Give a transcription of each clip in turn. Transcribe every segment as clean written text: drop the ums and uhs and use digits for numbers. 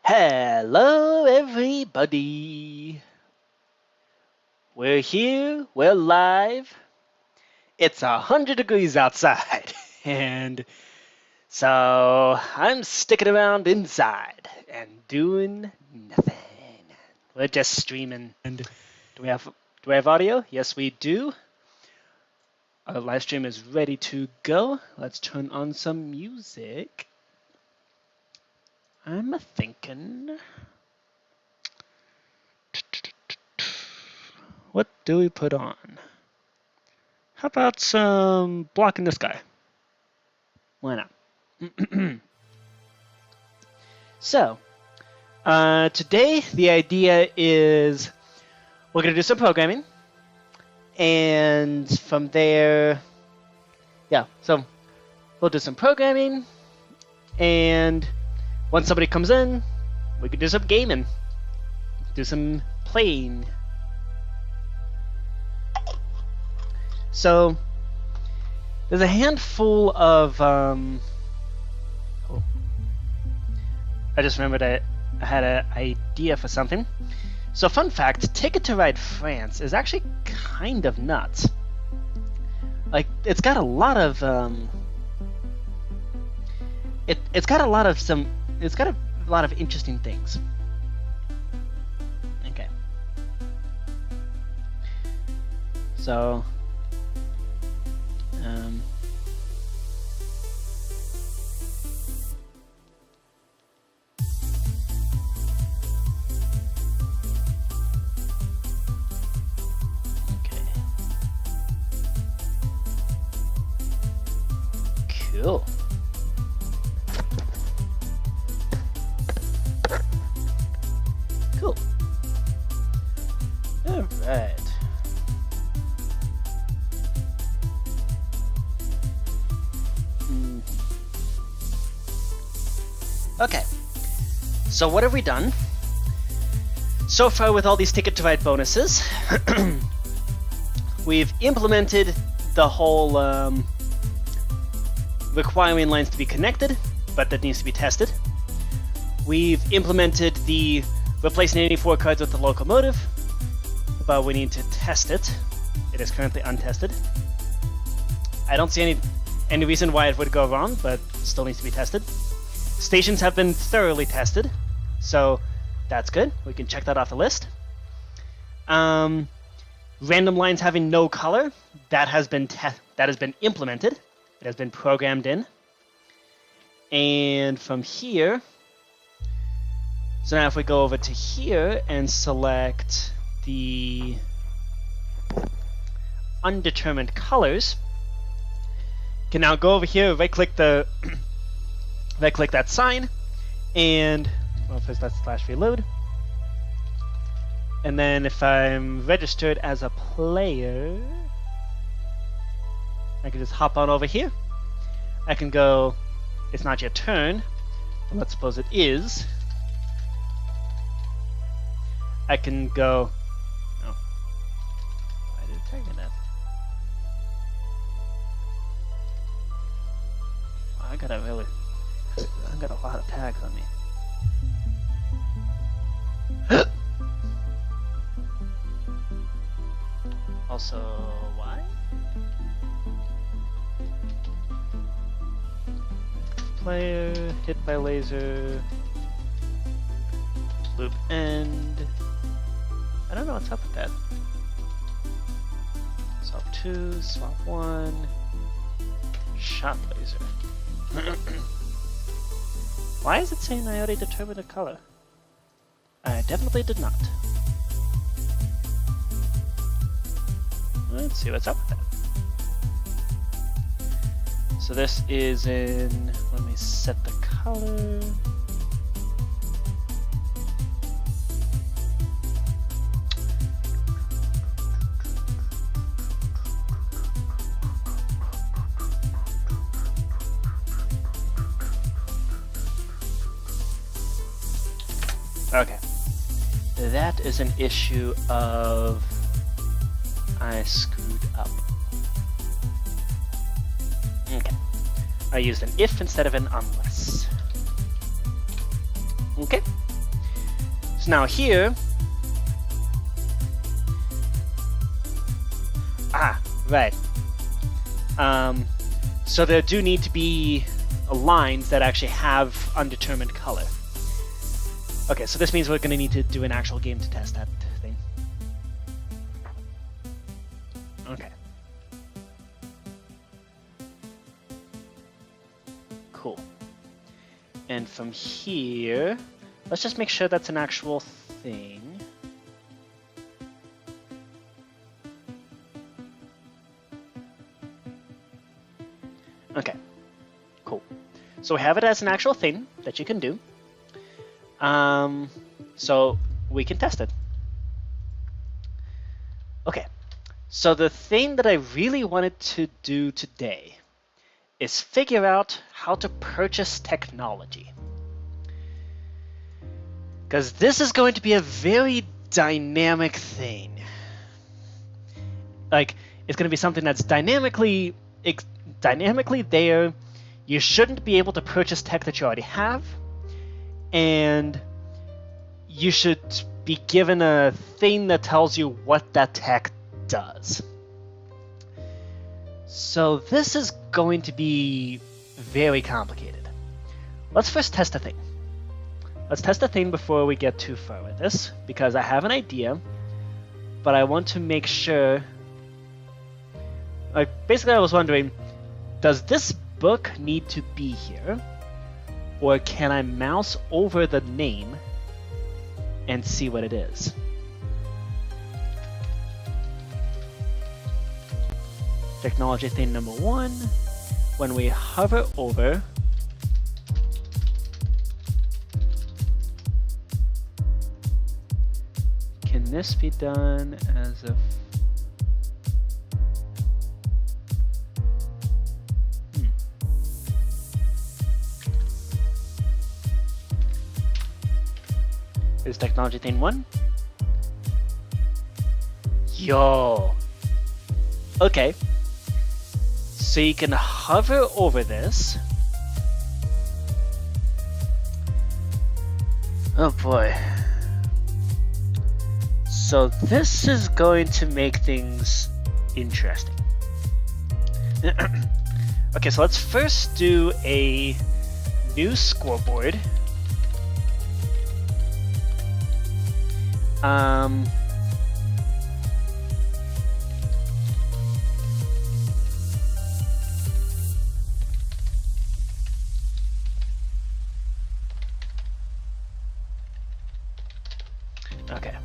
Hello, everybody. We're here, we're live. It's 100 degrees outside, and so I'm sticking around inside and doing nothing. We're just streaming. And do we have audio? Yes, we do. Our live stream is ready to go. Let's turn on some music. I'm thinking. What do we put on? How about some Block in the Sky? Why not? So, today the idea is we're going to do some programming. And from there, so we'll do some programming. And once somebody comes in, we can do some gaming. Do some playing. So there's a handful of I just remembered I had an idea for something. So fun fact, Ticket to Ride France is actually kind of nuts. Like, it's got a lot of it's got a lot of interesting things. Okay. So okay. Cool. Cool. All right. Okay, so what have we done so far with all these Ticket to Ride bonuses? We've implemented the whole requiring lines to be connected, but that needs to be tested. We've implemented the replacing 84 cards with the locomotive, but we need to test it. It is currently untested. I don't see any reason why it would go wrong, but still needs to be tested. Stations have been thoroughly tested, so that's good. We can check that off the list. Random lines having no color, that has been implemented. It has been programmed in. And from here, so now if we go over to here and select the undetermined colors, can now go over here, right-click the right-click that sign, and first let's /reload. And then if I'm registered as a player, I can just hop on over here. I can go, it's not your turn, but let's suppose it is. I can go, oh, why did it tag me that? I got a lot of tags on me. Also, why? Player, hit by laser, loop end. I don't know what's up with that. Swap 2, swap 1, shot laser. Why is it saying I already determined a color? I definitely did not. Let's see what's up with that. So this is in, let me set the color. Okay, that is an issue of I screwed up. Okay, I used an if instead of an unless. Okay, So now here, right. So there do need to be lines that actually have undetermined color. Okay, so this means we're going to need to do an actual game to test that thing. Okay. Cool. And from here, let's just make sure that's an actual thing. Okay, cool. So we have it as an actual thing that you can do. So we can test it. Okay, so the thing that I really wanted to do today is figure out how to purchase technology. Because this is going to be a very dynamic thing. Like, it's going to be something that's dynamically there. You shouldn't be able to purchase tech that you already have, and you should be given a thing that tells you what that tech does. So this is going to be very complicated. Let's first test a thing. Let's test a thing before we get too far with this, because I have an idea, but I want to make sure. Like, basically I was wondering, does this book need to be here? Or can I mouse over the name and see what it is? Technology thing number 1, when we hover over, can this be done as a Is technology thing 1? Yo! Okay. So you can hover over this. Oh boy. So this is going to make things interesting. Okay, so let's first do a new scoreboard. Okay.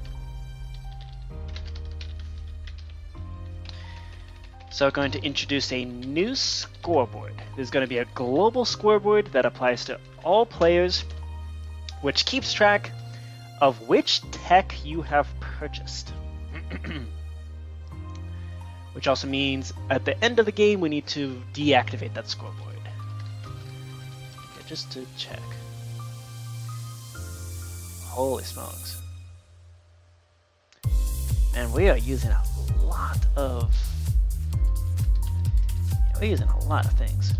So we're going to introduce a new scoreboard. There's going to be a global scoreboard that applies to all players, which keeps track of which tech you have purchased. Which also means at the end of the game we need to deactivate that scoreboard. Okay, just to check. Holy smokes. And we are using a lot of... Yeah, we're using a lot of things.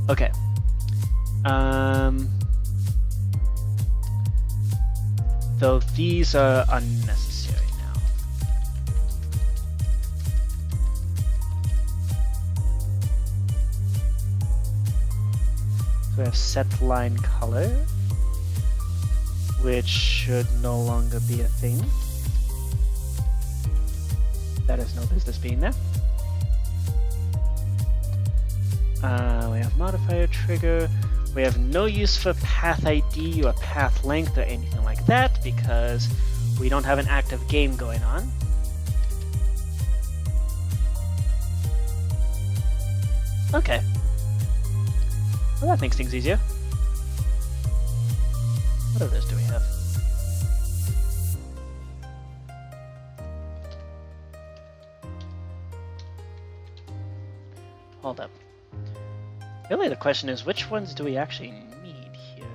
Okay. Though these are unnecessary now. So we have set line color, which should no longer be a thing. That has no business being there. We have modifier trigger. We have no use for path ID or path length or anything like that because we don't have an active game going on. Okay. Well, that makes things easier. What others do we have? Hold up. Really, the question is, which ones do we actually need here?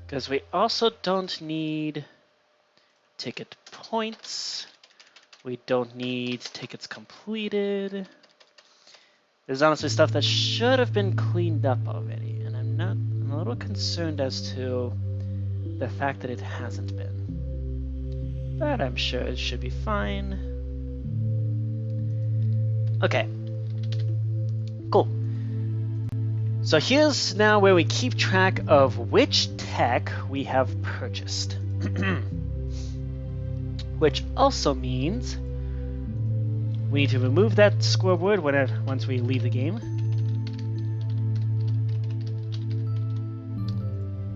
Because we also don't need ticket points. We don't need tickets completed. There's honestly stuff that should have been cleaned up already, and I'm a little concerned as to the fact that it hasn't been. But I'm sure it should be fine. Okay. Cool. So here's now where we keep track of which tech we have purchased. Which also means we need to remove that scoreboard once we leave the game.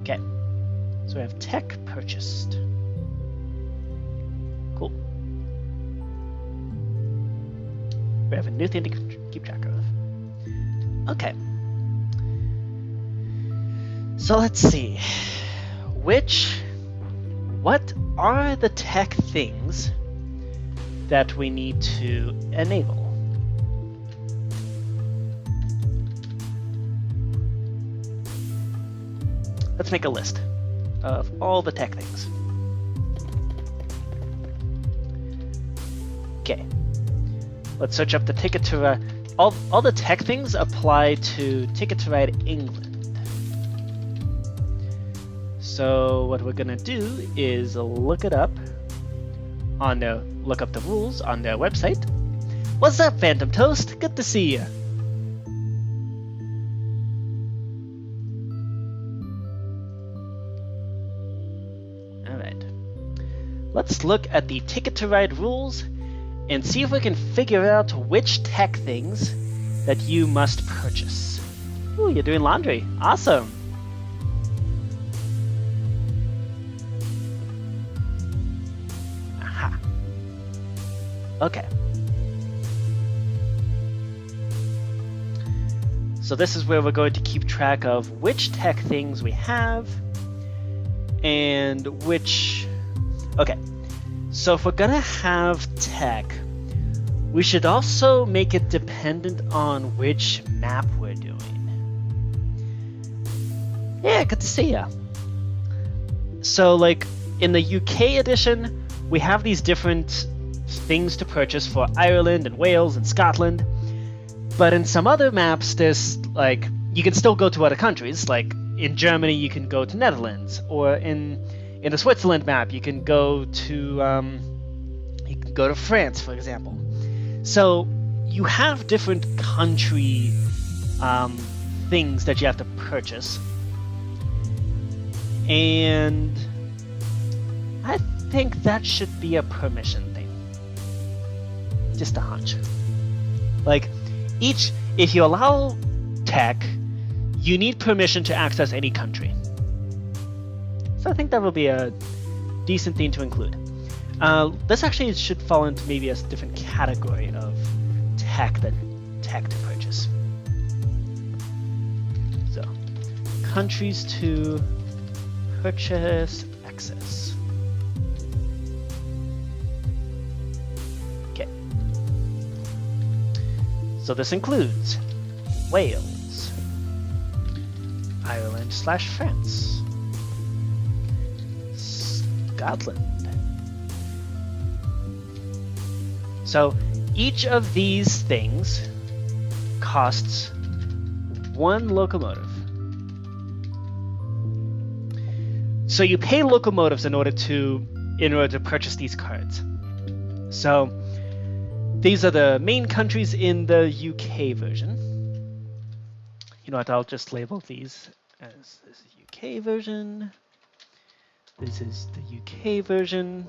Okay, so we have tech purchased. Cool. We have a new thing to keep track of. Okay. So let's see. What are the tech things that we need to enable? Let's make a list of all the tech things. Okay. Let's search up the Ticket to Ride. All the tech things apply to Ticket to Ride England. So what we're gonna do is look it up look up the rules on their website. What's up, Phantom Toast? Good to see you. All right. Let's look at the Ticket to Ride rules and see if we can figure out which tech things that you must purchase. Ooh, you're doing laundry. Awesome. Aha. Okay. So this is where we're going to keep track of which tech things we have and which... Okay. So if we're gonna have tech, we should also make it dependent on which map we're doing. Yeah, good to see ya. So like in the UK edition, we have these different things to purchase for Ireland and Wales and Scotland. But in some other maps, there's like, you can still go to other countries. Like in Germany, you can go to Netherlands, or in the Switzerland map, you can go to France, for example. So you have different country things that you have to purchase, and I think that should be a permission thing. Just a hunch. Like if you allow tech, you need permission to access any country. So I think that will be a decent thing to include. This actually should fall into maybe a different category of tech to purchase. So, countries to purchase access. Okay. So this includes Wales, Ireland/France, Scotland. So each of these things costs one locomotive. So you pay locomotives in order to purchase these cards. So these are the main countries in the UK version. You know what, I'll just label these as this is UK version. This is the UK version.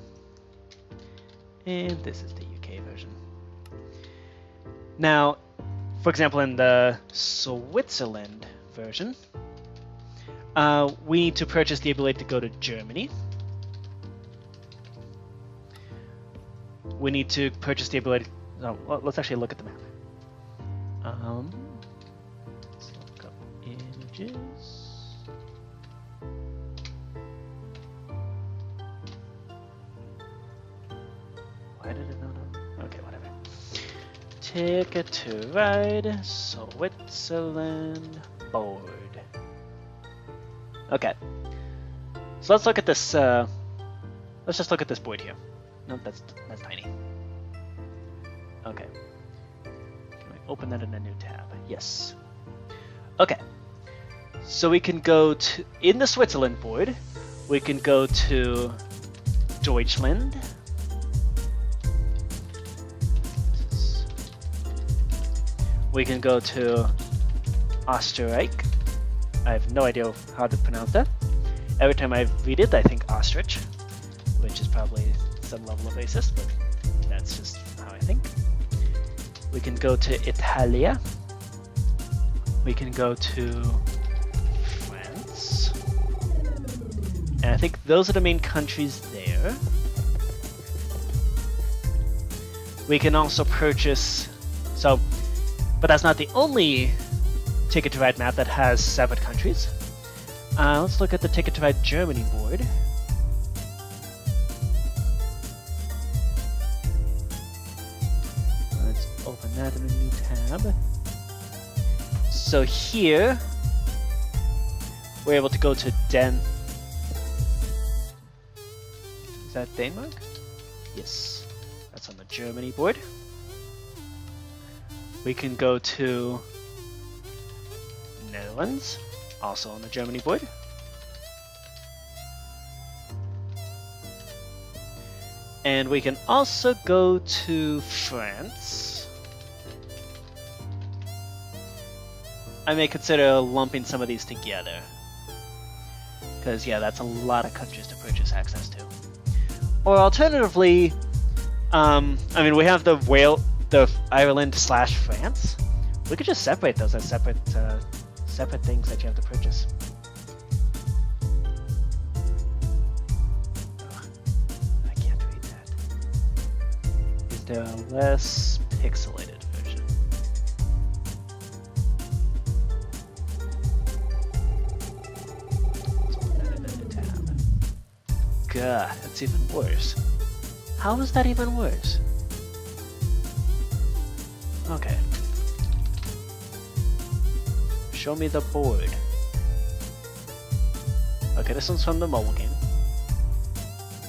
And this is the UK version. Now, for example, in the Switzerland version, we need to purchase the ability to go to Germany. We need to purchase the ability... well, let's actually look at the map. Let's look up images. Why did it not? Okay, whatever. Ticket to Ride, Switzerland board. Okay. So let's look at this. Let's just look at this board here. No, that's tiny. Okay. Can we open that in a new tab? Yes. Okay. So we can go to, in the Switzerland board, we can go to Deutschland. We can go to Österreich. I have no idea how to pronounce that. Every time I read it, I think ostrich, which is probably some level of racist, but that's just how I think. We can go to Italia. We can go to France. And I think those are the main countries there. We can also purchase, but that's not the only Ticket to Ride map that has separate countries. Let's look at the Ticket to Ride Germany board. Let's open that in a new tab. So here, we're able to go to Is that Denmark? Yes, that's on the Germany board. We can go to Netherlands, also on the Germany board. And we can also go to France. I may consider lumping some of these together, because yeah, that's a lot of countries to purchase access to. Or alternatively, I mean, we have the Ireland/France. We could just separate those as separate things that you have to purchase. I can't read that. Is there a less pixelated version? Let's open that in a new tab. God, that's even worse. How is that even worse? Okay. Show me the board. Okay, this one's from the mobile game.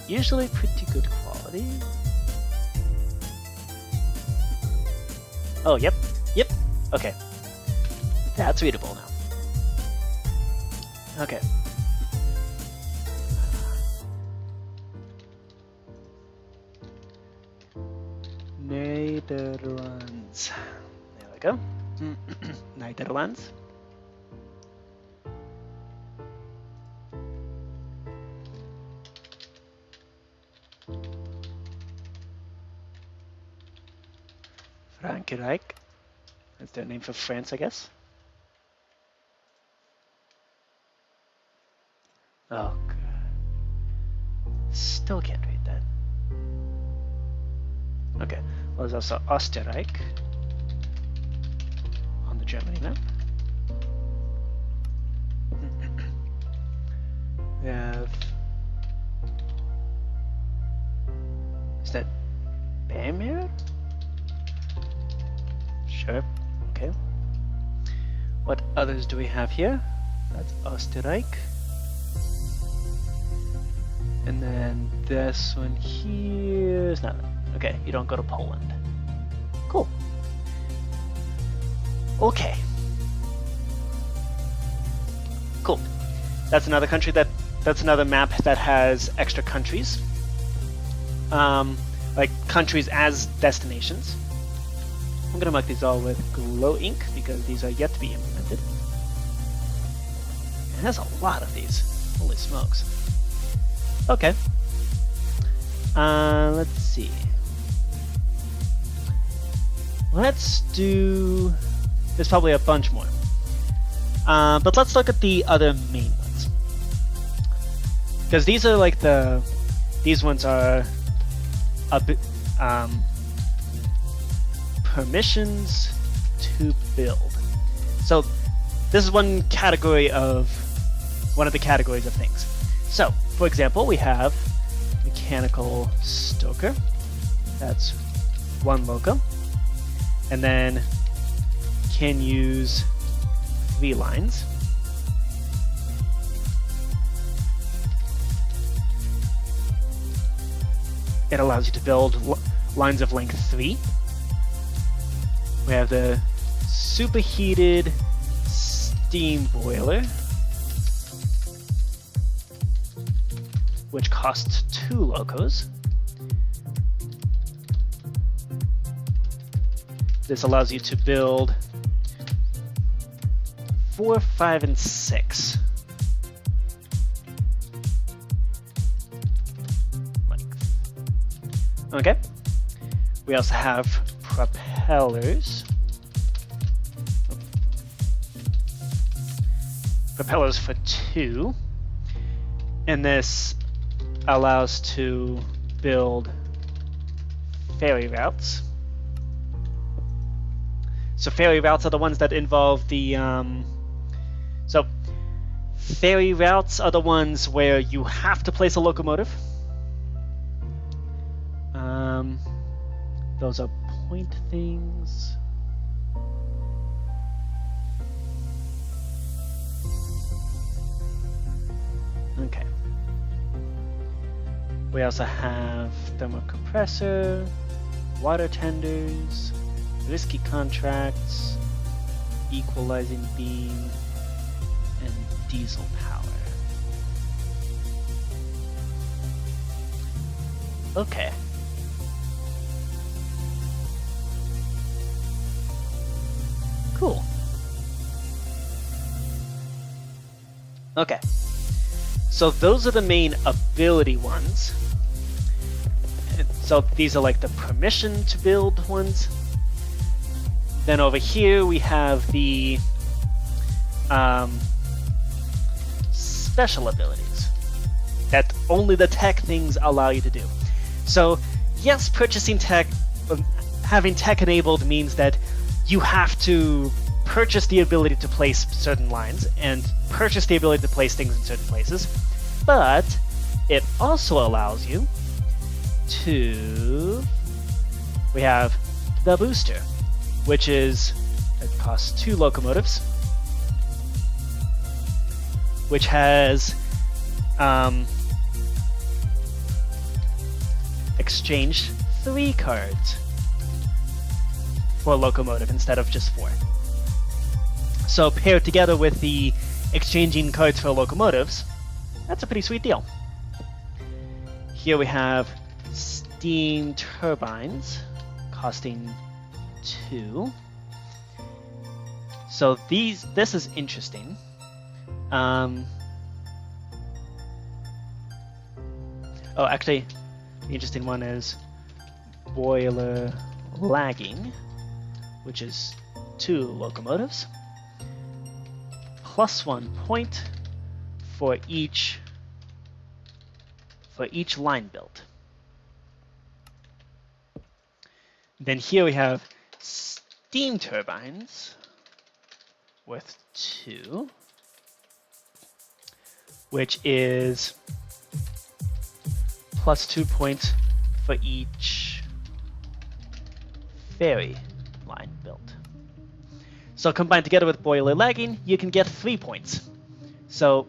Usually pretty good quality. Oh, yep. Okay. That's readable now. Okay. Netherlands. There we go. Netherlands. Frankrijk. That's their name for France, I guess. Oh, God. Still can't read that. Okay. Well, there's also Österreich on the Germany map. We have... Is that Bamir? Sure. Okay. What others do we have here? That's Österreich. And then this one here is nothing. Okay, you don't go to Poland. Cool. Okay. Cool. That's another country that's another map that has extra countries. Like countries as destinations. I'm gonna mark these all with glow ink because these are yet to be implemented. And there's a lot of these. Holy smokes. Okay. Let's see. Let's do... There's probably a bunch more. But let's look at the other main ones. Because these are like the... These ones are a bit... permissions to build. So this is one of the categories of things. So, for example, we have mechanical stoker. That's one loco. And then can use 3 lines. It allows you to build lines of length 3. We have the superheated steam boiler. which costs 2 locos. This allows you to build 4, 5, and 6. Okay. We also have propellers. Propellers for 2. And this allows to build ferry routes. So ferry routes are the ones that involve the ferry routes are the ones where you have to place a locomotive. Those are point things. Okay. We also have thermal compressor, water tenders, risky contracts, equalizing beam, and diesel power. Okay. Cool. Okay. So those are the main ability ones. So these are like the permission to build ones. Then over here we have the special abilities that only the tech things allow you to do. So yes, purchasing tech, having tech enabled means that you have to purchase the ability to place certain lines and purchase the ability to place things in certain places, but it also allows you to... We have the booster, which is, it costs 2 locomotives, which has exchanged 3 cards for a locomotive instead of just 4. So paired together with the exchanging cards for locomotives, that's a pretty sweet deal. Here we have steam turbines costing 2. So this is interesting. Oh, actually, the interesting one is boiler lagging, which is 2 locomotives, plus 1 point for each line built. Then here we have steam turbines with 2, which is plus 2 points for each ferry line built. So combined together with boiler lagging, you can get 3 points. So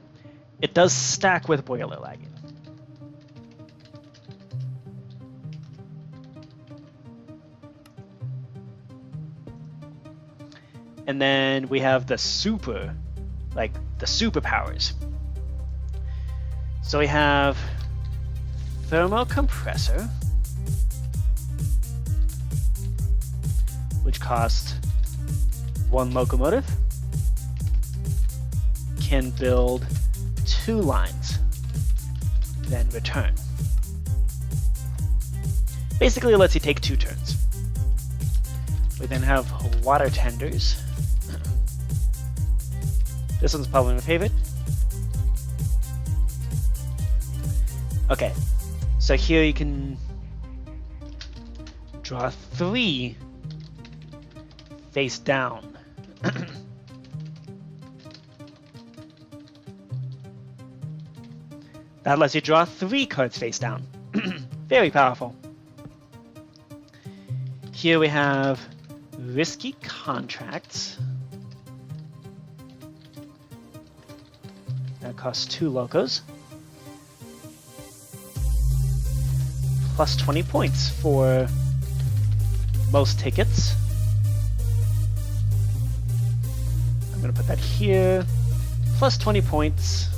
it does stack with boiler lagging. And then we have the superpowers. So we have thermal compressor, which costs 1 locomotive, can build 2 lines, then return. Basically, it lets you take 2 turns. We then have water tenders. This one's probably my favorite. Okay, so here you can draw 3 face down. That lets you draw 3 cards face down. Very powerful. Here we have risky contracts. That costs 2 locos. Plus 20 points for most tickets. I'm going to put that here. Plus 20 points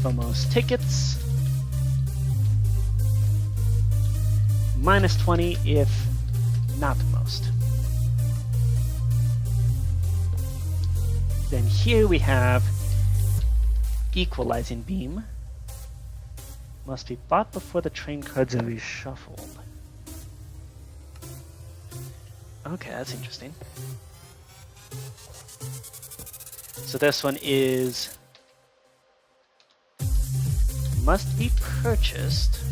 for most tickets. Minus 20 if not most. Then here we have equalizing beam. Must be bought before the train cards are reshuffled. Okay, that's interesting. So this one is must be purchased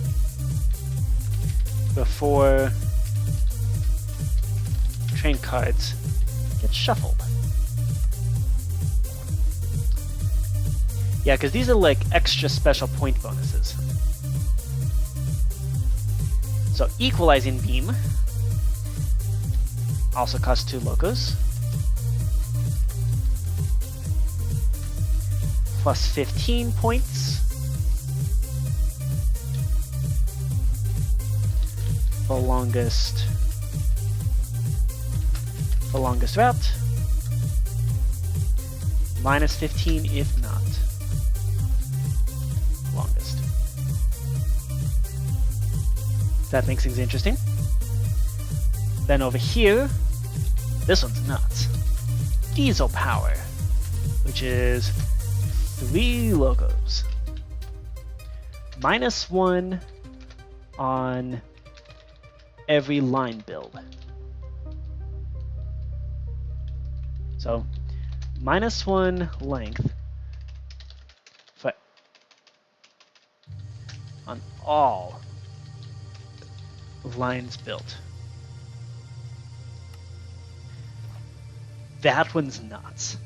before train cards get shuffled. Yeah, because these are like extra special point bonuses. So equalizing beam also costs 2 locos. Plus 15 points. For longest route. Minus 15 if not longest. That makes things interesting. Then over here, this one's nuts. Diesel power, which is 3 logos. Minus 1 on every line build. So, minus 1 length for on all lines built. That one's nuts.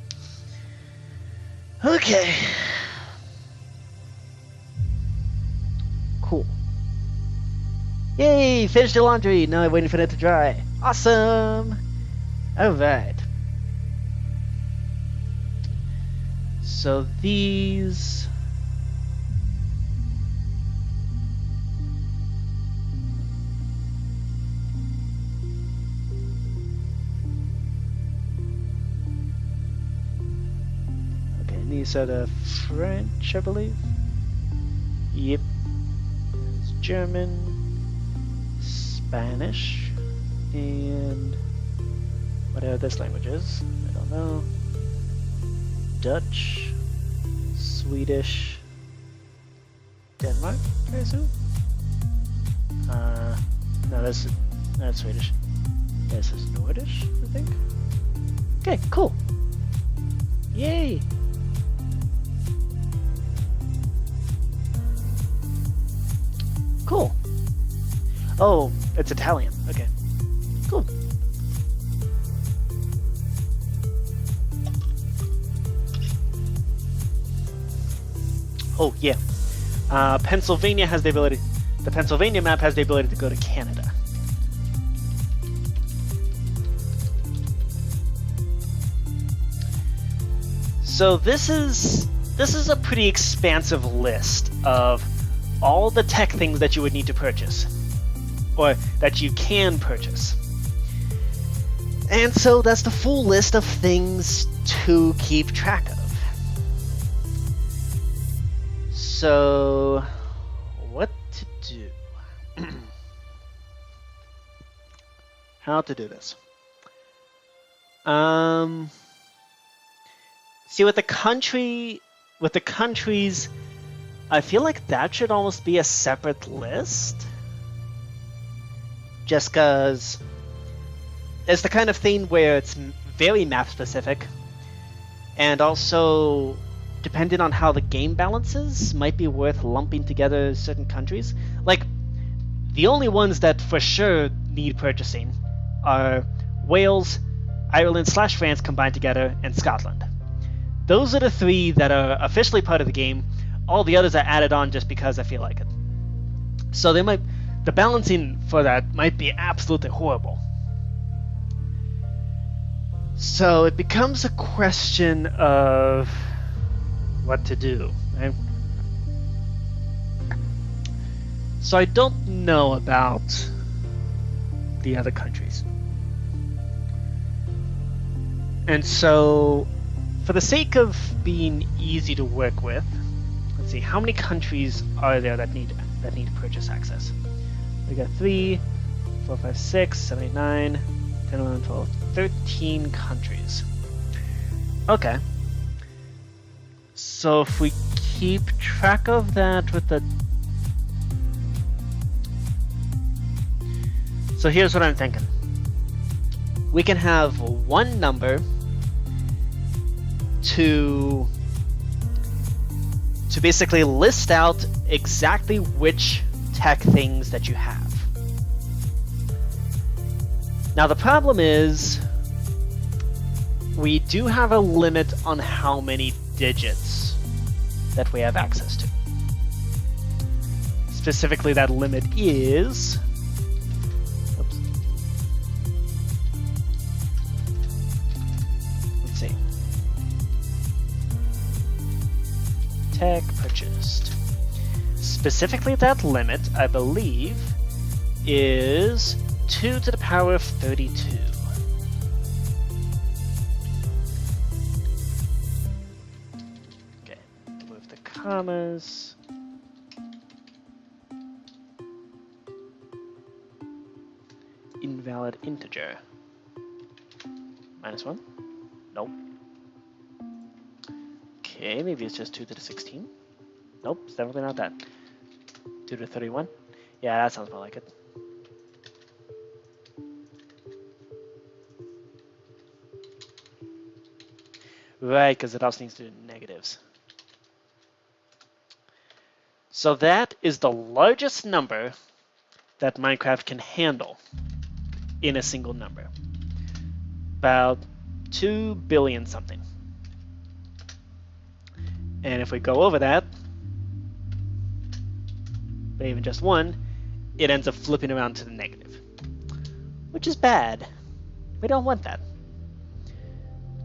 Okay. Cool. Yay! Finished the laundry! Now I'm waiting for it to dry. Awesome! Alright. So these... These are the French, I believe. Yep. There's German, Spanish, and whatever this language is. I don't know. Dutch, Swedish, Denmark, I assume? No, that's Swedish. This is Nordish, I think. Okay, cool. Yay! Cool. Oh, it's Italian. Okay. Cool. Oh, yeah. Pennsylvania has the ability... The Pennsylvania map has the ability to go to Canada. So this is a pretty expansive list of all the tech things that you would need to purchase, or that you can purchase. And so that's the full list of things to keep track of. So, what to do? How to do this? See, with the countries, I feel like that should almost be a separate list. Just because it's the kind of thing where it's very map specific, and also depending on how the game balances, might be worth lumping together certain countries. Like, the only ones that for sure need purchasing are Wales, Ireland/France combined together, and Scotland. Those are the 3 that are officially part of the game. All the others are added on just because I feel like it. So the balancing for that might be absolutely horrible. So it becomes a question of what to do, right? So I don't know about the other countries. And so, for the sake of being easy to work with, let's let's see, how many countries are there that need purchase access? We got 3, 4, 5, 6, 7, 8, 9, 10, 11, 12, 13 countries. Okay. So if we keep track of that with the... So here's what I'm thinking. We can have one number to basically list out exactly which tech things that you have. Now the problem is we do have a limit on how many digits that we have access to. Specifically, that limit is... Oops. Let's see. Tech purchased. Specifically, that limit, I believe, is 2 to the power of 32. Okay, remove the commas. Invalid integer. -1? Nope. Okay, maybe it's just 2 to the 16. Nope, it's definitely not that. 2 to the 31? Yeah, that sounds more like it. Right, because it also needs to do negatives. So that is the largest number that Minecraft can handle in a single number. About 2 billion something. And if we go over that, but even just 1, it ends up flipping around to the negative, which is bad. We don't want that.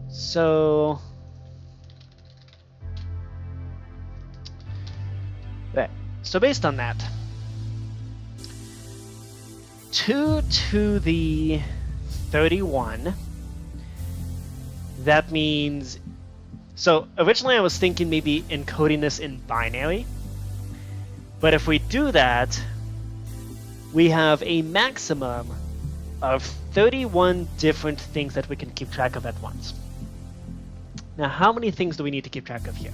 So, right. So based on that, 2 to the 31, that means, so originally I was thinking maybe encoding this in binary, but if we do that, we have a maximum of 31 different things that we can keep track of at once. Now, how many things do we need to keep track of here?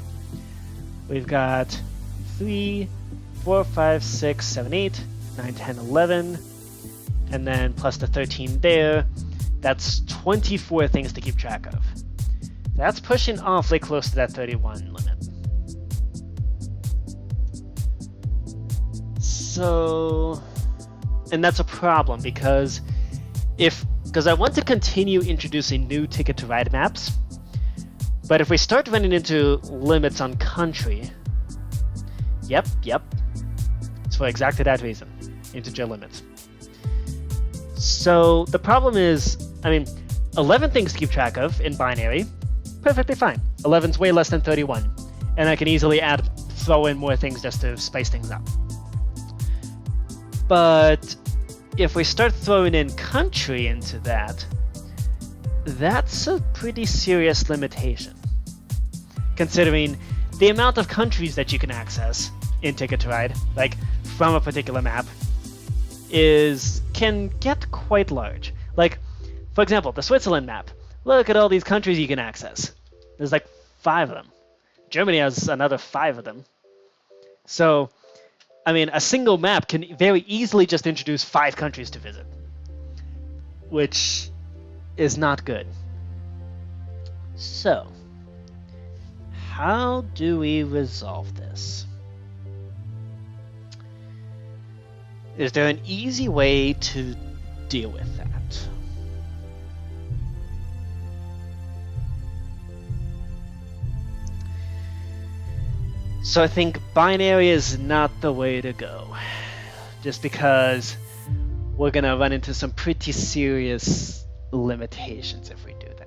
We've got 3, 4, 5, 6, 7, 8, 9, 10, 11, and then plus the 13 there. That's 24 things to keep track of. That's pushing awfully close to that 31 limit. So, and that's a problem because I want to continue introducing new Ticket to Ride maps, but if we start running into limits on country, yep, it's for exactly that reason, integer limits. So the problem is, 11 things to keep track of in binary, perfectly fine. 11's way less than 31, and I can easily throw in more things just to spice things up. But if we start throwing in country into that, that's a pretty serious limitation, considering the amount of countries that you can access in Ticket to Ride, like from a particular map, can get quite large. Like, for example, the Switzerland map. Look at all these countries you can access. There's like 5 of them. Germany has another 5 of them. So, a single map can very easily just introduce 5 countries to visit, which is not good. So, how do we resolve this? Is there an easy way to deal with that? So I think binary is not the way to go, just because we're going to run into some pretty serious limitations if we do that.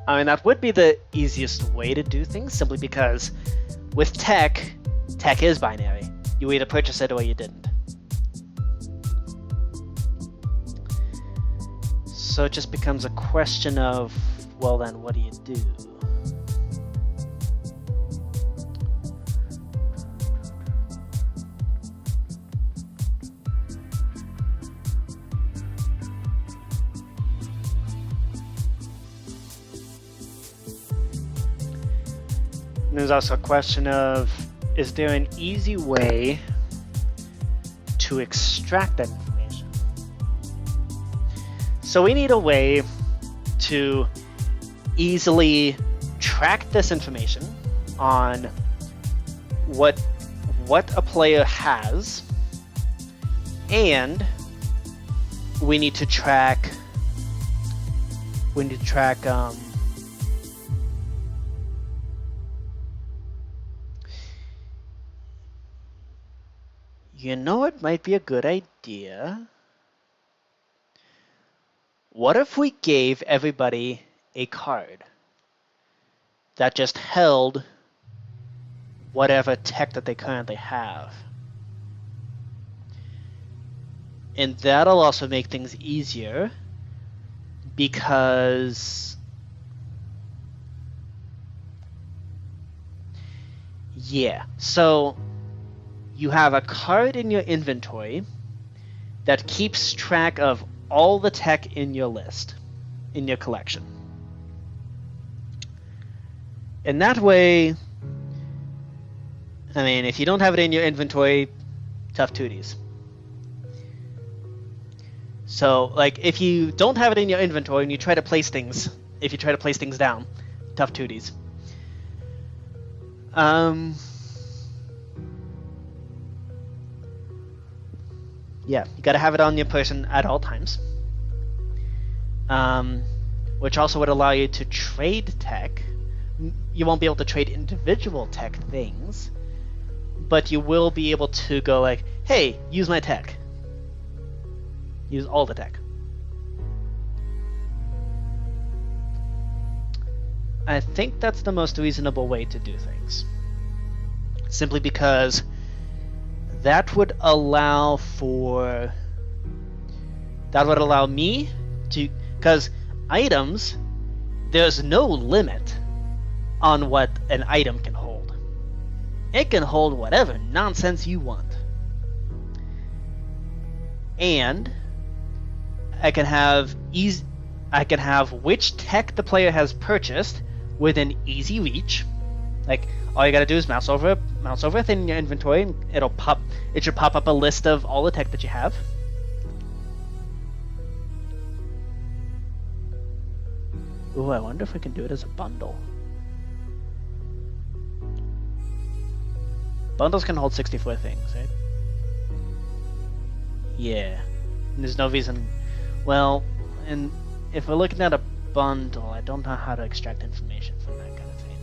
That would be the easiest way to do things, simply because with tech is binary. You either purchase it or you didn't. So it just becomes a question of, well then, what do you do? And there's also a question of, is there an easy way to extract that information? So we need a way to easily track this information on what a player has, and we need to track you know, it might be a good idea. What if we gave everybody a card that just held whatever tech that they currently have? And that'll also make things easier because, yeah, so you have a card in your inventory that keeps track of all the tech in your list, in your collection. And that way, I mean, if you don't have it in your inventory, tough tooties. So, like, if you don't have it in your inventory and you try to place things, down, tough tooties. Yeah, you gotta have it on your person at all times. Which also would allow you to trade tech. You won't be able to trade individual tech things, but you will be able to go like, hey, use my tech. Use all the tech. I think that's the most reasonable way to do things. Simply because that would allow me to, because items, there's no limit on what an item can hold. It can hold whatever nonsense you want. And I can have which tech the player has purchased within easy reach. Like, all you gotta do is mouse over a thing in your inventory, and it should pop up a list of all the tech that you have. Ooh, I wonder if we can do it as a bundle. Bundles can hold 64 things, right? Yeah. And there's no reason. Well, and if we're looking at a bundle, I don't know how to extract information from that kind of thing.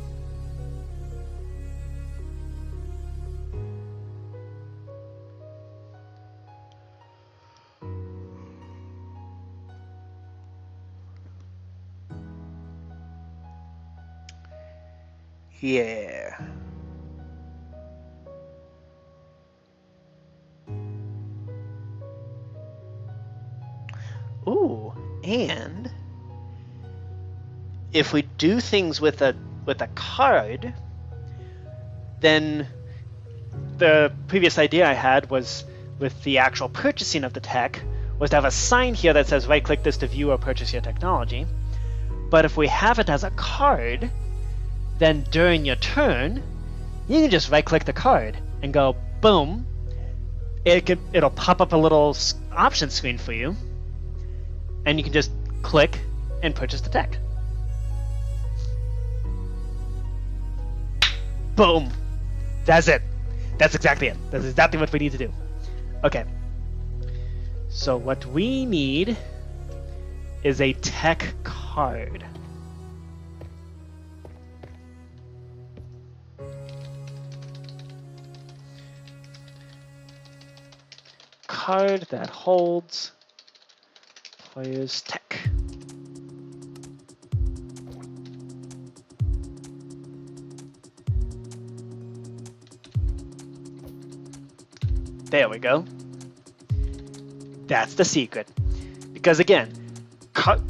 Yeah. Ooh, and if we do things with a card, then the previous idea I had was with the actual purchasing of the tech was to have a sign here that says right-click this to view or purchase your technology. But if we have it as a card, then during your turn, you can just right-click the card and go boom. It'll pop up a little option screen for you, and you can just click and purchase the tech. Boom. That's it. That's exactly it. That's exactly what we need to do. Okay. So what we need is a tech card. Card that holds player's tech. There we go. That's the secret. Because again,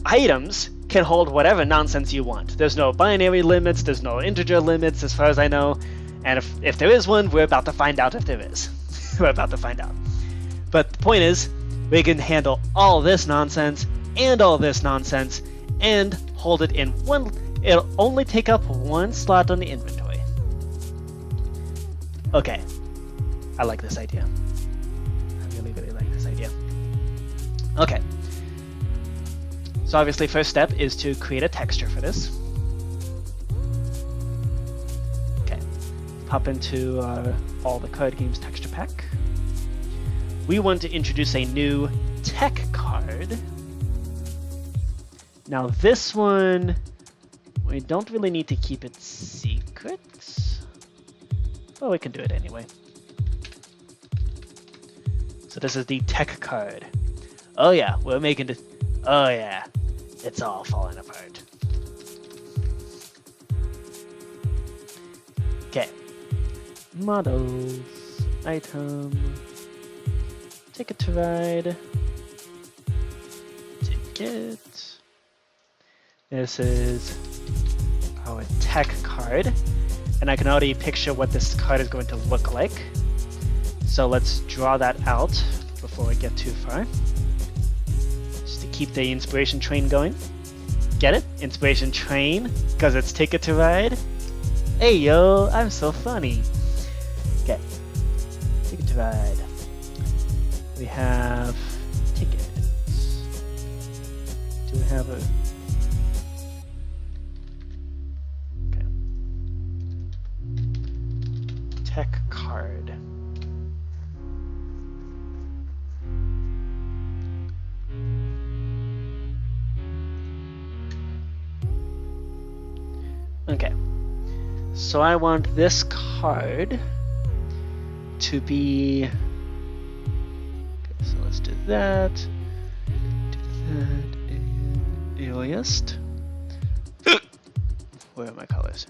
items can hold whatever nonsense you want. There's no binary limits, there's no integer limits as far as I know, and if there is one, we're about to find out if there is. We're about to find out. But the point is, we can handle all this nonsense and all this nonsense and hold it in one. It'll only take up one slot on the inventory. Okay, I like this idea. I really, really like this idea. Okay. So obviously first step is to create a texture for this. Okay, pop into all the card games texture pack. We want to introduce a new tech card. Now this one, we don't really need to keep it secret, but we can do it anyway. So this is the tech card. Oh yeah, we're making this. Oh yeah, it's all falling apart. Okay. Models, item, ticket to ride, ticket. This is our tech card, and I can already picture what this card is going to look like. So let's draw that out before we get too far. Keep the inspiration train going. Get it? Inspiration train, because it's ticket to ride. Hey yo, I'm so funny. Okay. Ticket to ride. We have tickets. Do we have a... Okay. Tech card. Okay, so I want this card to be, okay, so let's do that, and aliased. Where are my colors?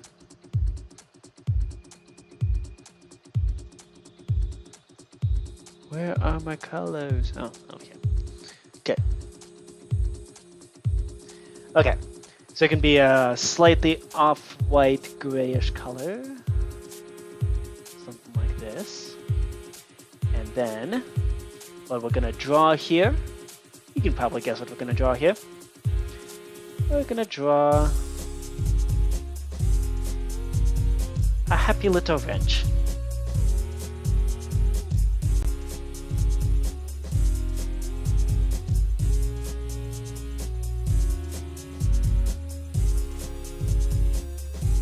Where are my colors? Oh, okay. Okay. Okay. So it can be a slightly off-white grayish color, something like this. And then what we're gonna draw here, you can probably guess what we're gonna draw here. We're gonna draw a happy little wrench.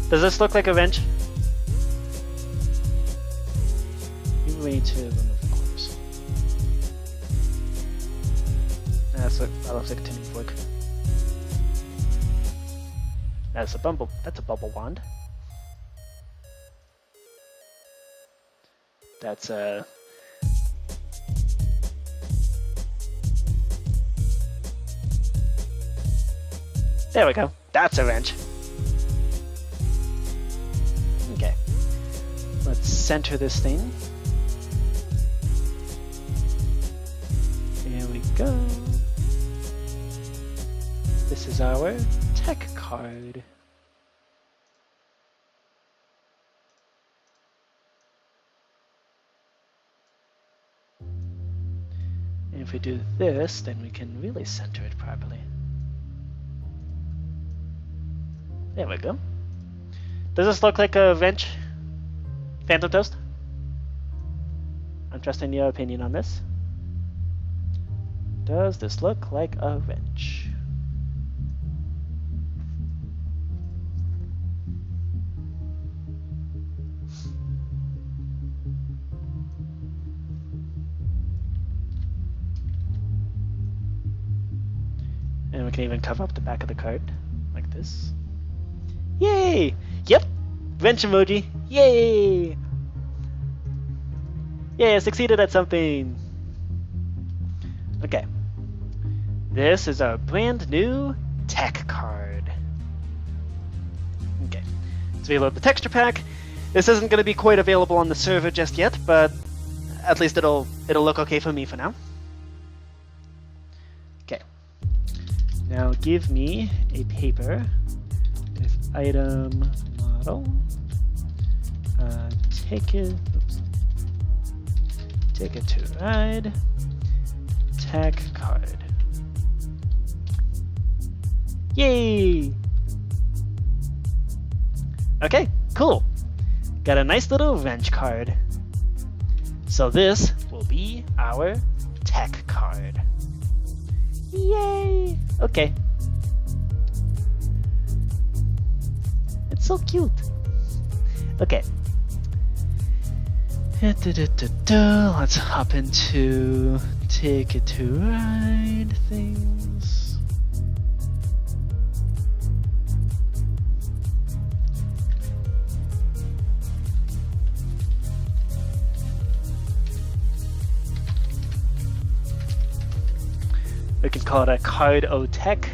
Does this look like a wrench? Maybe we need to remove the corners. That looks like a tuning fork. That's a bubble wand. That's a... There we go. That's a wrench. Okay. Let's center this thing. Here we go. This is our tech card. And if we do this, then we can really center it properly. There we go. Does this look like a wrench, PhantomToast? I'm trusting your opinion on this. Does this look like a wrench? And we can even cover up the back of the card, like this. Yay! Yep! Wrench emoji! Yay! Yay, I succeeded at something! Okay. This is our brand new tech card. Okay. So we load the texture pack. This isn't going to be quite available on the server just yet, but at least it'll look okay for me for now. Okay. Now give me a paper with item model, ticket to ride, tech card. Yay! Okay, cool. Got a nice little wrench card. So this will be our tech card. Yay! Okay. It's so cute. Okay. Let's hop into Ticket to Ride things. We can call it a card o tech.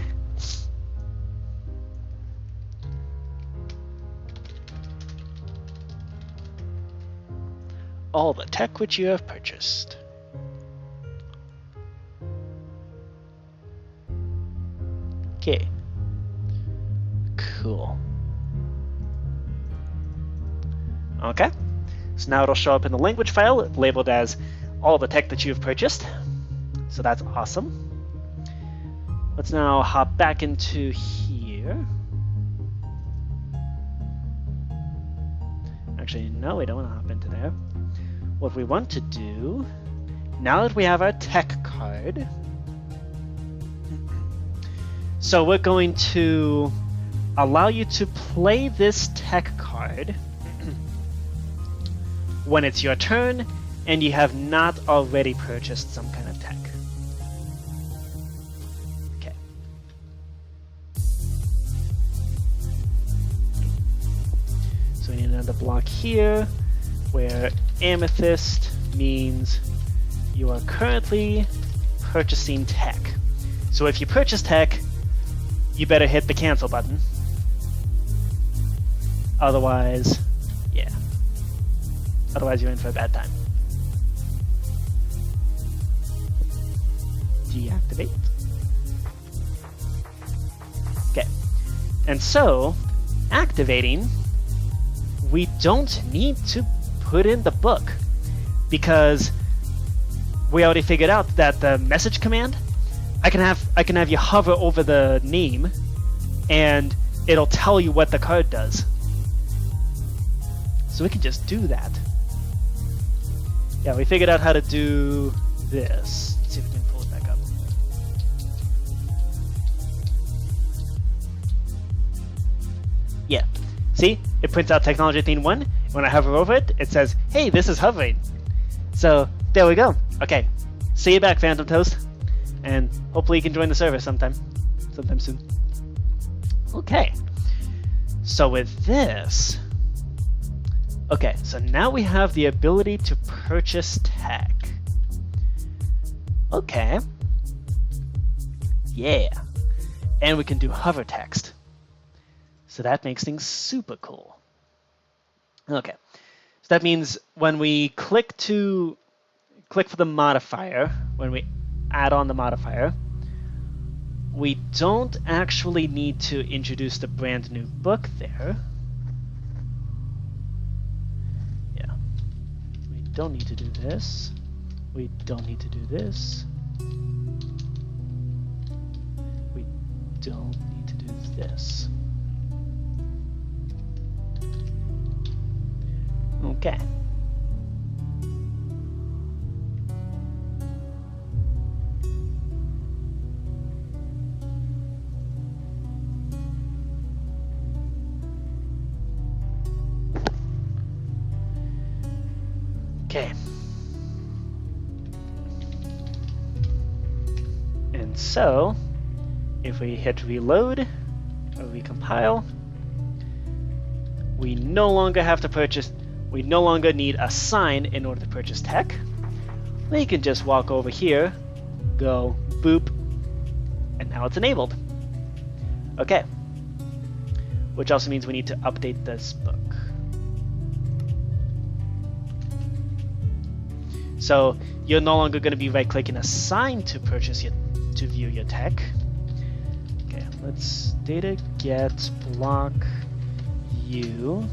All the tech which you have purchased. Okay. Cool. Okay. So now it'll show up in the language file labeled as all the tech that you have purchased. So that's awesome. Let's now hop back into here. Actually, no, we don't want to hop into there. What we want to do, now that we have our tech card, so we're going to allow you to play this tech card when it's your turn and you have not already purchased some kind of tech. Okay. So we need another block here where amethyst means you are currently purchasing tech. So if you purchase tech, you better hit the cancel button. Otherwise, yeah. Otherwise you're in for a bad time. Deactivate. Okay. And so, activating, we don't need to put in the book because we already figured out that the message command, I can have you hover over the name and it'll tell you what the card does. So we can just do that. Yeah, we figured out how to do this. Let's see if we can pull it back up. Yeah. See? It prints out technology theme 1. When I hover over it, it says, hey, this is hovering. So, there we go. Okay. See you back, PhantomToast. And hopefully you can join the server sometime soon. Okay. So with this... Okay, so now we have the ability to purchase tech. Okay. Yeah. And we can do hover text. So that makes things super cool. Okay. So that means when we click for the modifier, when we add on the modifier, we don't actually need to introduce the brand new book there. Yeah. We don't need to do this. We don't need to do this. We don't need to do this. Okay. Okay. And so, if we hit reload or recompile, we no longer have to purchase, we no longer need a sign in order to purchase tech. We can just walk over here, go boop, and now it's enabled. Okay. Which also means we need to update this book. So you're no longer going to be right-clicking a sign to purchase to view your tech, Okay, let's data get block u.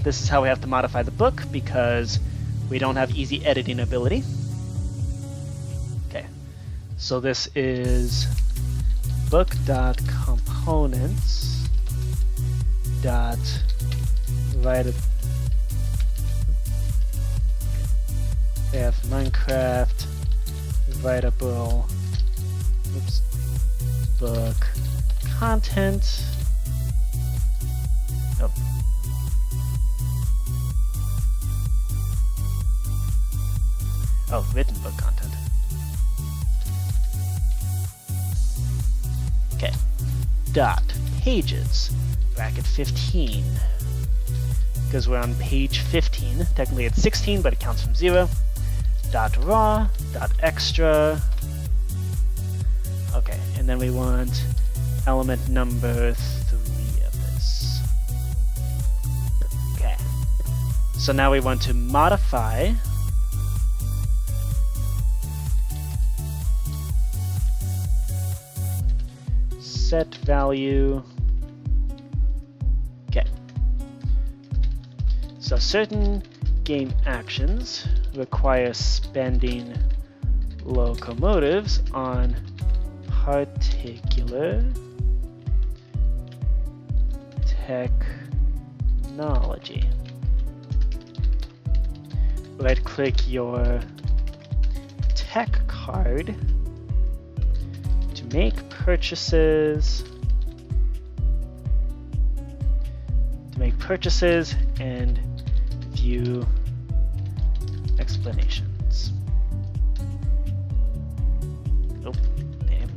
This is how we have to modify the book because we don't have easy editing ability. Okay, so this is book.components.write. They have Minecraft writable book content. Oh. Oh, written book content. Okay. Dot pages bracket 15. Because we're on page 15. Technically it's 16, but it counts from 0. Dot raw, dot extra. Okay, and then we want element number 3 of this. Okay. So now we want to modify set value. Okay. So certain game actions require spending locomotives on particular technology. Right-click your tech card to make purchases. And view explanations. Oh, damn.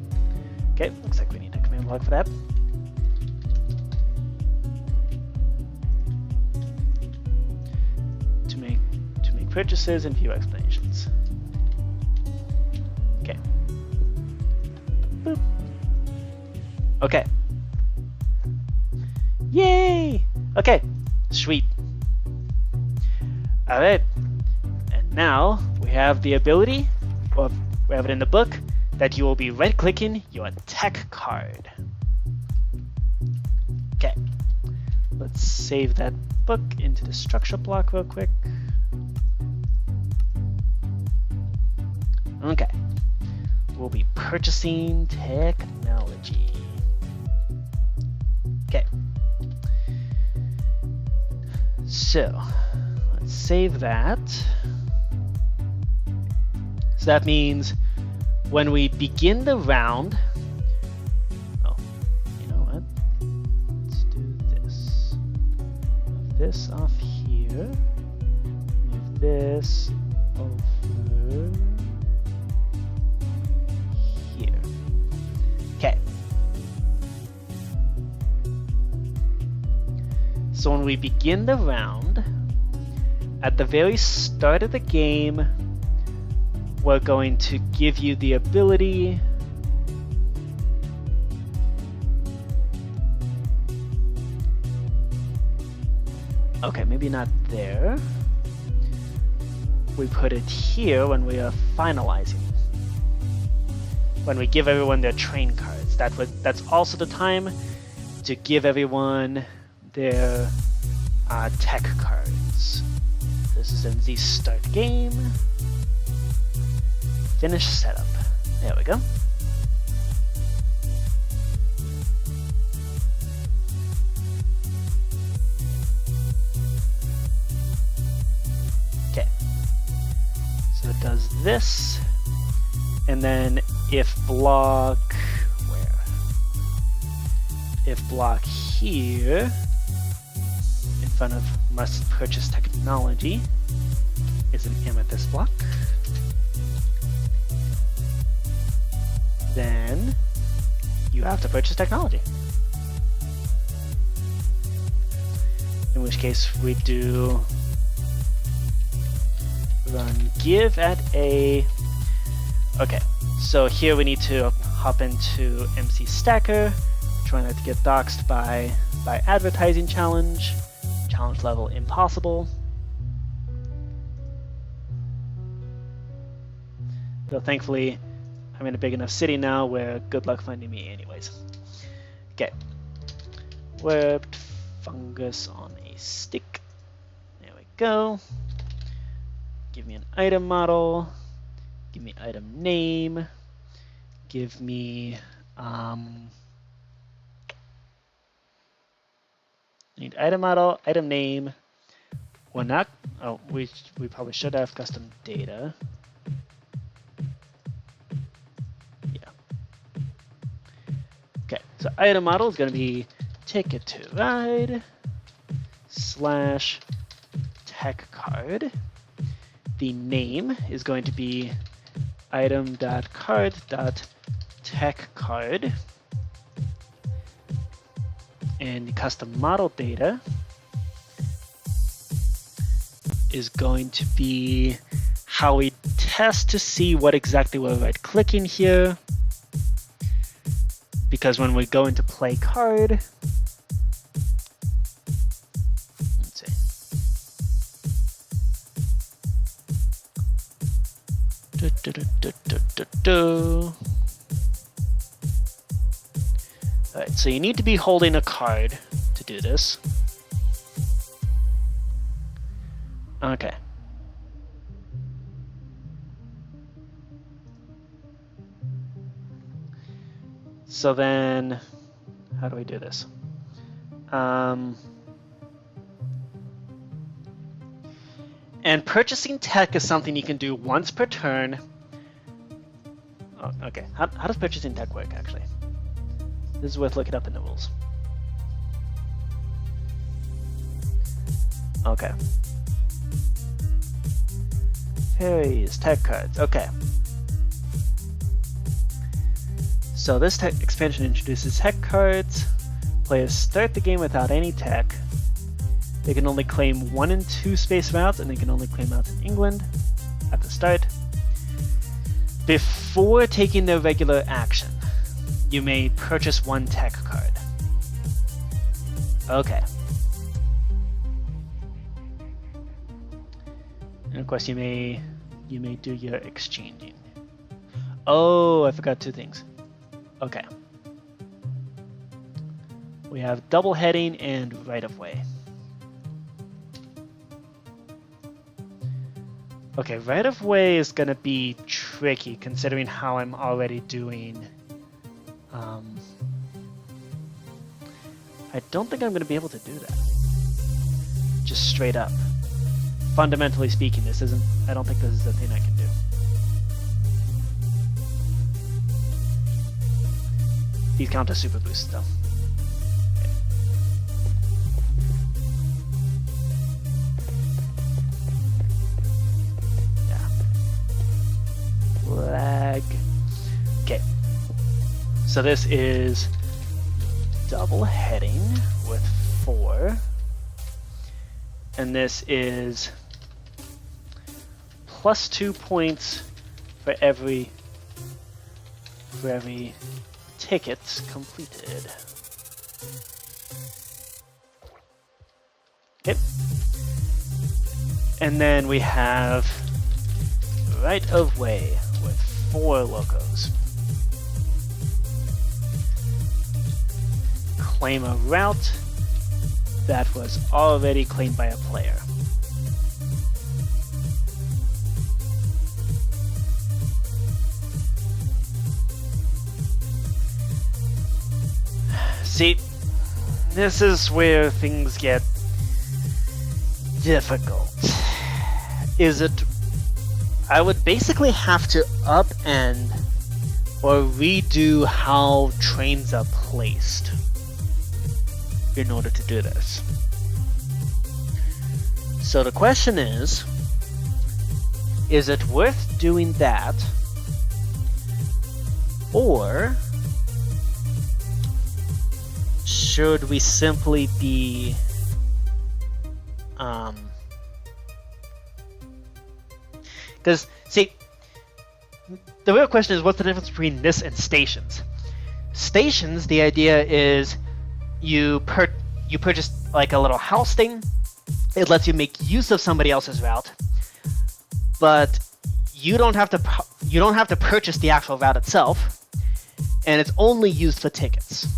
Okay, looks like we need a command block for that. To make purchases and view explanations. Okay. Boop. Okay. Yay! Okay, sweet. Alright, and now we have the ability, or we have it in the book, that you will be right-clicking your tech card. Okay, let's save that book into the structure block real quick. Okay, we'll be purchasing technology. Okay. So, let's save that. So that means when we begin the round, oh, you know what? Let's do this. Move this off here. Move this over here. Okay. So when we begin the round, at the very start of the game, we're going to give you the ability okay, maybe not there. We put it here when we are finalizing. When we give everyone their train cards. That's also the time to give everyone their tech cards. This is in the start game. Finish setup. There we go. Okay. So it does this, and then if block here in front of must purchase technology is an amethyst block. Then you have to purchase technology. In which case we do run give at a. Okay, so here we need to hop into MC Stacker, try not to get doxed by advertising challenge level impossible. So thankfully, I'm in a big enough city now where good luck finding me anyways. Okay. Warped fungus on a stick. There we go. Give me an item model. Give me item name. Give me need item model, item name. We're not. Oh, we probably should have custom data. Yeah. Okay, so item model is going to be ticket to ride / tech card. The name is going to be item.card.techCard. And the custom model data is going to be how we test to see what exactly we're right-clicking here. Because when we go into play card, let's see. Alright, so you need to be holding a card to do this. Okay. So then, how do we do this? And purchasing tech is something you can do once per turn. Oh, okay. How does purchasing tech work, actually? This is worth looking up in the rules. Okay. Fairies, tech cards. Okay. So this tech expansion introduces tech cards. Players start the game without any tech. They can only claim 1 and 2 space routes, and they can only claim routes in England at the start. Before taking their regular action, you may purchase 1 tech card. Okay. And of course, you may do your exchanging. Oh, I forgot 2 things. Okay. We have double heading and right of way. Okay, right of way is gonna be tricky considering how I'm already doing. I don't think I'm gonna be able to do that. Just straight up. Fundamentally speaking, this isn't. I don't think this is a thing I can do. These count as super boosts though. Lag. Okay. So this is double heading with 4. And this is +2 points for every ticket completed. Okay. And then we have right of way with 4 locos. Claim a route that was already claimed by a player. See, this is where things get difficult. I would basically have to upend or redo how trains are placed in order to do this. So the question is it worth doing that, or should we simply be because see, the real question is what's the difference between this and stations? Stations, the idea is you purchase like a little house thing. It lets you make use of somebody else's route, but you don't have to purchase the actual route itself, and it's only used for tickets.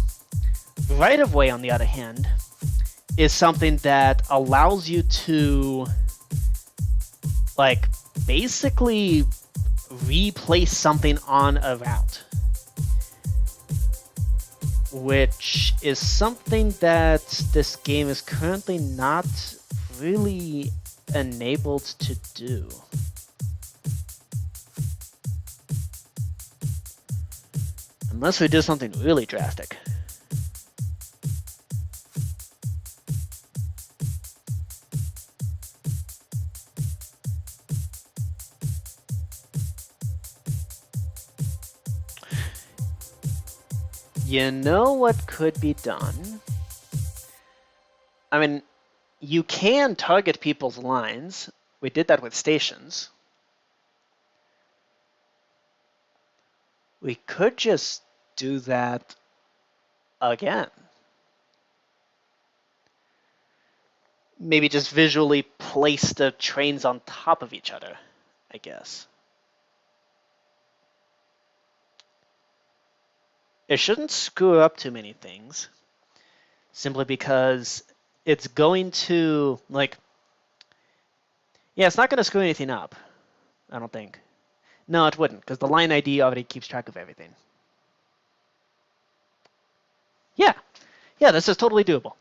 Right of way, on the other hand, is something that allows you to, like, basically replace something on a route, which is something that this game is currently not really enabled to do. Unless we do something really drastic. You know what could be done? I mean, you can target people's lines. We did that with stations. We could just do that again. Maybe just visually place the trains on top of each other, I guess. It shouldn't screw up too many things, simply because it's going to, like, yeah, it's not going to screw anything up, I don't think. No, it wouldn't, because the line ID already keeps track of everything. Yeah, this is totally doable.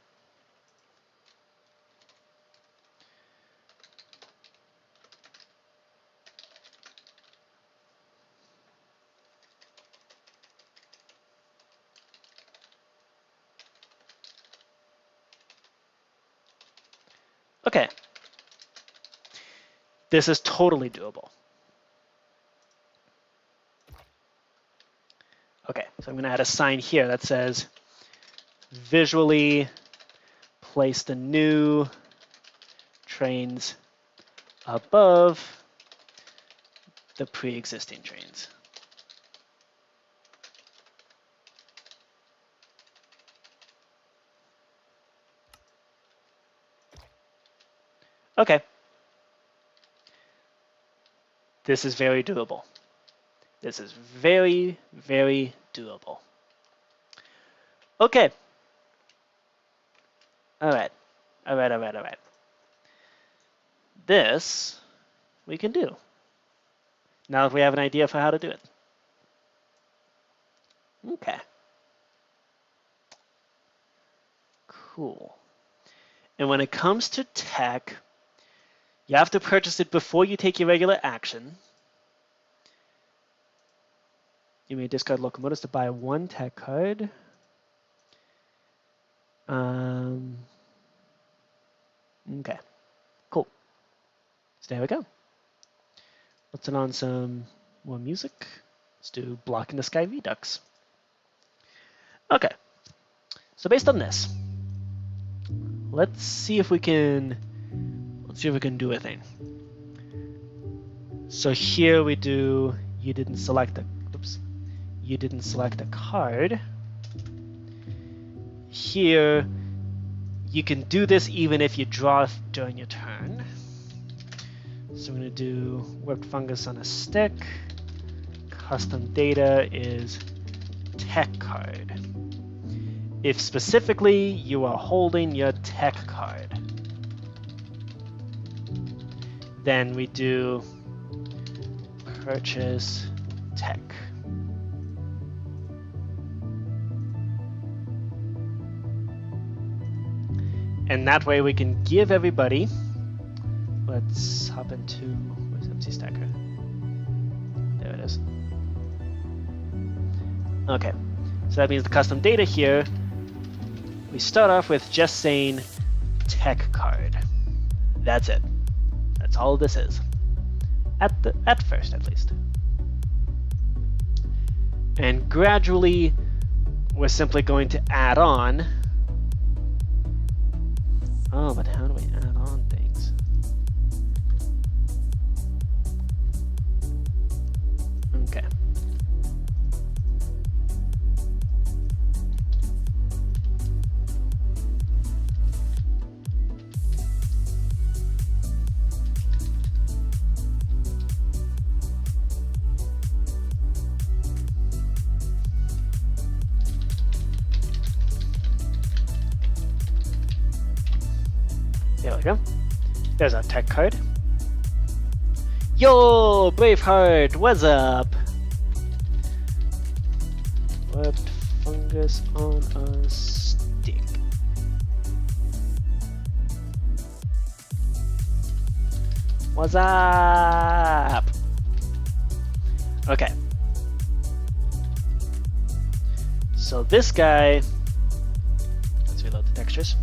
Okay. This is totally doable. Okay, so I'm going to add a sign here that says visually place the new trains above the pre-existing trains. Okay. This is very doable. This is very, very doable. Okay. All right. This we can do. Now that we have an idea for how to do it. Okay. Cool. And when it comes to tech, you have to purchase it before you take your regular action. You may discard locomotives to buy one tech card. Okay, cool. So there we go. Let's turn on some more music. Let's do Blocking the Sky Redux. Okay, so based on this, let's see if we can do a thing. So here we do, you didn't select a card. Here, you can do this even if you draw during your turn. So I'm going to do warped fungus on a stick. Custom data is tech card. If specifically you are holding your tech card, then we do purchase tech. And that way we can give everybody, let's hop into, where's MC Stacker? There it is. Okay, so that means the custom data here, we start off with just saying tech card. That's it. That's all this is. At first, at least. And gradually, we're simply going to add on. Oh, but how do we add on things? Okay. we go. There's our tech card. Yo, Braveheart, what's up? What fungus on a stick? What's up? Okay. So this guy, let's reload the textures.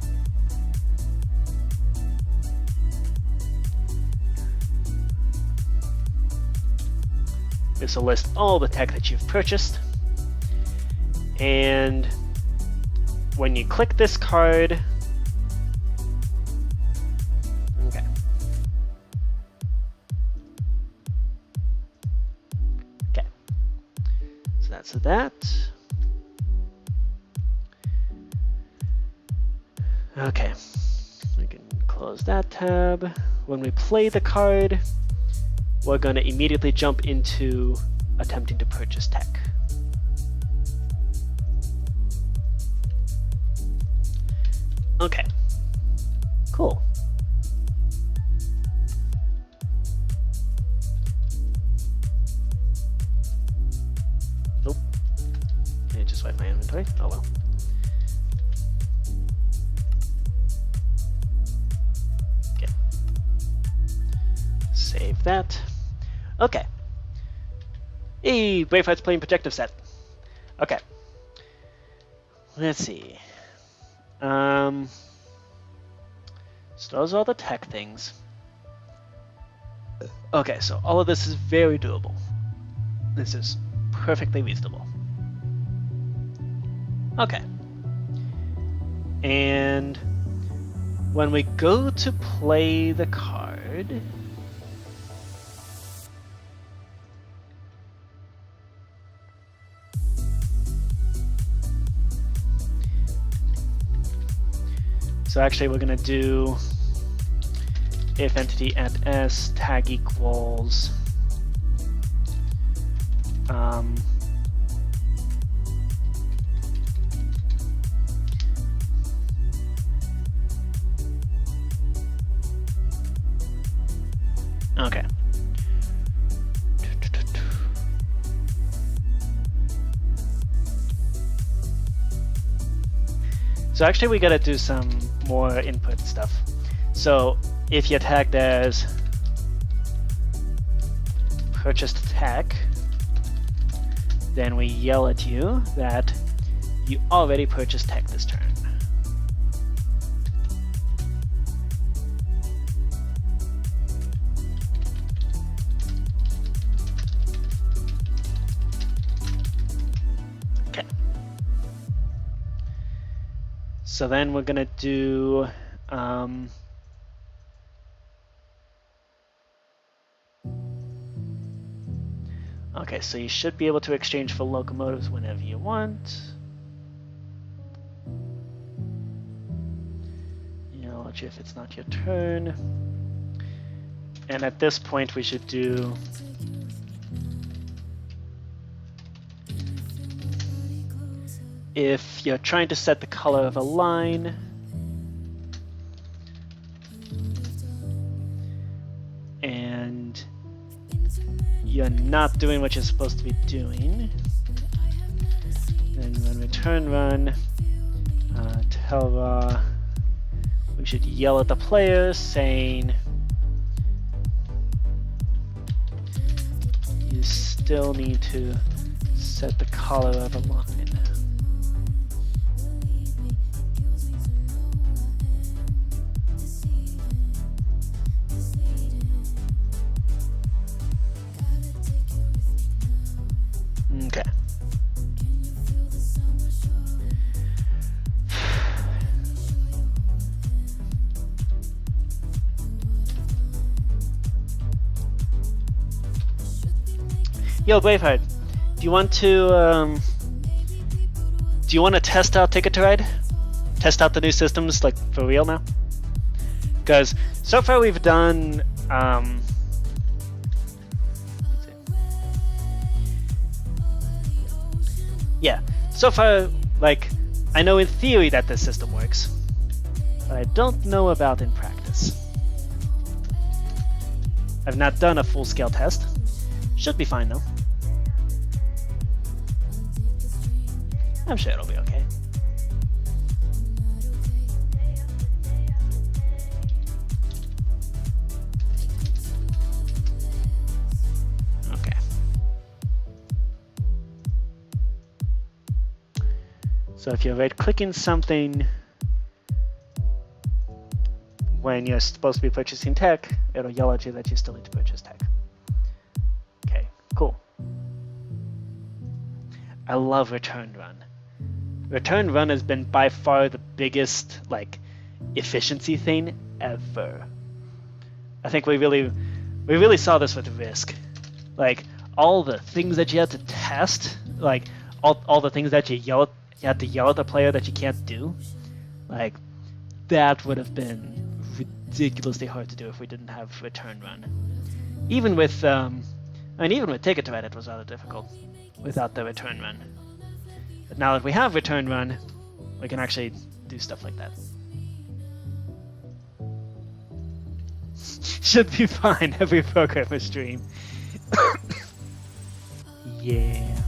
This will list all the tech that you've purchased. And when you click this card, okay. Okay. So that's that. Okay. We can close that tab. When we play the card, we're going to immediately jump into attempting to purchase tech. Okay, cool. Nope. Can I just wipe my inventory? Oh well. Okay. Save that. Okay. Hey, Braveheart's playing projective set. Okay. Let's see. So those are all the tech things. Okay, so all of this is very doable. This is perfectly reasonable. Okay. And when we go to play the card, so actually we're going to do if entity at s tag equals okay. So actually we gotta do some more input stuff. So if you're tagged as purchased tech, then we yell at you that you already purchased tech this turn. Okay. So then we're gonna do okay, so you should be able to exchange for locomotives whenever you want. Yell at you if it's not your turn. And at this point we should do if you're trying to set the color of a line, and you're not doing what you're supposed to be doing, then when we turn run, tell raw, we should yell at the player saying you still need to set the color of a line. Okay. Yo, Braveheart, do you want to test out Ticket to Ride? Test out the new systems, like, for real now? Because so far we've done yeah, so far, like, I know in theory that this system works. but I don't know about in practice. I've not done a full-scale test. Should be fine though. I'm sure it'll be okay. Okay. So if you're right-clicking something when you're supposed to be purchasing tech, it'll yell at you that you still need to purchase tech. Okay, cool. I love Return Run. Return Run has been by far the biggest efficiency thing ever. I think we really saw this with Risk. All the things that you had to test, all the things that you had to yell at the player that you can't do, that would have been ridiculously hard to do if we didn't have Return Run. Even with Ticket to Ride, it was rather difficult without the Return Run. But now that we have Return Run, we can actually do stuff like that. Should be fine, every programmer stream. Yeah.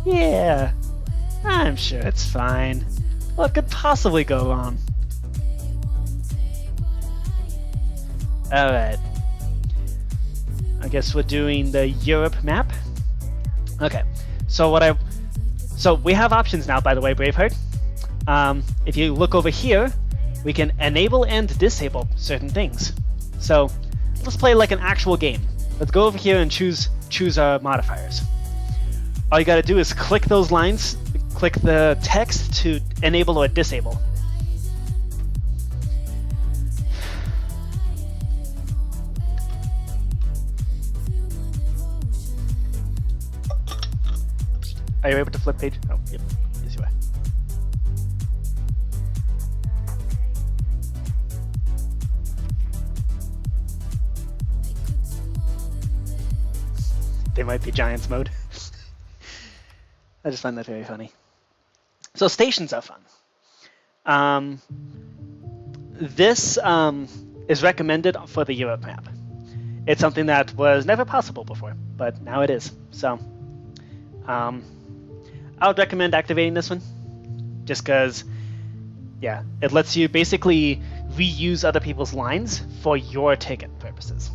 Yeah. I'm sure it's fine. What could possibly go wrong? Alright. I guess we're doing the Europe map. Okay. So we have options now, by the way, Braveheart. If you look over here, we can enable and disable certain things. So let's play like an actual game. Let's go over here and choose our modifiers. All you gotta do is click those lines, click the text to enable or disable. Are you able to flip page? Oh, yep. Yes, you are. They might be Giants mode. I just find that very funny. So stations are fun. This is recommended for the Europe map. It's something that was never possible before, but now it is. So I would recommend activating this one, just because, yeah, it lets you basically reuse other people's lines for your ticket purposes.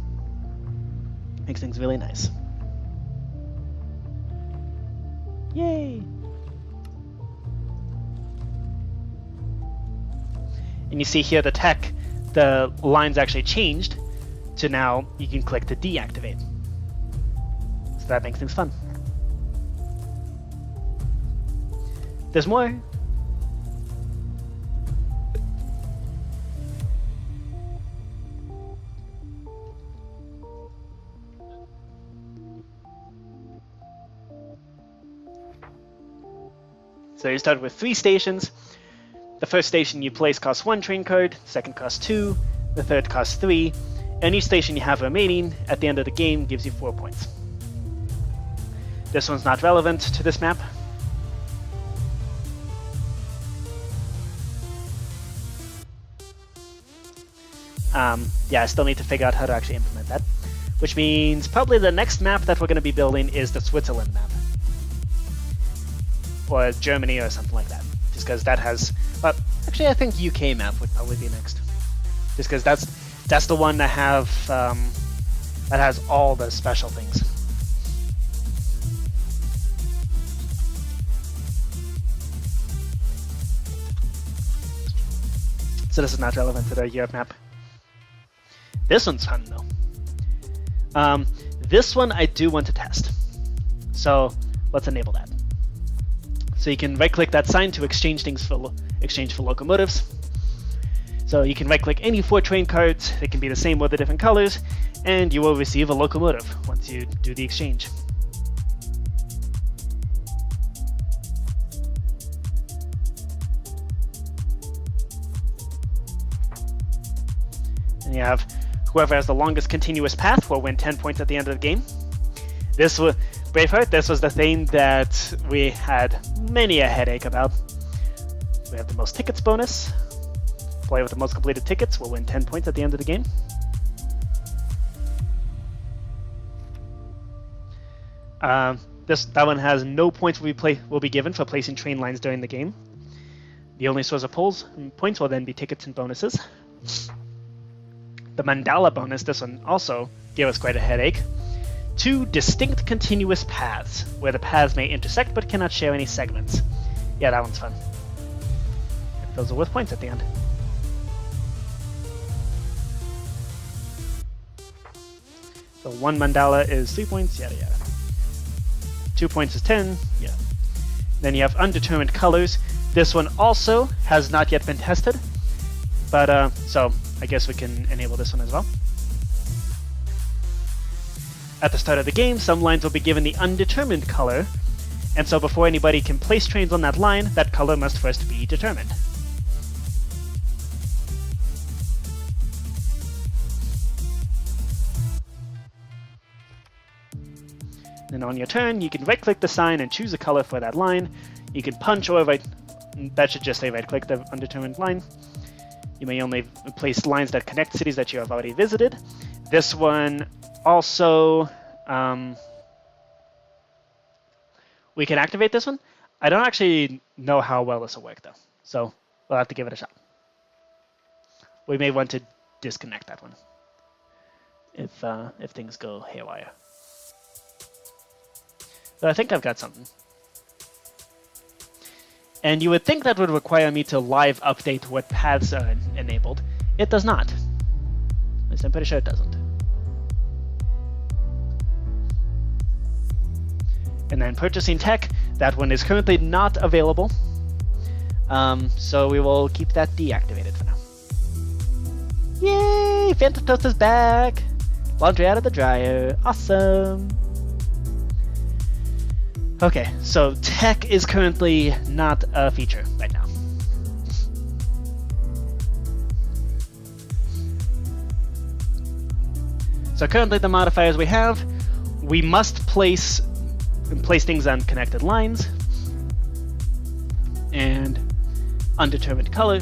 Makes things really nice. Yay! And you see here the lines actually changed to now you can click to deactivate. So that makes things fun. There's more. So you start with 3 stations. The first station you place costs 1 train card, the second costs 2, the third costs 3, and each station you have remaining at the end of the game gives you 4 points. This one's not relevant to this map. Yeah, I still need to figure out how to actually implement that, which means probably the next map that we're going to be building is the Switzerland map. Or Germany or something like that, just because that has, well, actually I think UK map would probably be next, just because that's the one that has all the special things. So this is not relevant to the Europe map. This one's fun though. This one I do want to test, so let's enable that. So you can right-click that sign to exchange things for locomotives. So you can right-click any 4 train cards. They can be the same with the different colors, and you will receive a locomotive once you do the exchange. And you have whoever has the longest continuous path will win 10 points at the end of the game. This was Braveheart. This was the thing that we had many a headache about. we have the most tickets bonus. Player with the most completed tickets will win 10 points at the end of the game. That one has no points will be given for placing train lines during the game. The only source of points will then be tickets and bonuses. The mandala bonus, this one also gave us quite a headache. 2 distinct continuous paths, where the paths may intersect but cannot share any segments. Yeah, that one's fun. Those are worth points at the end. So 1 mandala is 3 points, yada yada. 2 points is 10, yeah. Then you have undetermined colors. This one also has not yet been tested, but so I guess we can enable this one as well. At the start of the game, some lines will be given the undetermined color, and so before anybody can place trains on that line, that color must first be determined. Then on your turn, you can right-click the sign and choose a color for that line. You can punch or that should just say right-click the undetermined line. You may only place lines that connect cities that you have already visited. This one also, we can activate this one. I don't actually know how well this will work though, so we'll have to give it a shot. We may want to disconnect that one if things go haywire. But I think I've got something. And you would think that would require me to live update what paths are enabled. It does not. At least I'm pretty sure it doesn't. And then purchasing tech, that one is currently not available. So we will keep that deactivated for now. Yay! PhantomToast is back! Laundry out of the dryer. Awesome! Okay, so tech is currently not a feature right now. So currently the modifiers we have, we must place things on connected lines, and undetermined color.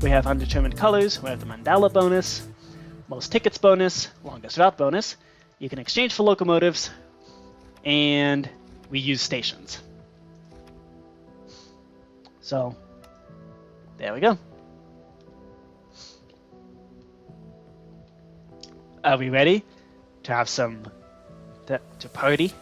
We have undetermined colors, we have the mandala bonus, most tickets bonus, longest route bonus. You can exchange for locomotives, and we use stations. So, there we go. Are we ready to have some, to party?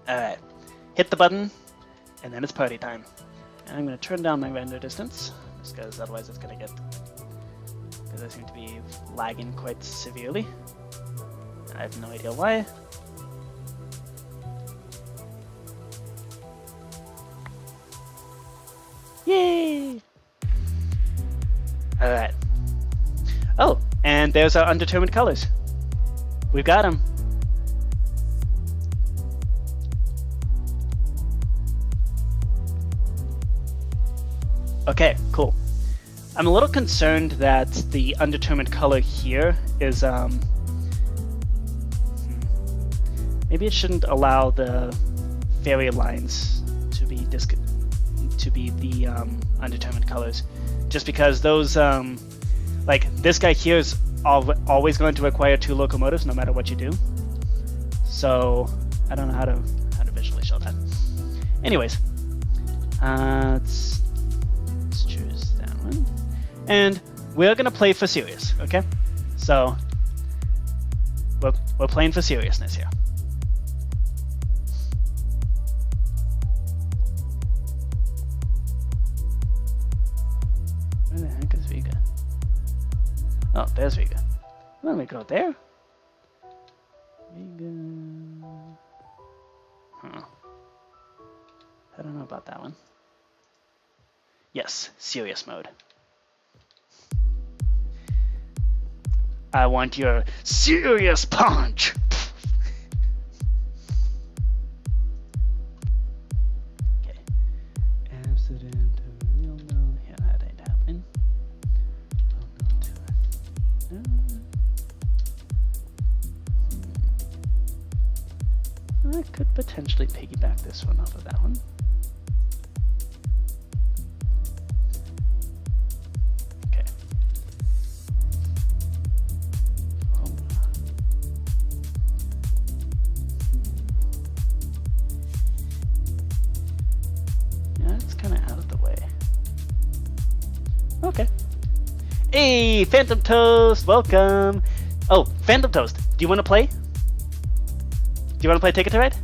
Alright, hit the button, and then it's party time. And I'm going to turn down my render distance, just because otherwise it's going to get, because I seem to be lagging quite severely. I have no idea why. Yay! Alright. Oh, and there's our undetermined colors. We've got them. Okay, cool. I'm a little concerned that the undetermined color here is, maybe it shouldn't allow the ferry lines to be the undetermined colors, just because those, like this guy here is always going to require 2 locomotives no matter what you do. So I don't know how to visually show that. Anyways, let's choose that one, and we're gonna play for serious. Okay, so we're playing for seriousness here. Where the heck is Vega? Oh, there's Vega. Let me go there. Vega. Huh. I don't know about that one. Yes, serious mode. I want your serious punch! Okay. Amsterdam to real no. Yeah, that ain't happening. I'll go to could potentially piggyback this one off of that one. Okay. Yeah, it's kind of out of the way. Okay. Hey, PhantomToast, welcome. Oh, PhantomToast, do you want to play? Do you want to play Ticket to Ride?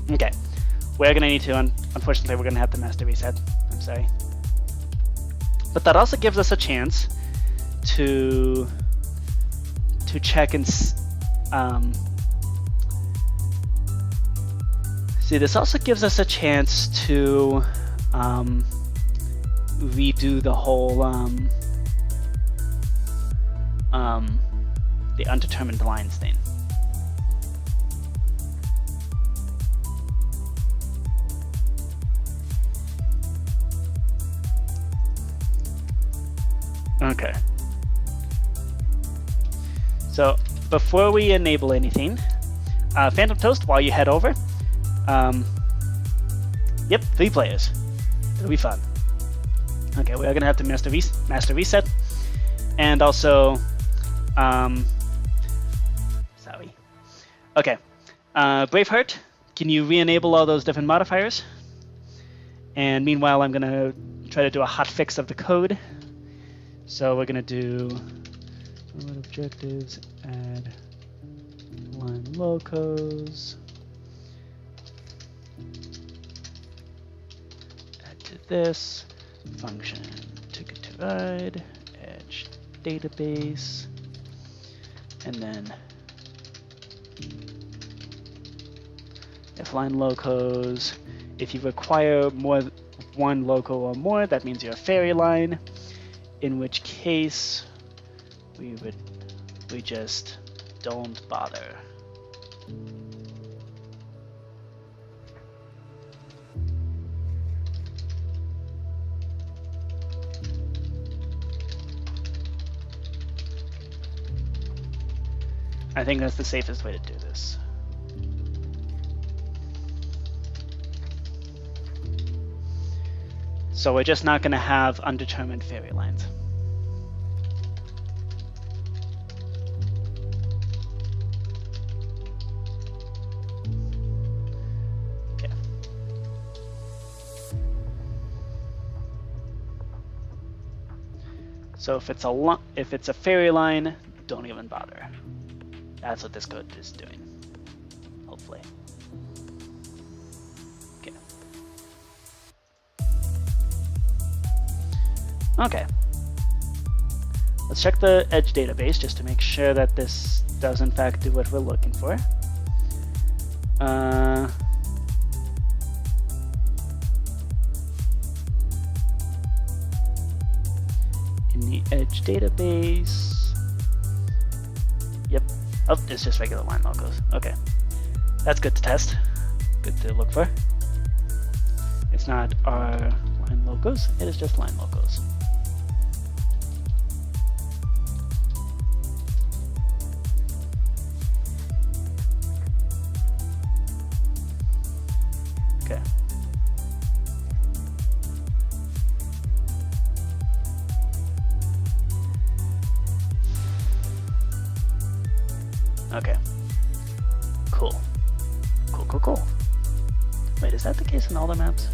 Okay, we're gonna need to, unfortunately, we're gonna have to master reset. I'm sorry. But that also gives us a chance to check and see, this also gives us a chance to redo the whole the undetermined lines thing. Okay. So before we enable anything, PhantomToast, while you head over, yep, 3 players. It'll be fun. Okay, we are gonna have to master reset, and also, sorry. Okay, Braveheart, can you re-enable all those different modifiers? And meanwhile, I'm gonna try to do a hot fix of the code. So we're gonna do objectives, add line locos, add to this function ticket to ride, edge database, and then if line locos, if you require one loco or more, that means you're a fairy line, in which case we just don't bother. I think that's the safest way to do this. So we're just not going to have undetermined fairy lines. Okay. So if it's a fairy line, don't even bother. That's what this code is doing, hopefully. Okay. Let's check the edge database just to make sure that this does in fact do what we're looking for. In the edge database. Yep. Oh, it's just regular line locos. Okay. That's good to test. Good to look for. It's not our line locos, it is just line locos. Okay. Okay. Cool. Cool. Wait, is that the case in all the maps?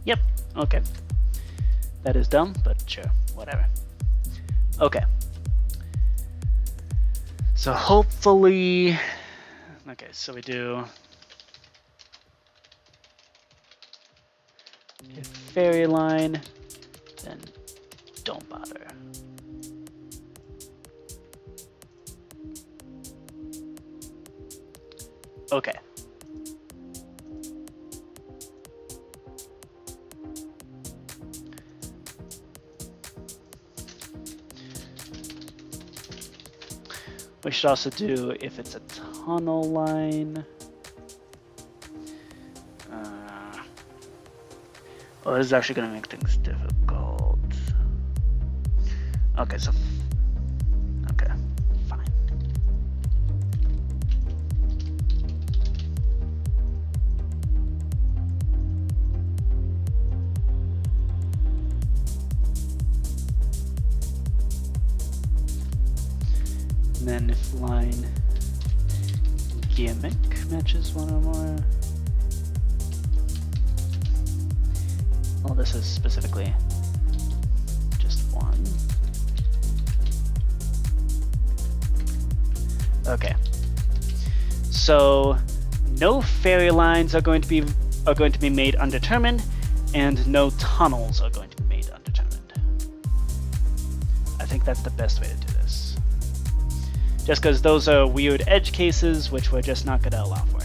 Yep. Okay. That is dumb, but sure, whatever. Okay. So hopefully, okay, so we do if fairy line, then don't bother. Okay. We should also do if it's a tunnel line. Oh, this is actually going to make things difficult. Okay, so... Okay, fine. And then if line gimmick matches one or more. Well, this is specifically just one. Okay. So no fairy lines are going to be made undetermined, and no tunnels are going to be made undetermined. I think that's the best way to do this. Just because those are weird edge cases, which we're just not going to allow for.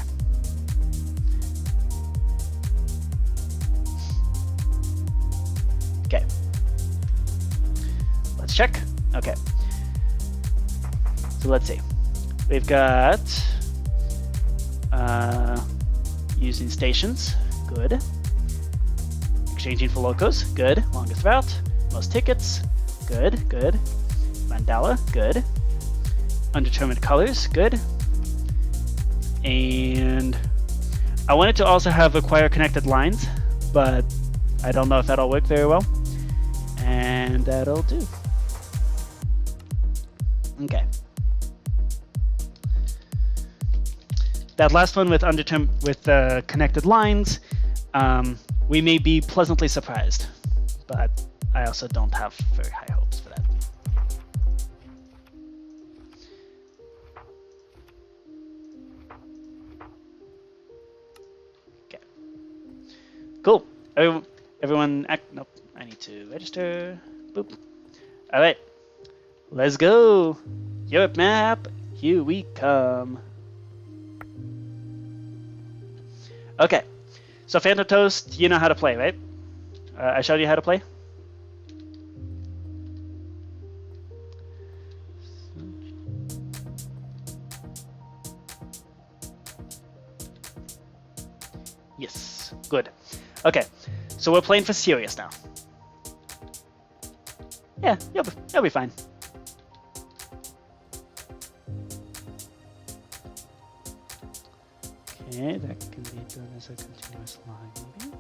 Okay. Let's check. Okay. So let's see. We've got using stations. Good. Exchanging for locos. Good. Longest route. Most tickets. Good. Good. Mandala. Good. Undetermined colors. Good. And I wanted to also have acquire connected lines, but I don't know if that'll work very well. And that'll do. Okay. That last one with connected lines, we may be pleasantly surprised, but I also don't have very high hopes for that. Okay. Cool. Everyone, nope. I need to register. Boop. All right. Let's go. Europe map. Here we come. Okay. So PhantomToast, you know how to play, right? I showed you how to play. Yes. Good. Okay. So we're playing for serious now. Yeah, you'll be fine. Okay, that can be done as a continuous line, maybe.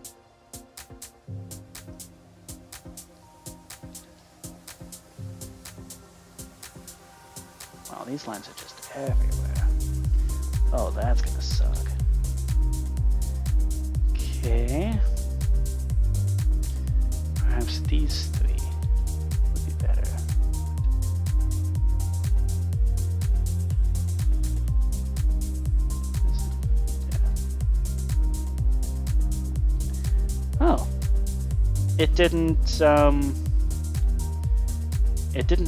Wow, these lines are just everywhere. Oh, that's gonna suck. Okay. Perhaps these three would be better. Oh, it didn't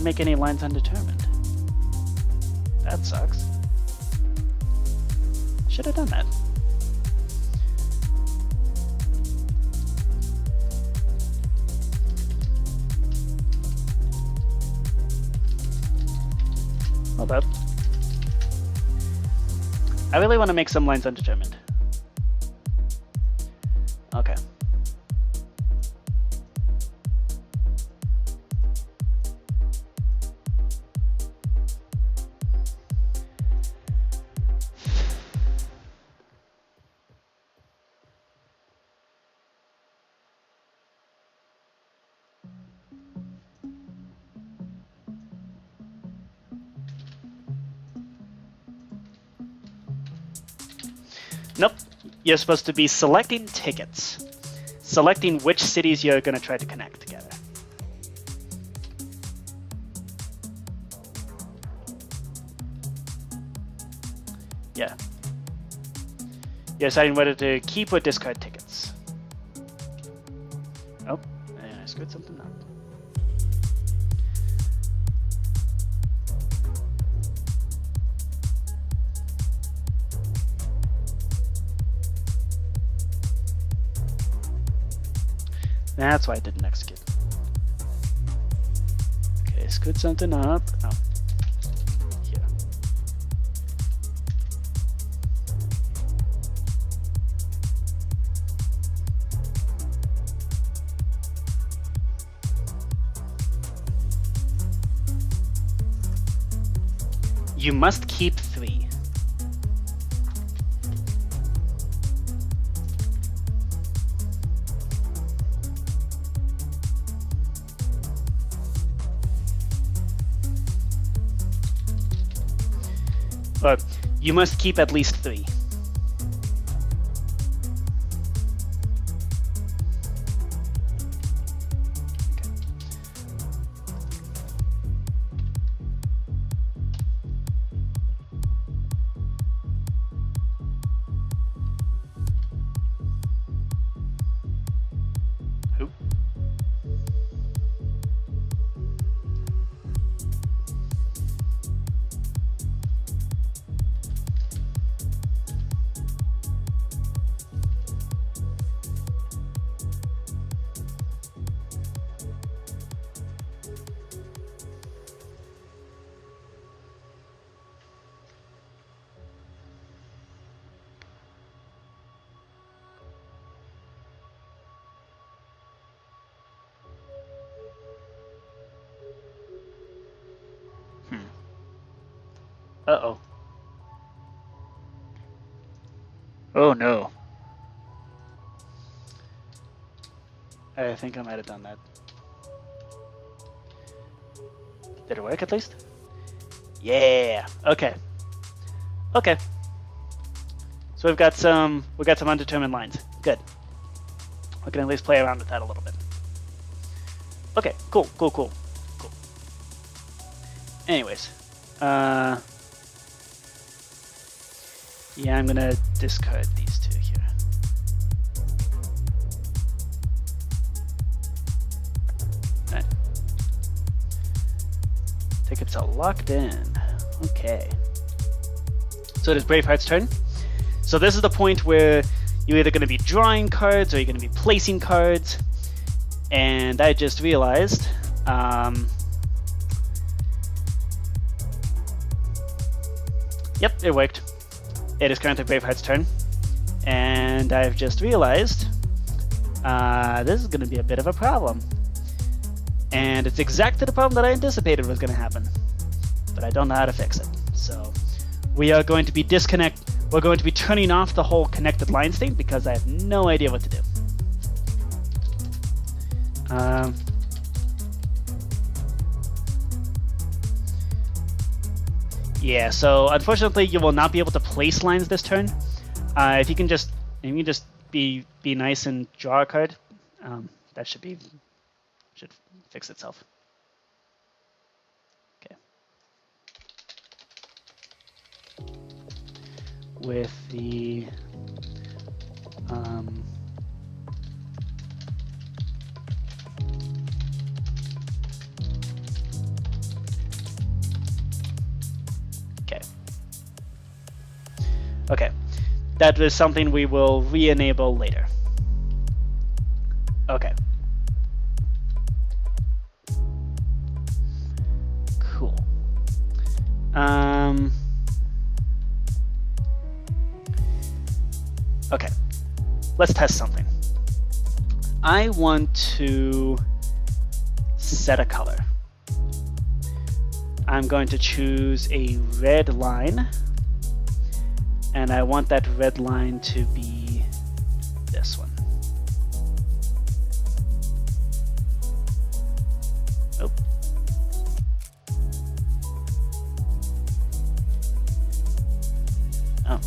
make any lines undetermined. That sucks. Should have done that. Hold up. I really want to make some lines undetermined. Okay. Nope. You're supposed to be selecting tickets. Selecting which cities you're going to try to connect together. Yeah. You're deciding whether to keep or discard tickets. Oh, and I screwed something up. That's why I didn't execute. Okay, screwed something up. Oh, here. You must keep 3. Or you must keep at least 3. Who? Uh-oh. Oh no. I think I might have done that. Did it work at least? Yeah. Okay. Okay. So we've got some undetermined lines. Good. We can at least play around with that a little bit. Okay. Cool. Anyways, yeah, I'm gonna discard these 2 here. Right. Tickets are locked in. Okay. So it is Braveheart's turn. So this is the point where you're either going to be drawing cards or you're going to be placing cards. And I just realized, yep, it worked. It is currently Braveheart's turn. And I've just realized this is going to be a bit of a problem. And it's exactly the problem that I anticipated was going to happen. But I don't know how to fix it. So we are going to be we're going to be turning off the whole connected lines thing because I have no idea what to do. Yeah, so unfortunately you will not be able to place lines this turn. If you can just be nice and draw a card, that should fix itself. Okay. With the okay. That is something we will re-enable later. Okay. Cool. Okay. Let's test something. I want to set a color. I'm going to choose a red line. And I want that red line to be this one. Oh. Oh.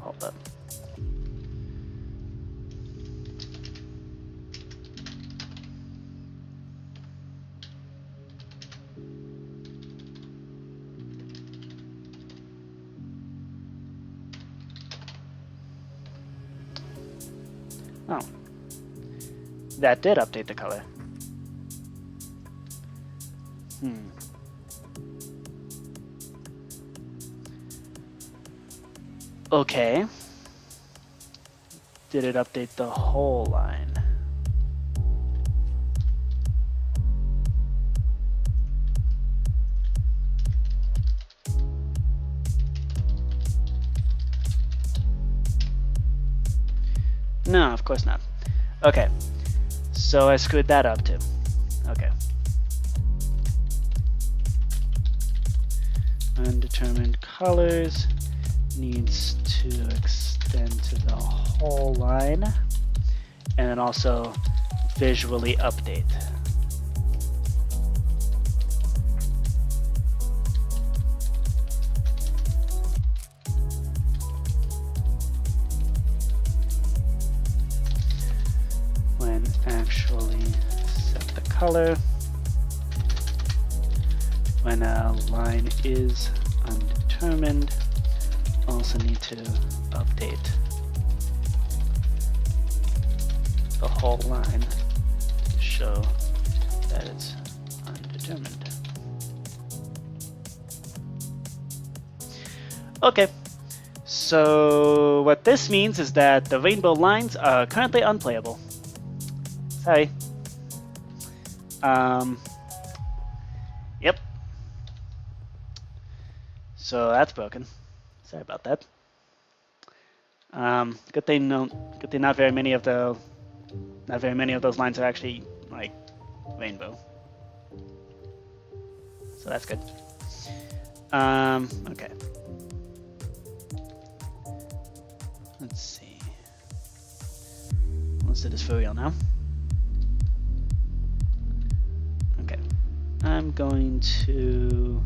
Hold up. Oh. That did update the color. Okay. did it update the whole line? No, of course not. Okay, so I screwed that up too. Okay. Undetermined colors needs to extend to the whole line, and then also visually update. When actually set the color. When a line is undetermined, also need to update the whole line to show that it's undetermined. Okay, so what this means is that the rainbow lines are currently unplayable. Sorry. Yep. So that's broken. Sorry about that. Good thing not very many of those lines are actually like rainbow. So that's good. Okay. Let's see. Let's do this for real now. Okay. I'm going to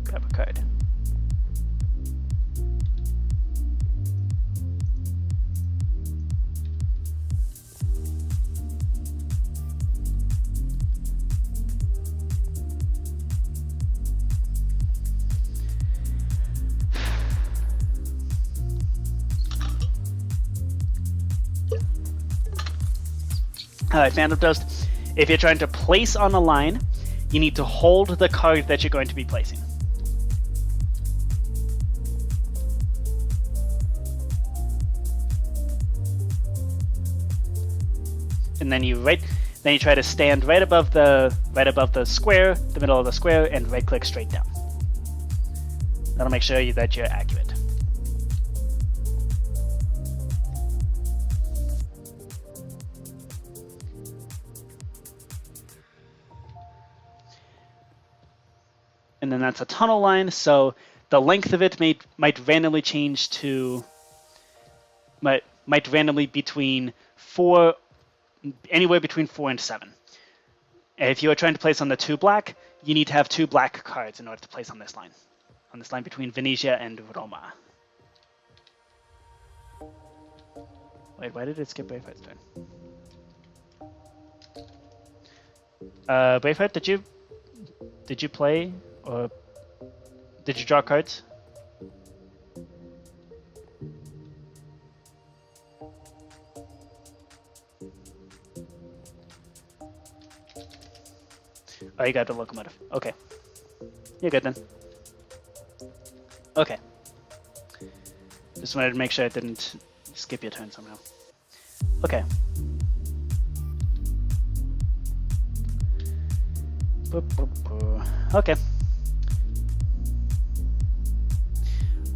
grab a card. Alright, PhantomToast, if you're trying to place on a line, you need to hold the card that you're going to be placing. And then you try to stand right above the square, the middle of the square, and right click straight down. That'll make sure that you're accurate. And then that's a tunnel line, so the length of it might randomly change to might randomly anywhere between 4 and 7. And if you are trying to place on the 2 black, you need to have 2 black cards in order to place on this line between Venetia and Roma. Wait, why did it skip Braveheart's turn? Braveheart, did you play, or did you draw cards? Oh, you got the locomotive. Okay. You're good then. Okay. Just wanted to make sure I didn't skip your turn somehow. Okay. Okay.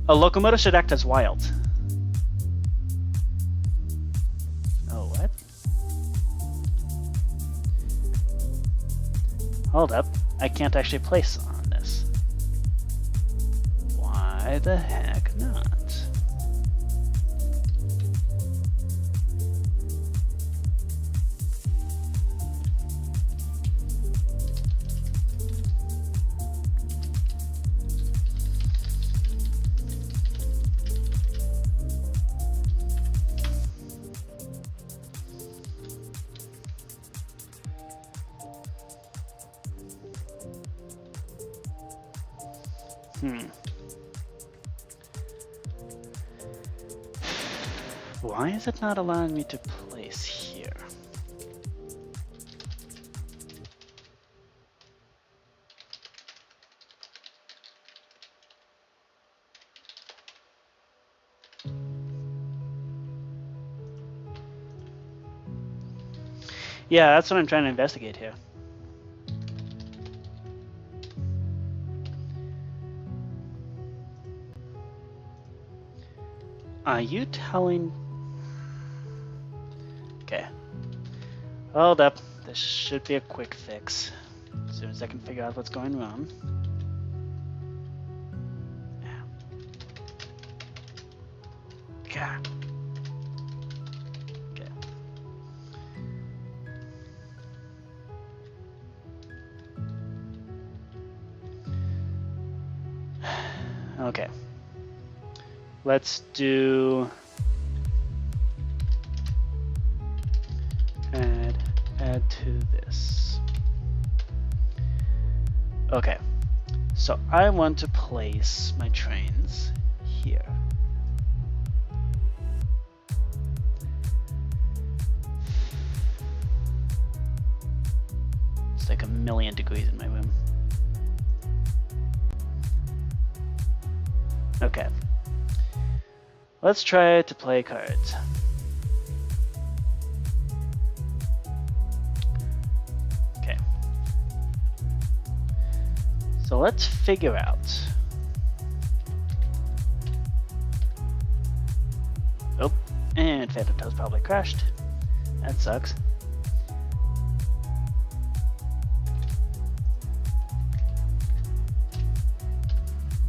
A locomotive should act as wild. Oh, what? Hold up. I can't actually place on this. Why the heck not? Why is it not allowing me to place here? Yeah, that's what I'm trying to investigate here. Are you telling... Okay. Hold up. This should be a quick fix. As soon as I can figure out what's going wrong. God. Okay. Okay. Let's do add to this. Okay. So I want to place my trains here. It's like 1,000,000 degrees in my room. Okay. Let's try to play cards. Okay. So let's figure out. Oh, and PhantomToast probably crashed. That sucks.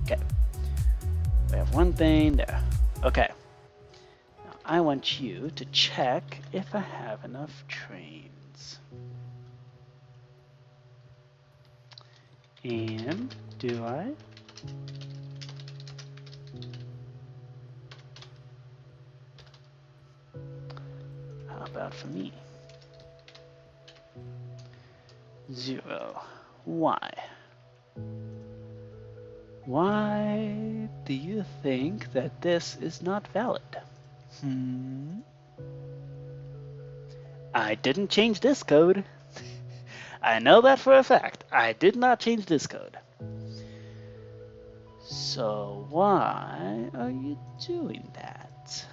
Okay. We have one thing there. Okay. Now I want you to check if I have enough trains. And do I? How about for me? 0. Why? Why do you think that this is not valid? I didn't change this code. I know that for a fact. I did not change this code. So why are you doing that?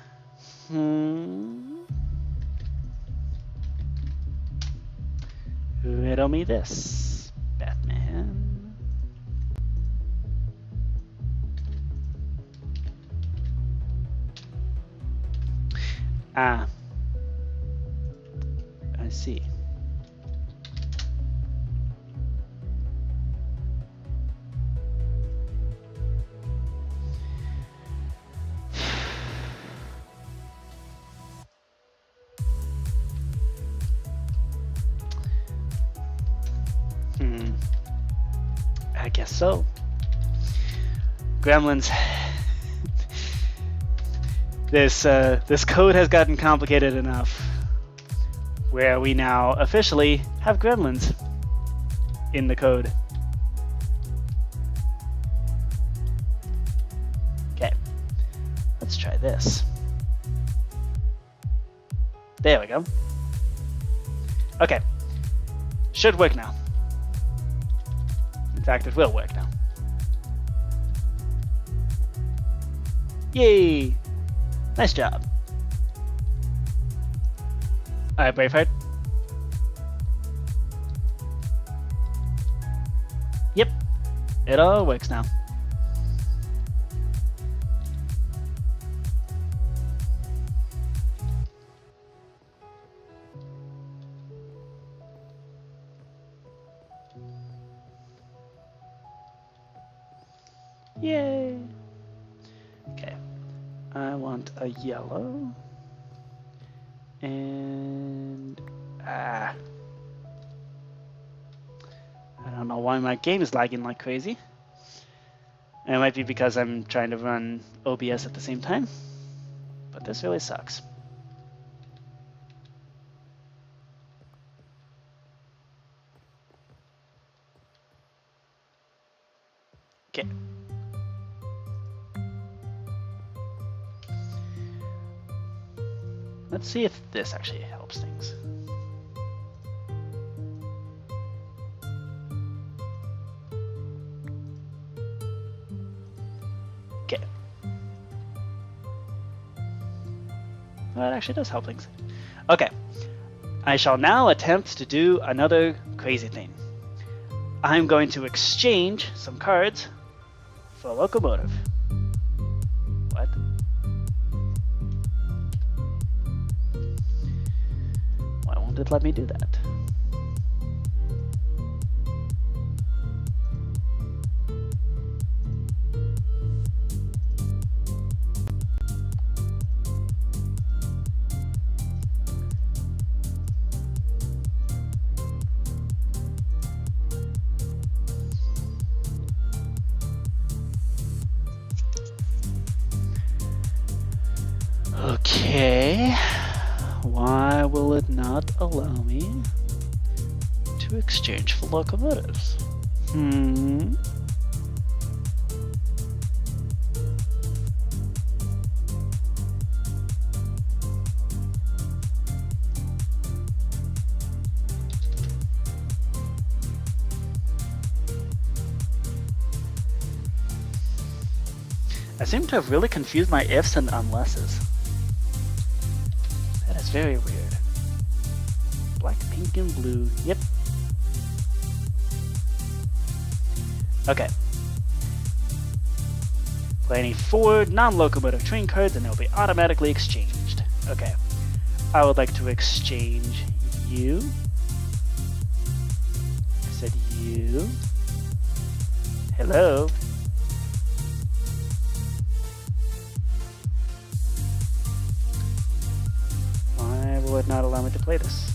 Riddle me this, Batman. Ah, I see. I guess so. Gremlins. This code has gotten complicated enough where we now officially have gremlins in the code. Okay, let's try this. There we go. Okay, should work now. In fact, it will work now. Yay! Nice job. Alright, Braveheart. Yep, it all works now. Yay! Okay, I want a yellow, and I don't know why my game is lagging like crazy. And it might be because I'm trying to run OBS at the same time, but this really sucks. Okay. Let's see if this actually helps things. Okay. Well, that actually does help things. Okay. I shall now attempt to do another crazy thing. I'm going to exchange some cards for a locomotive. What? Why won't it let me do that? Okay, why will it not allow me to exchange for locomotives? I seem to have really confused my ifs and unlesses. That is very weird. Black, pink, and blue. Yep. Okay. Play any 4 non-locomotive train cards and they'll be automatically exchanged. Okay. I would like to exchange you. I said you. Hello. Why will it not allow me to play this?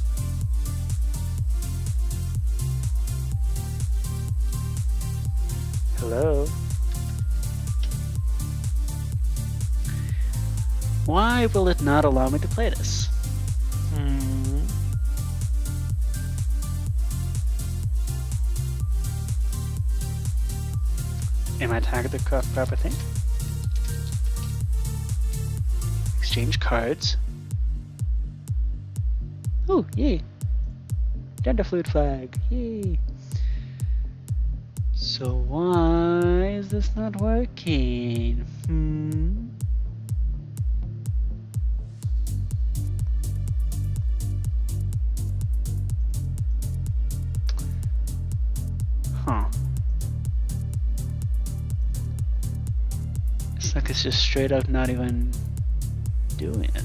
Hello? Why will it not allow me to play this? Am I tagged the proper thing? Exchange cards. Oh, yay! Gender fluid flag, yay! So why is this not working? Huh. It's like it's just straight up not even doing it.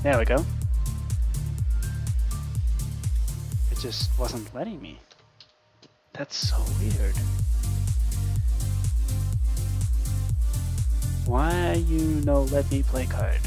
There we go. It just wasn't letting me. That's so weird. Why you no let me play card?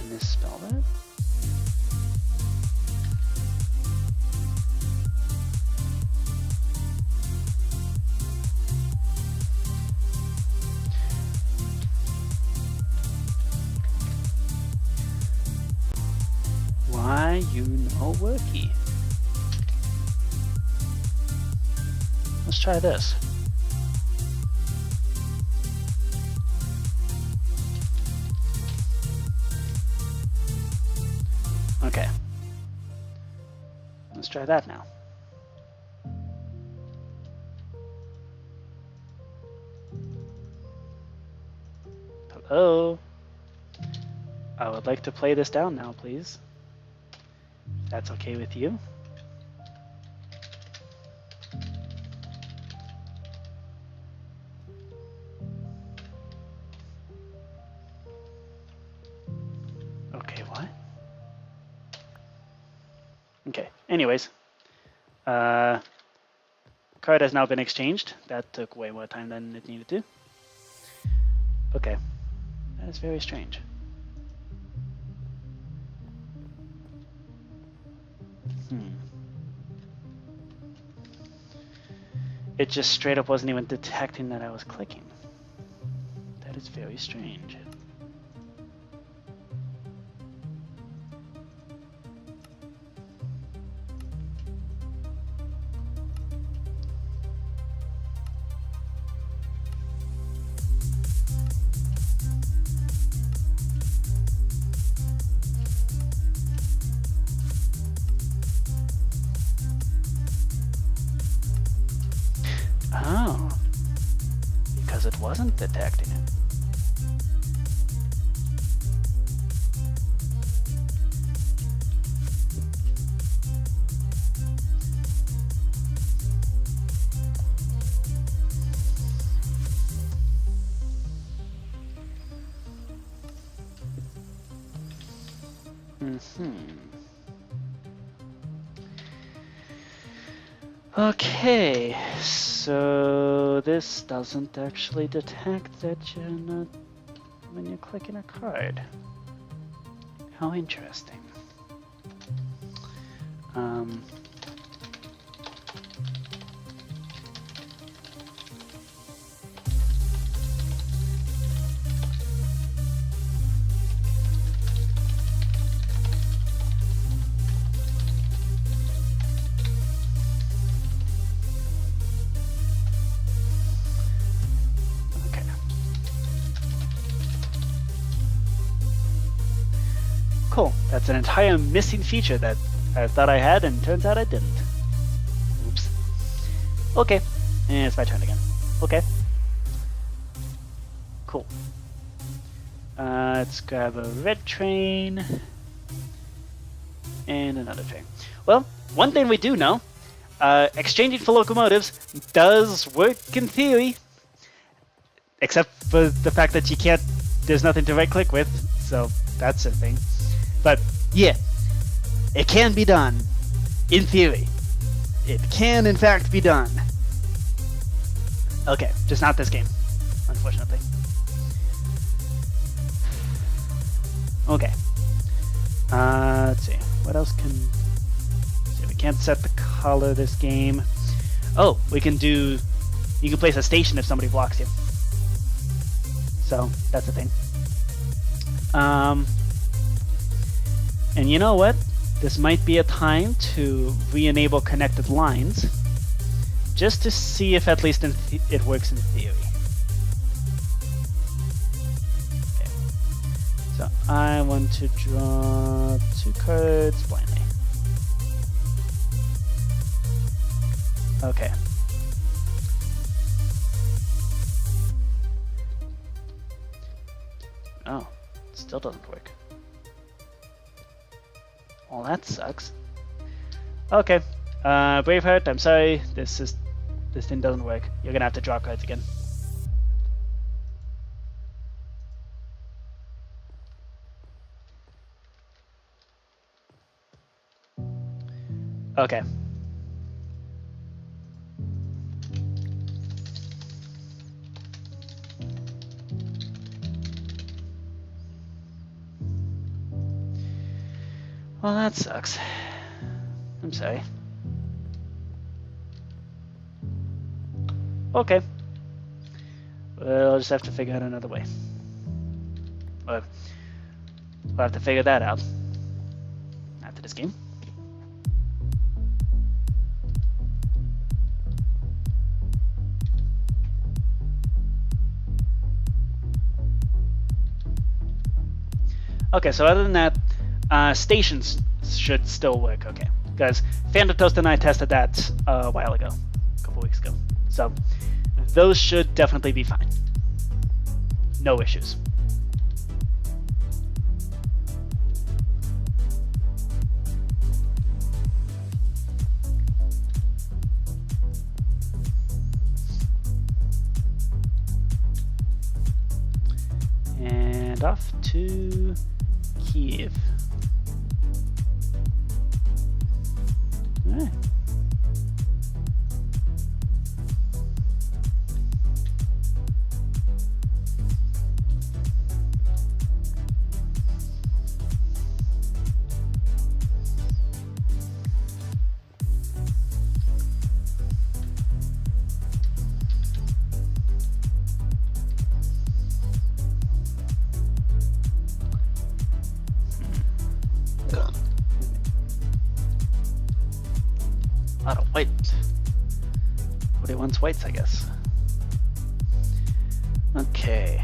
Misspell that? Why you no worky? Let's try this. Okay. Let's try that now. Hello? I would like to play this down now, please. If that's okay with you. Okay, what? Okay, anyways. Card has now been exchanged. That took way more time than it needed to. Okay, that is very strange. It just straight up wasn't even detecting that I was clicking. That is very strange. Oh, because it wasn't detecting it. Okay, so this doesn't actually detect that you're not when you're clicking a card. How interesting. Cool. That's an entire missing feature that I thought I had, and turns out I didn't. Oops. Okay. And it's my turn again. Okay. Cool. Let's grab a red train. And another train. Well, one thing we do know, exchanging for locomotives does work in theory. Except for the fact that you can't, there's nothing to right click with, so that's a thing. But yeah, it can be done, in theory. It can in fact be done. Okay, just not this game, unfortunately. Okay. Let's see, what else can, see, we can't set the color of this game. Oh, we can do, you can place a station if somebody blocks you. So, that's a thing. And you know what? This might be a time to re-enable connected lines, just to see if at least it works in theory. Okay. So I want to draw 2 cards blindly. Okay. Oh, it still doesn't work. Well, that sucks. Okay, Braveheart, I'm sorry. This thing doesn't work. You're gonna have to draw cards again. Okay. Well, that sucks. I'm sorry. Okay. We'll just have to figure out another way. We'll have to figure that out after this game. Okay, so other than that, stations should still work okay, because PhantomToast and I tested that a while ago, a couple weeks ago. So those should definitely be fine. No issues. And off to Kiev. All right. White. Nobody wants whites, I guess. Okay.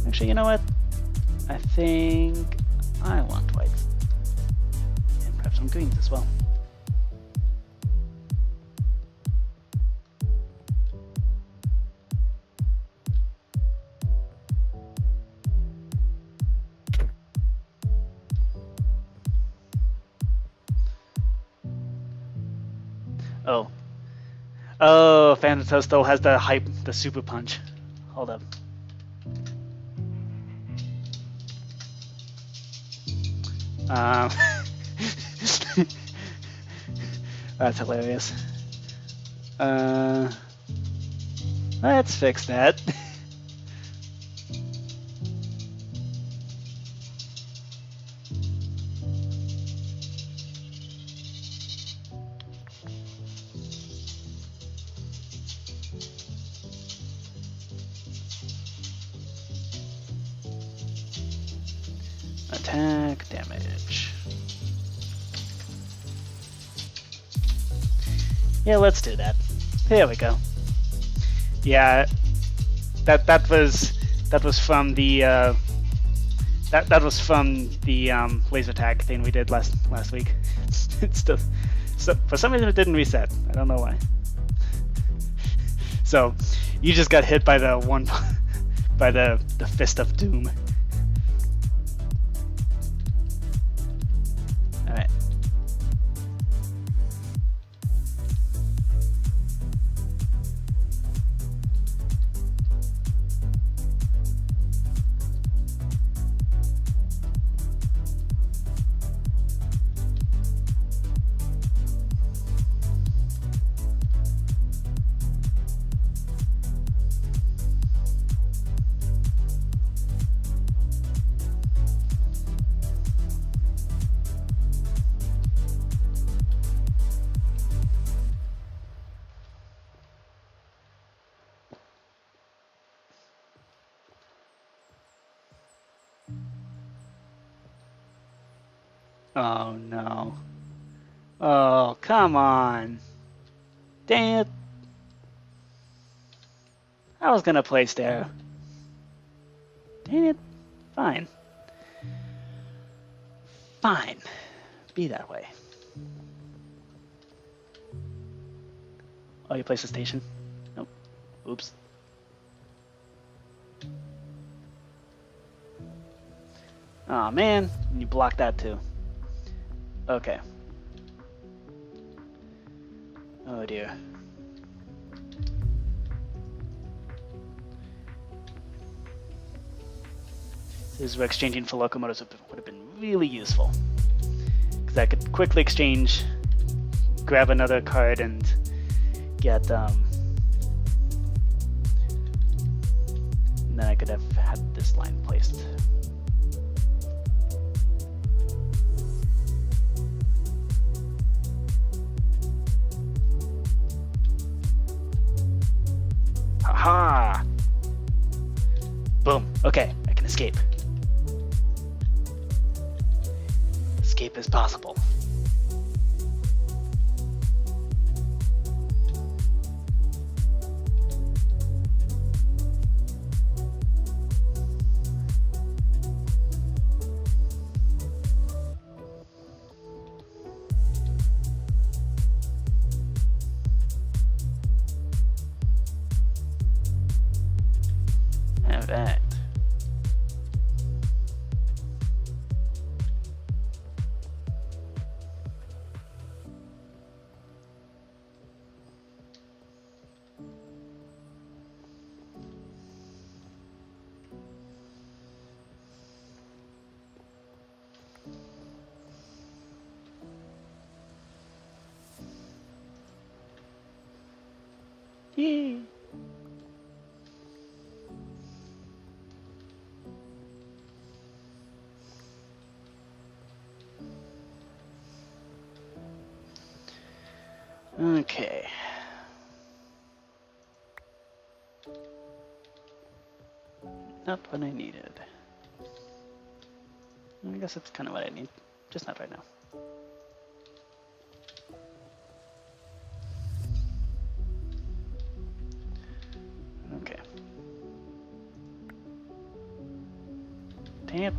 Actually, you know what? I think I want whites. And perhaps some greens as well. Oh. Oh, PhantomToast still has the hype, the super punch. Hold up. That's hilarious. Let's fix that. Attack damage. Yeah, let's do that. There we go. Yeah, that was from the that was from the laser tag thing we did last week. It's still, so for some reason it didn't reset. I don't know why. So you just got hit by the one by the fist of doom. All right. Oh no. Oh, come on. Dang it. I was gonna place there. Dang it. Fine. Fine. Be that way. Oh, you placed a station? Nope. Oops. Aw, man. You blocked that too. Okay. Oh dear. This is where exchanging for locomotives would have been really useful. Because I could quickly exchange, grab another card, and get, and then I could have had this line placed. Haha! Boom. Okay, I can escape. Escape is possible. Alright. Yay! Okay. Not what I needed. I guess that's kind of what I need, just not right now. Yep.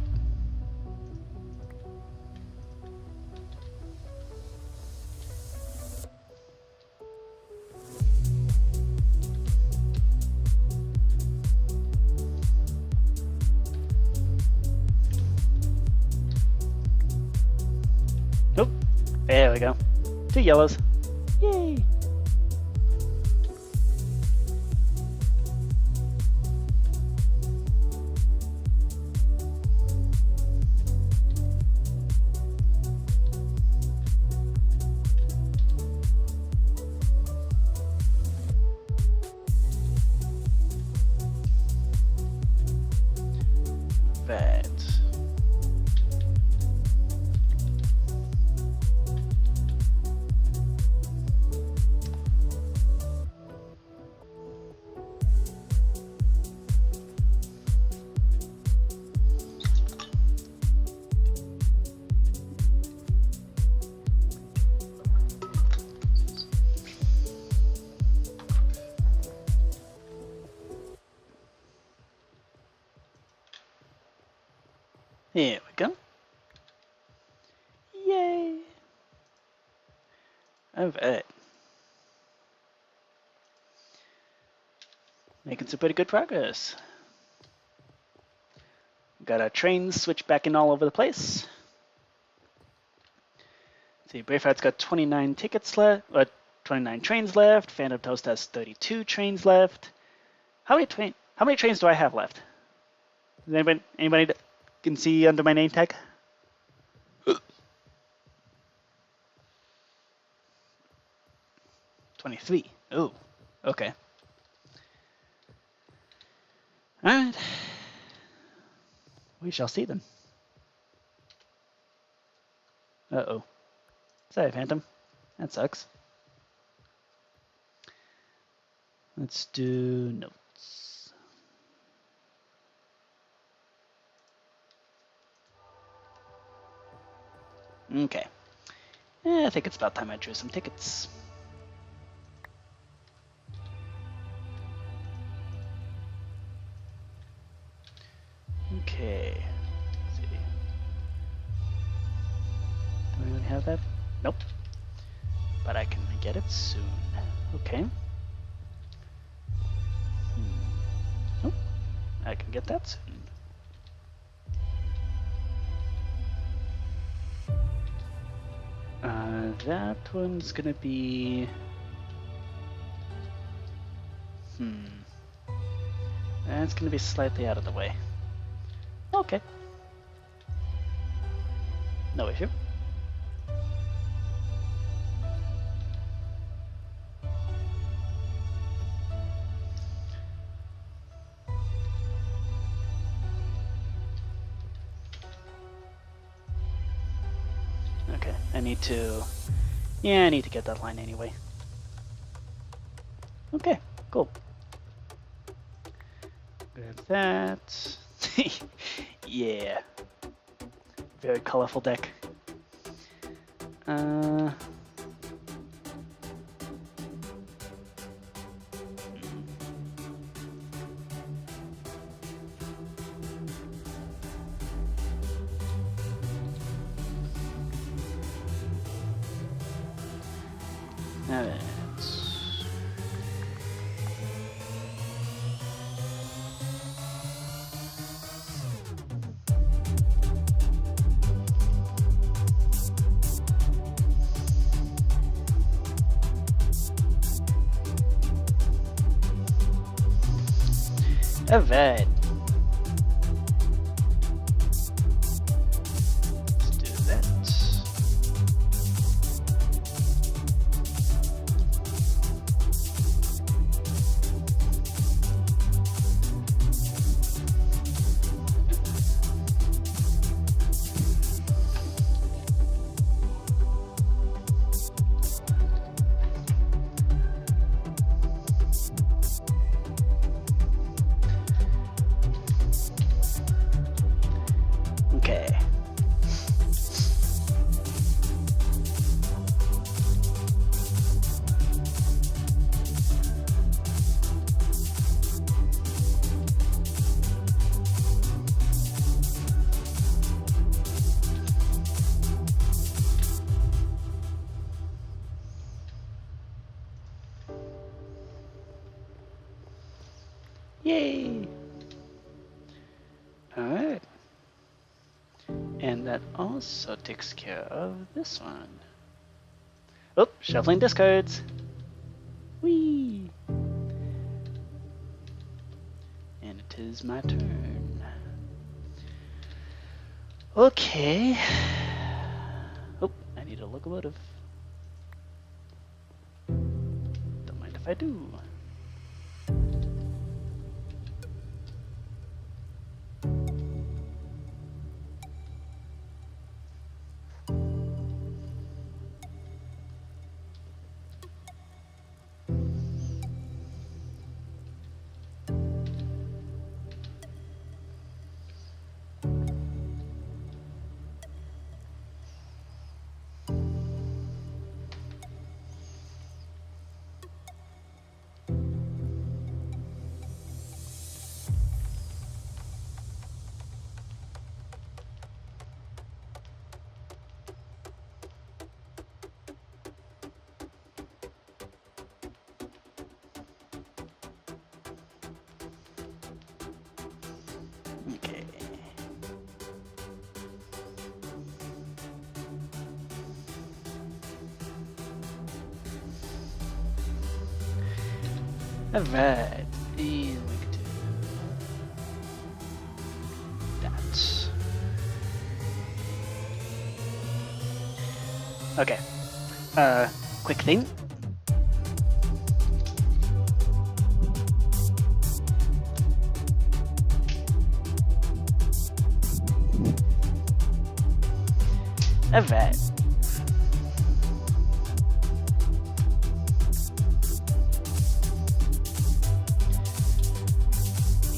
Nope. There we go. 2 yellows. Yay! Right. Here we go. Yay! Alright. Making some pretty good progress. Got our trains switched back in all over the place. See, Braveheart's got 29 tickets left, 29 trains left. PhantomToast has 32 trains left. How many trains do I have left? Does anybody that can see under my name tag? 23. Oh, okay. Alright. We shall see then. Uh-oh. Sorry, Phantom. That sucks. Let's do notes. Okay. I think it's about time I drew some tickets. Okay. Let's see. Do we really have that? Nope. But I can get it soon. Okay. Nope. I can get that soon. That one's gonna be... That's gonna be slightly out of the way. Okay. No issue. Okay, I need to get that line anyway. Okay, cool. Grab that. Yeah. Very colorful deck. Alright. Alright. Let's do that. Yay! Alright. And that also takes care of this one. Oh, shuffling discards. Whee! And it is my turn. Okay. Oh, I need a locomotive. Don't mind if I do. Okay. Alright, and we can do that. Okay. Quick thing. Alright.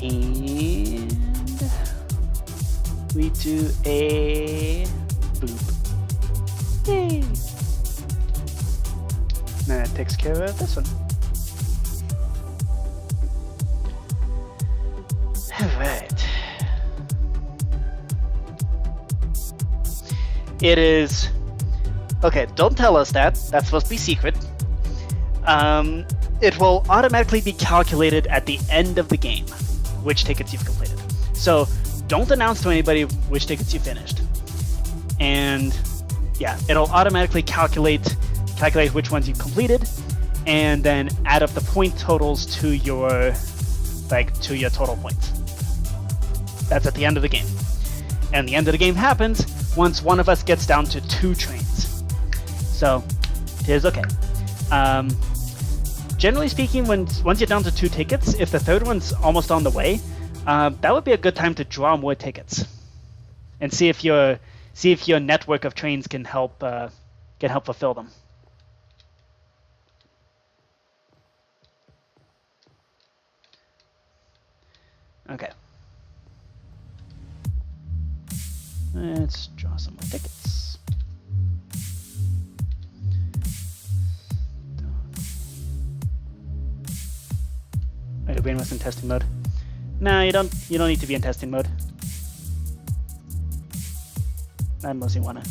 And we do a boop. Yay! That takes care of this one. Alright. It is... Okay, don't tell us that. That's supposed to be secret. It will automatically be calculated at the end of the game, which tickets you've completed. So don't announce to anybody which tickets you finished. And yeah, it'll automatically calculate which ones you completed, and then add up the point totals to your total points. That's at the end of the game. And the end of the game happens once one of us gets down to 2 trains. So it is okay. Generally speaking, once you're down to 2 tickets, if the third one's almost on the way, that would be a good time to draw more tickets, and see if your network of trains can help fulfill them. Okay. Let's draw some more tickets. Wait, the brain was in testing mode. No, you don't need to be in testing mode. I mostly wanna.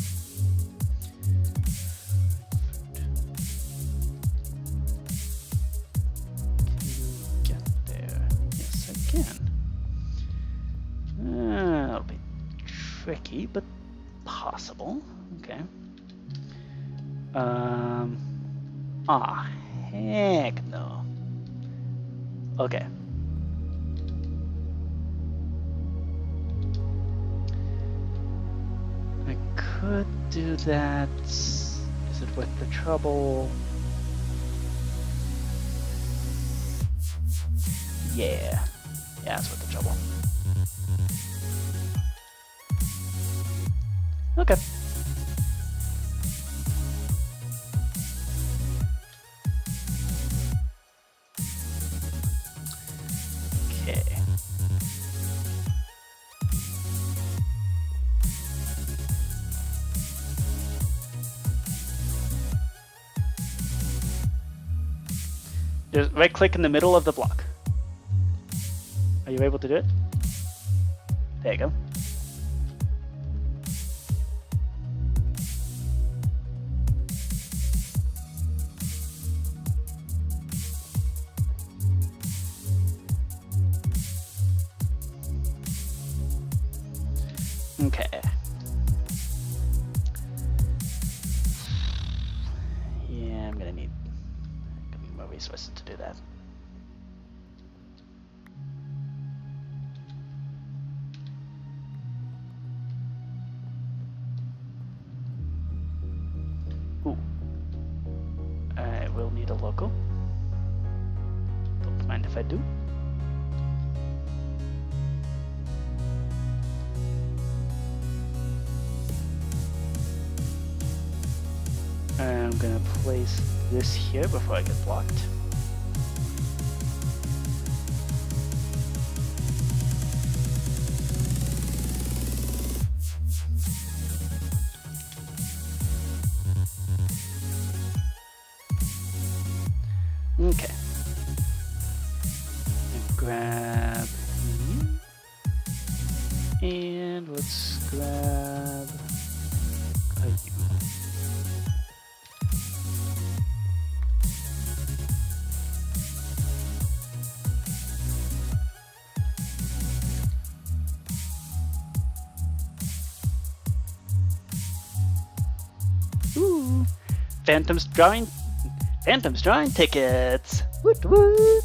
Get there. Yes, I can. That'll be tricky, but possible. Okay. Heck no. Okay. I could do that. Is it worth the trouble? Yeah. Yeah, it's worth the trouble. Okay. Okay. Just right click in the middle of the block. Are you able to do it? There you go. Okay. Yeah, I'm gonna need more resources to do that. Ooh. I will need a local. Don't mind if I do. I'm gonna place this here before I get blocked. Okay. Grab you. And let's grab you. Ooh. Phantom's drawing tickets. Woot woot.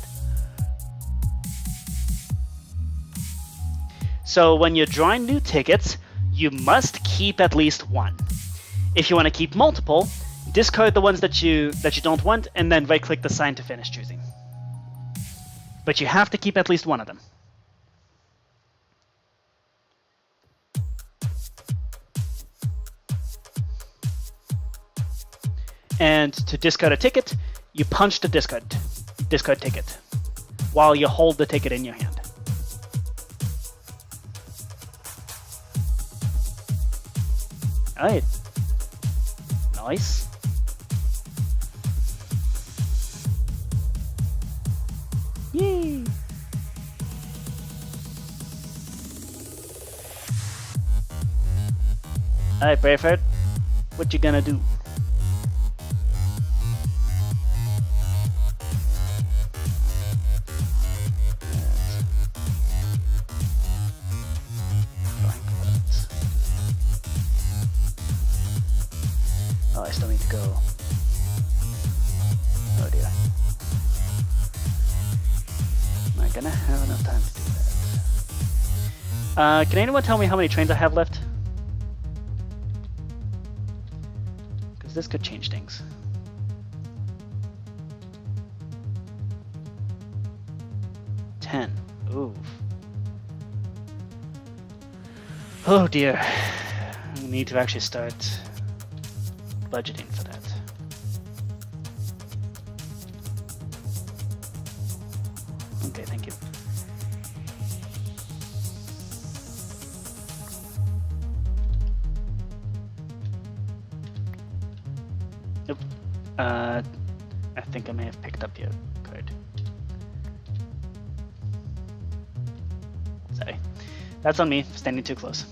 So when you're drawing new tickets, you must keep at least one. If you want to keep multiple, discard the ones that you don't want, and then right-click the sign to finish choosing. But you have to keep at least one of them. And to discard a ticket, you punch the discard ticket while you hold the ticket in your hand. Alright. Nice. Yay! Alright, Braveheart. What you gonna do? Oh, I still need to go. Oh dear. Am I gonna have enough time to do that? Can anyone tell me how many trains I have left? Because this could change things. Ooh. Oh dear. I need to actually start budgeting for that. Okay, thank you. Nope. I think I may have picked up your card. Sorry. That's on me, standing too close.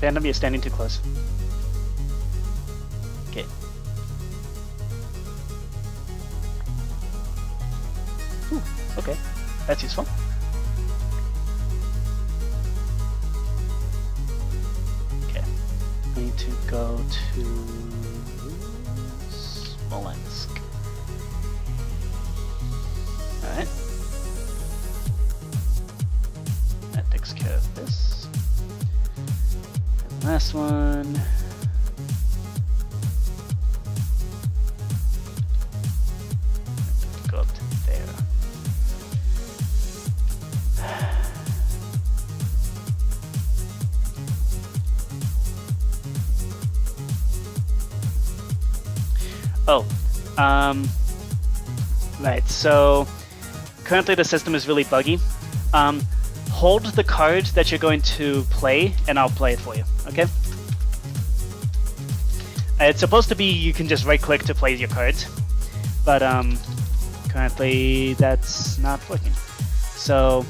Phantom, you're standing too close. Okay. Ooh, okay. That's useful. Okay. I need to go to Smolensk. Alright. That takes care of this. Last one. Go up to there. Oh, right. So currently the system is really buggy. Hold the card that you're going to play, and I'll play it for you. Okay? It's supposed to be you can just right-click to play your cards, but currently that's not working. So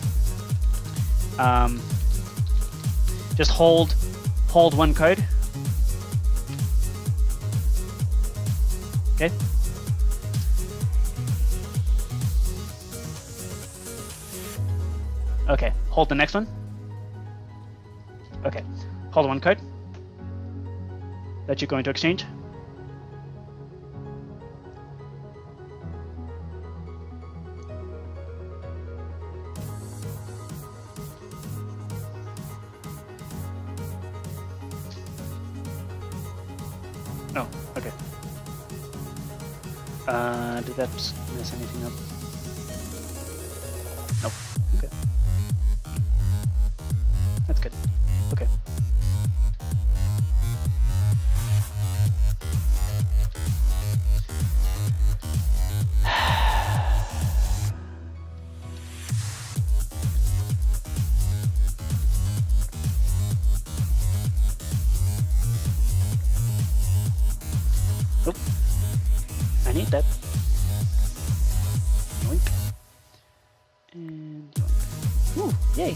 just hold one card. Okay. Okay, hold the next one. Okay, hold one card that you're going to exchange. Oh, okay. Did that mess anything up? Nope. Okay. That's good. Okay. Oop. I need that. Yoink. And yoink. Ooh, yay.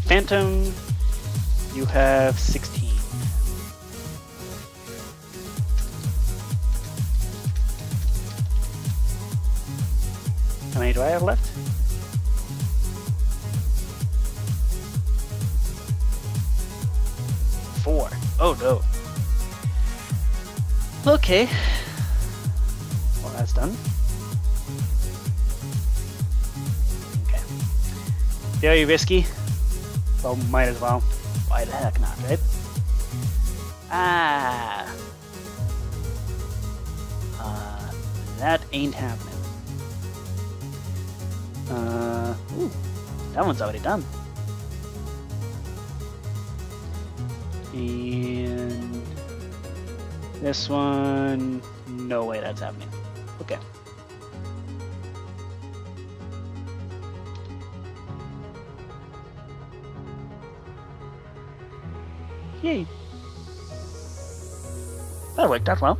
Phantom, you have 16. How many do I have left? Four. Oh no. Okay. Well, that's done. Okay. Very risky. Well, might as well. Why the heck not, right? That ain't happening. Ooh, that one's already done. And this one, no way that's happening. Okay. Yay. That worked out well.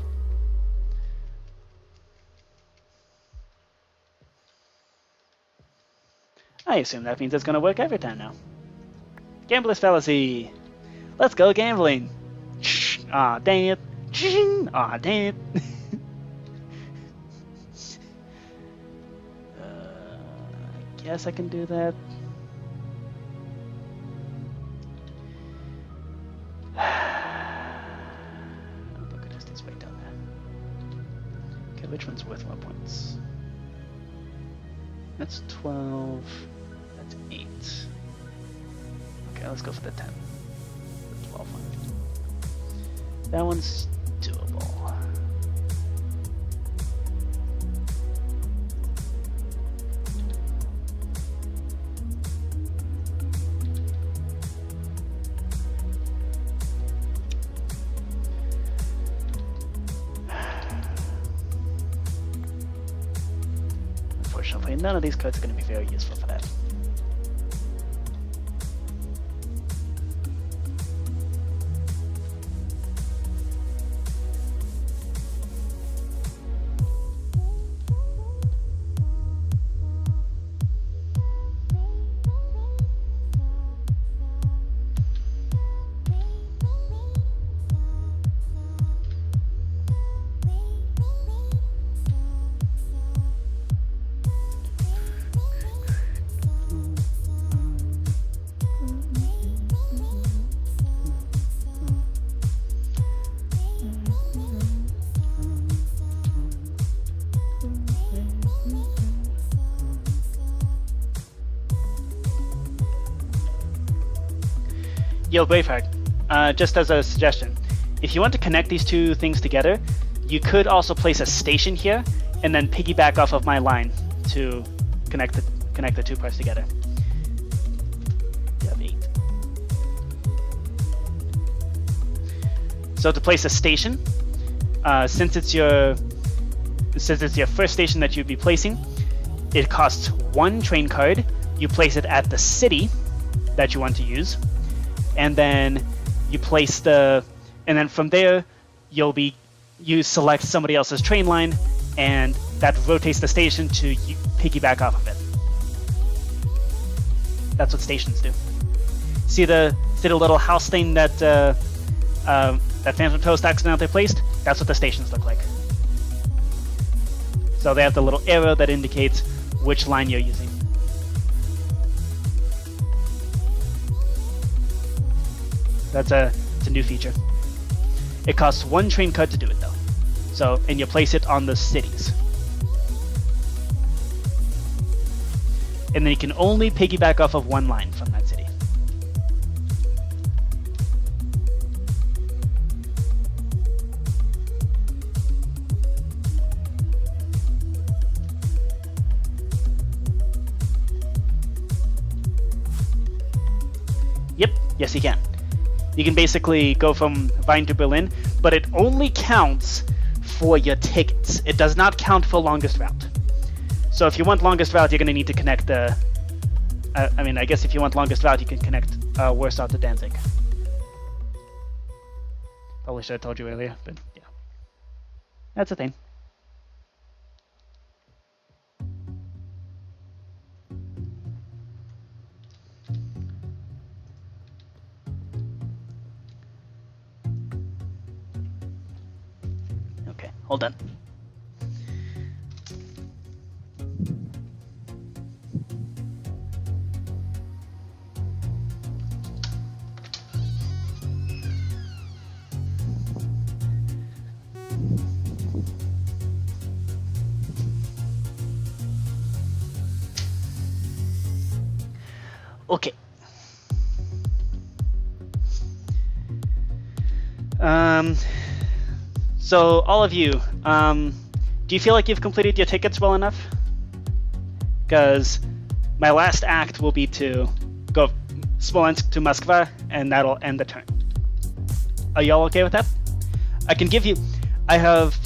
I assume that means it's going to work every time now. Gambler's fallacy. Let's go gambling. Aw, dang it. Aw, dang it. I guess I can do that. Which one's worth more points? That's 12. That's 8. Okay, let's go for the 10. The 12 one. That one's doable. Unfortunately, none of these cards are going to be very useful for that. Yo, Braveheart, just as a suggestion, if you want to connect these two things together, you could also place a station here and then piggyback off of my line to connect the two parts together. You have 8. So to place a station, since it's your first station that you'd be placing, it costs 1 train card. You place it at the city that you want to use, and then you place and then from there you select somebody else's train line, and that rotates the station to piggyback off of it. That's what stations do. See the little house thing that PhantomToast accidentally placed? That's what the stations look like. So they have the little arrow that indicates which line you're using. It's a new feature. It costs 1 train card to do it though. So, and you place it on the cities. And then you can only piggyback off of 1 line from that city. Yep, yes you can. You can basically go from Vine to Berlin, but it only counts for your tickets. It does not count for longest route. So if you want longest route, you're going to need to connect I guess if you want longest route, you can connect Warsaw to Danzig. Probably should have told you earlier, but yeah. That's a thing. Okay, hold on. Okay. So all of you, do you feel like you've completed your tickets well enough? Because my last act will be to go Smolensk to Moskva, and that'll end the turn. Are y'all okay with that? I have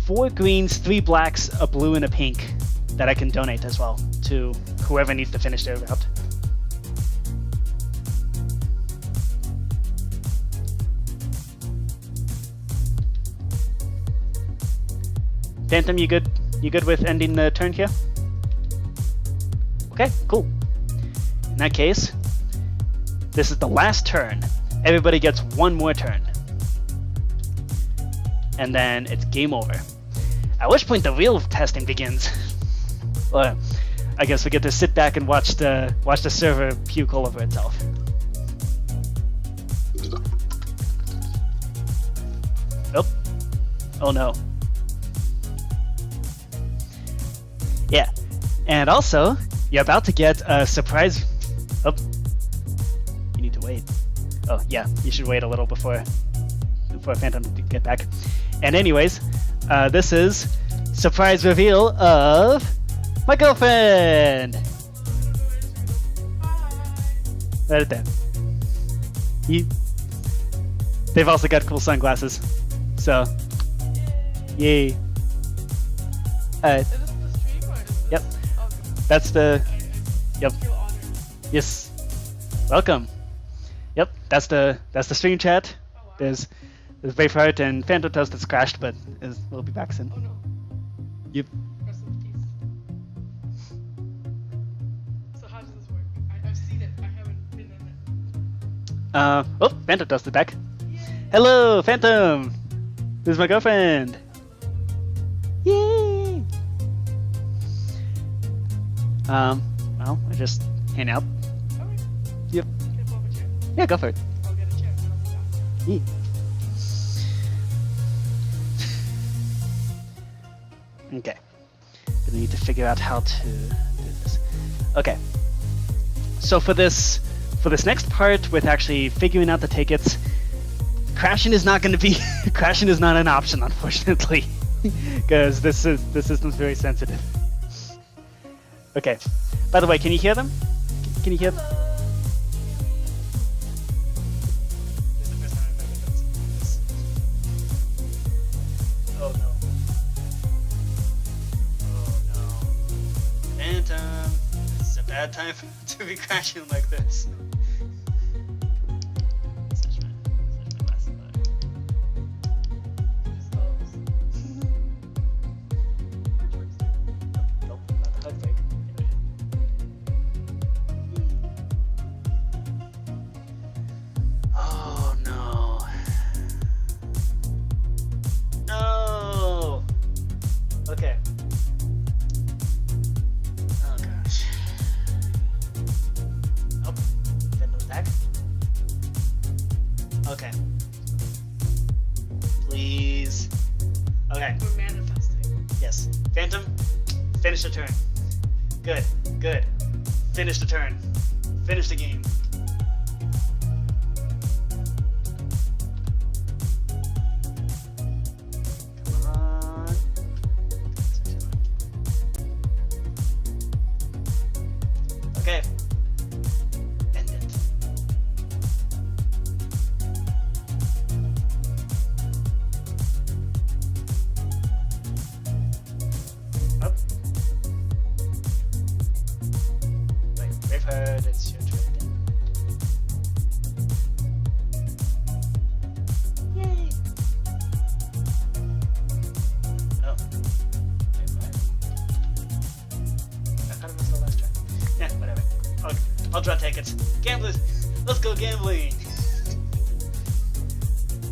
4 greens, 3 blacks, a blue, and a pink that I can donate as well to whoever needs to finish their route. Phantom, you good? You good with ending the turn here? Okay, cool. In that case, this is the last turn. Everybody gets 1 more turn. And then it's game over. At which point the real testing begins. Well, I guess we get to sit back and watch the server puke all over itself. Oh. Oh no. Yeah, and also, you're about to get a surprise. Oh, you need to wait. Oh, yeah, you should wait a little before Phantom to get back. And anyways, this is surprise reveal of my girlfriend. Right there. They've also got cool sunglasses, so yay. Alright. Yep. That's the. Yep. Yes. Welcome. Yep. That's the stream chat. There's Braveheart and PhantomToast that's crashed, but we'll be back soon. Oh no. Yep. Rest in peace. So how does this work? I've seen it. I haven't been in it. Oh, PhantomToast is back. Yay. Hello, Phantom. This is my girlfriend. Yay. Well, I just hang out. Okay. Yep. Can I pull up a chair? Yeah, go for it. I'll get a chair. Yeah. Okay. Gonna need to figure out how to do this. Okay. So for this next part with actually figuring out the tickets, crashing is not going to be crashing is not an option, unfortunately, because the system's very sensitive. Okay. By the way, can you hear them? Can you hear them? bad time to be crashing like this. Oh no. No. Okay. Oh gosh. Oh, that no attack. Okay. Please. Okay. We're manifesting. Yes. Phantom, finish the turn. Good. Good. Finish the turn. Finish the game. Come on. Okay. End it. Up. Wait, Braveheart, it's your turn. Yay! Oh. Braveheart. I thought it was the last turn. Yeah, whatever. I'll draw tickets. Gamblers, let's go gambling!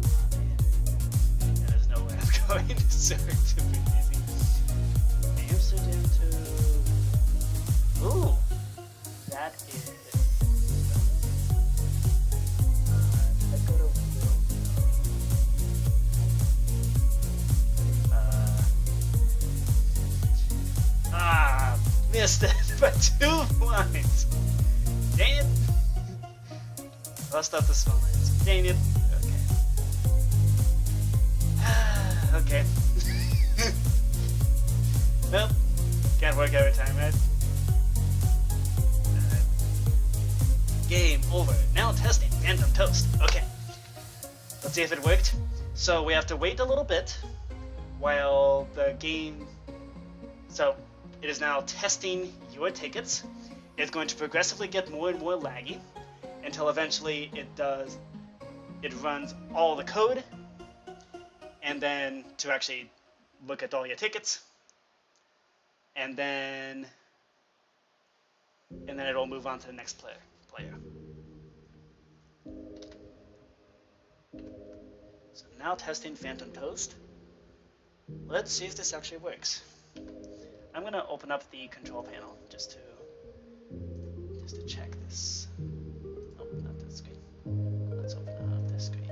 Oh, man. There's nowhere I'm going. Sorry to be easy. Amsterdam to... Ooh! That is... let's go to... Missed it by 2 points! Dang it! Lost out the small lands. Dang it! Okay. Okay. Well, can't work every time, right? Game over. Now testing PhantomToast. Okay. Let's see if it worked. So we have to wait a little bit while the game... So, it is now testing your tickets. It's going to progressively get more and more laggy until eventually it runs all the code, and then to actually look at all your tickets, and then it'll move on to the next player. So now testing PhantomToast. Let's see if this actually works. I'm gonna open up the control panel just to check this. Oh, not that screen. Let's open up this screen.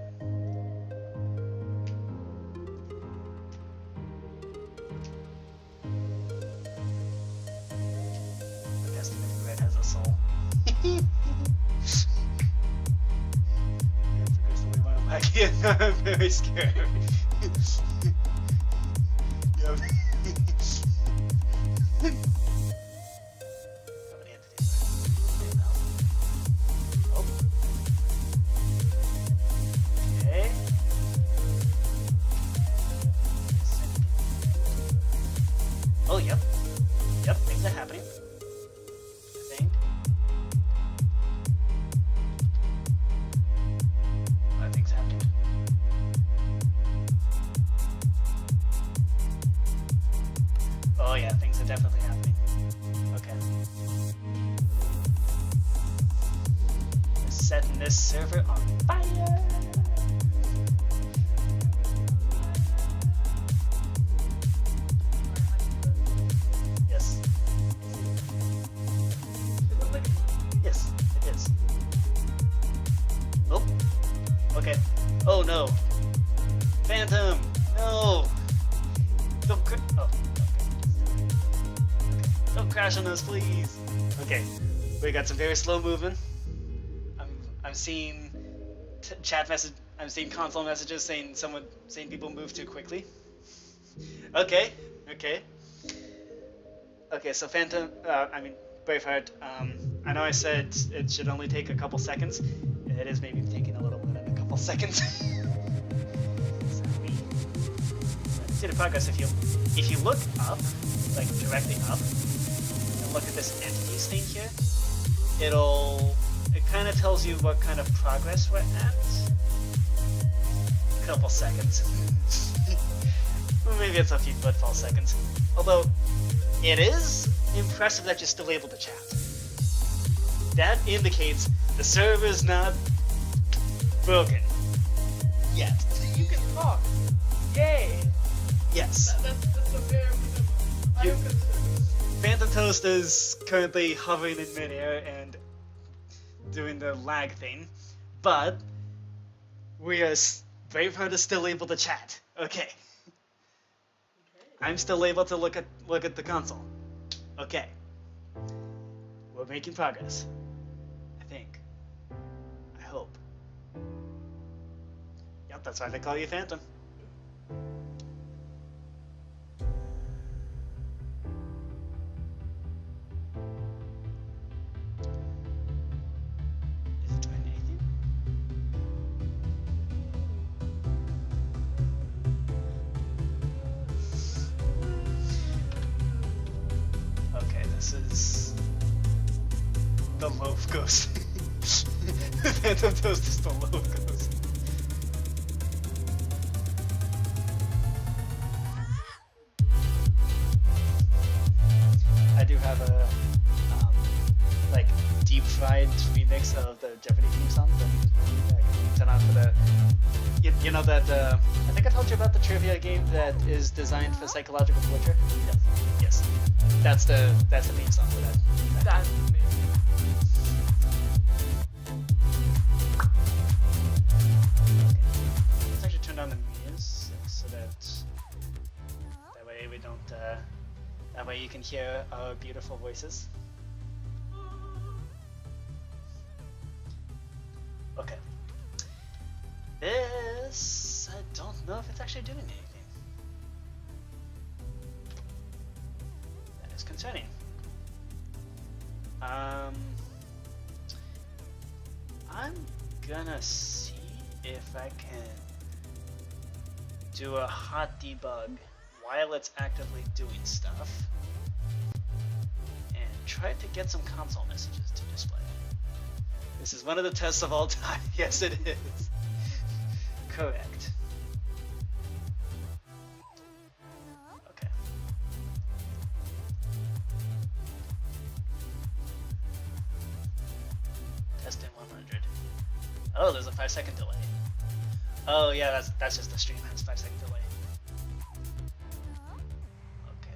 The estimated red has a soul. It's the way I'm back here. I'm very scared. Yep. Okay. Oh, yep. Yep, things are happening. I think. A lot of things happening. Oh yeah, things are definitely happening. Okay. We're setting this server on fire! Yes. Yes, it is. Oh. Okay. Oh no. Phantom! No! Don't oh. Don't crash on us, please. Okay, we got some very slow movement. I'm seeing chat message. I'm seeing console messages saying people move too quickly. Okay. So Braveheart. I know I said it should only take a couple seconds. It is maybe taking a little more than a couple seconds. So we see the progress if you look up, like directly up. look at this entities thing here, it kind of tells you what kind of progress we're at. A couple seconds. Maybe it's a few footfall seconds. Although, it is impressive that you're still able to chat. That indicates the server's not broken yet. You can talk. Yay! Yes. That's a very I am concerned. PhantomToast is currently hovering in midair and doing the lag thing, but Braveheart is still able to chat. Okay. I'm still able to look at the console. Okay. We're making progress. I think. I hope. Yep, that's why they call you Phantom. Is it doing anything? Okay, this is the loaf ghost. PhantomToast is the loaf ghost. I do have a like deep fried remix of the Jeopardy theme song that I can turn on for the. You know that I think I told you about the trivia game that is designed for psychological torture. Yes. That's the theme song for that. That's amazing. Let's actually turn down the music so that way we don't. That way you can hear our beautiful voices. Okay. This I don't know if it's actually doing anything. That is concerning. I'm gonna see if I can do a hot debug while it's actively doing stuff and try to get some console messages to display. This is one of the tests of all time. Yes, it is. Correct. Okay. Testing 100. Oh, there's a 5-second delay. Oh yeah, that's just the stream has 5-second delay. Okay.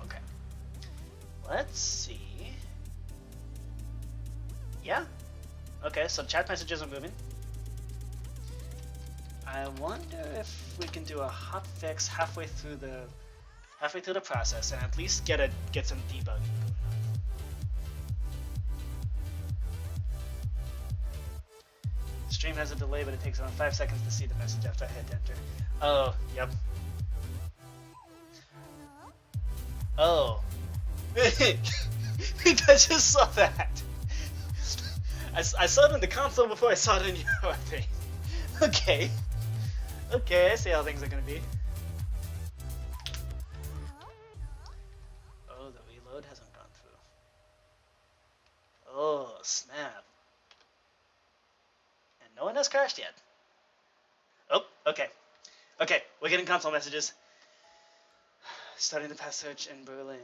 Okay. Let's see. Yeah. Okay, so chat messages are moving. I wonder if we can do a hot fix halfway through the process and at least get some debugging going on. Stream has a delay, but it takes around 5 seconds to see the message after I hit enter. Oh, yep. Oh. I just saw that. I saw it in the console before I saw it in your thing. Okay. Okay, I see how things are gonna be. Oh, the reload hasn't gone through. Oh, snap. And no one has crashed yet. Oh, okay. Okay, we're getting console messages. Starting the pass search in Berlin.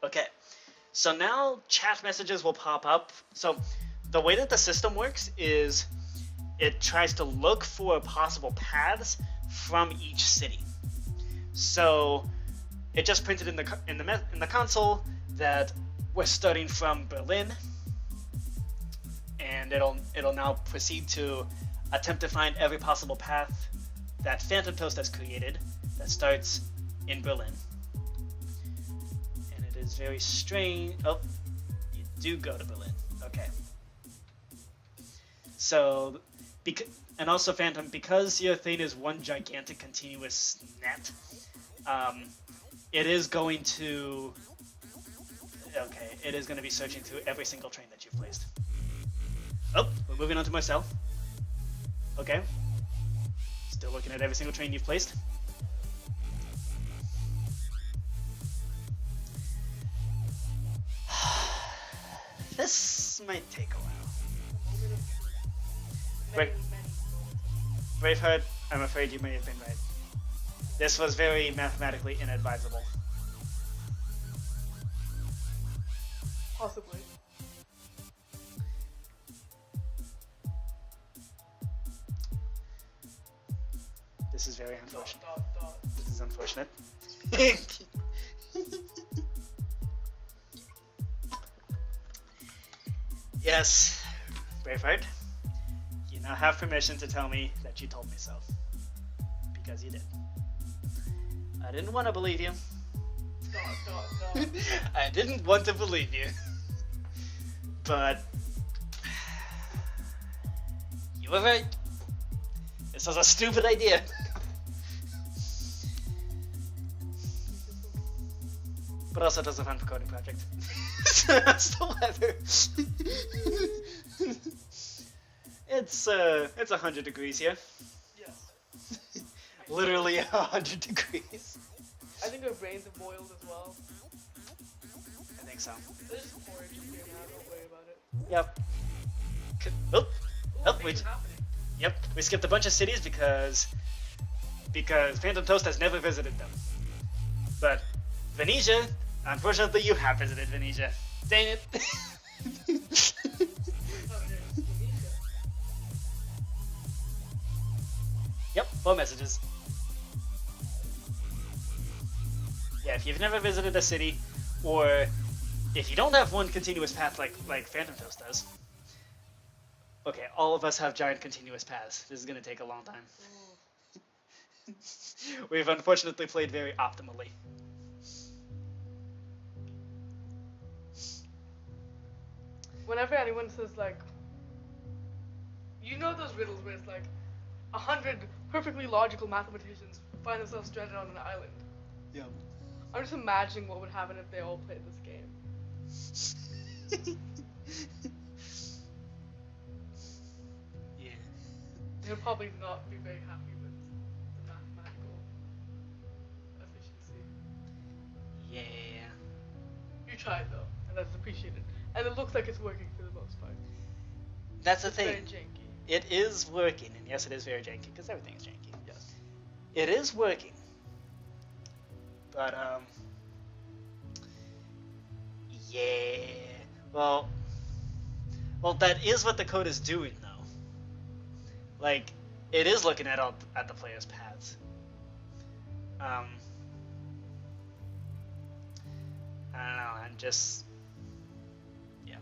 Okay, so now chat messages will pop up. So the way that the system works is it tries to look for possible paths from each city. So it just printed in the console that we're starting from Berlin, and it'll now proceed to attempt to find every possible path that PhantomToast has created that starts in Berlin. And it is very strange. Oh, you do go to Berlin. Okay. So, and also Phantom, because your thing is one gigantic continuous net, it is going to. Okay, it is going to be searching through every single train that you've placed. Oh, we're moving on to Marcel. Okay. Still looking at every single train you've placed. This might take a while. Braveheart, I'm afraid you may have been right. This was very mathematically inadvisable. Possibly. This is very unfortunate. Dot. This is unfortunate. Yes, Braveheart. You now have permission to tell me that you told me so. Because you did. I didn't want to believe you. Dot. I didn't want to believe you. But you were right. This was a stupid idea. But also does a fun coding project. Still weather. It's 100 degrees here. Yes. Literally 100 degrees. I think our brains have boiled as well. I think so. There's just porridge here now, don't worry about it. Yep. Oh, Ooh, we things happening. Yep, we skipped a bunch of cities because PhantomToast has never visited them. But Venetia, unfortunately, you have visited Venetia. Dang it. Oh, there's Venetia. Yep, 4 messages. Yeah, if you've never visited a city, or if you don't have one continuous path like PhantomToast does. Okay, all of us have giant continuous paths. This is gonna take a long time. We've unfortunately played very optimally. Whenever anyone says like, you know those riddles where it's like 100 perfectly logical mathematicians find themselves stranded on an island. Yeah. I'm just imagining what would happen if they all played this game. Yeah. They'll probably not be very happy with the mathematical efficiency. Yeah. You tried though, and that's appreciated. And it looks like it's working for the most part. That's the It's thing. very janky. It is working, and yes, it is very janky, because everything is janky. Yes. It is working. But, yeah. Well, that is what the code is doing, though. Like, it is looking at the player's paths. I don't know, I'm just, yeah.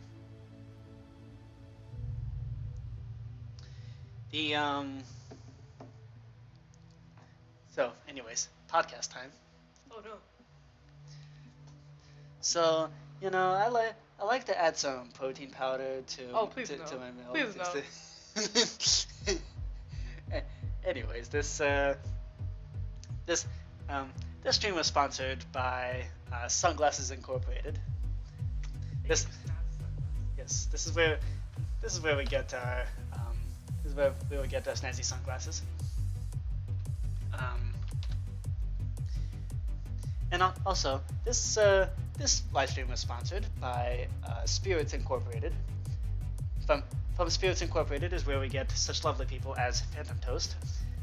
So, anyways, podcast time. Oh no. So, I like to add some protein powder to Oh, please to, no. to my milk. Please just to- Anyways, this stream was sponsored by Sunglasses Incorporated. This is where we get our snazzy sunglasses. And also, this live stream was sponsored by Spirits Incorporated. From Spirits Incorporated is where we get such lovely people as PhantomToast.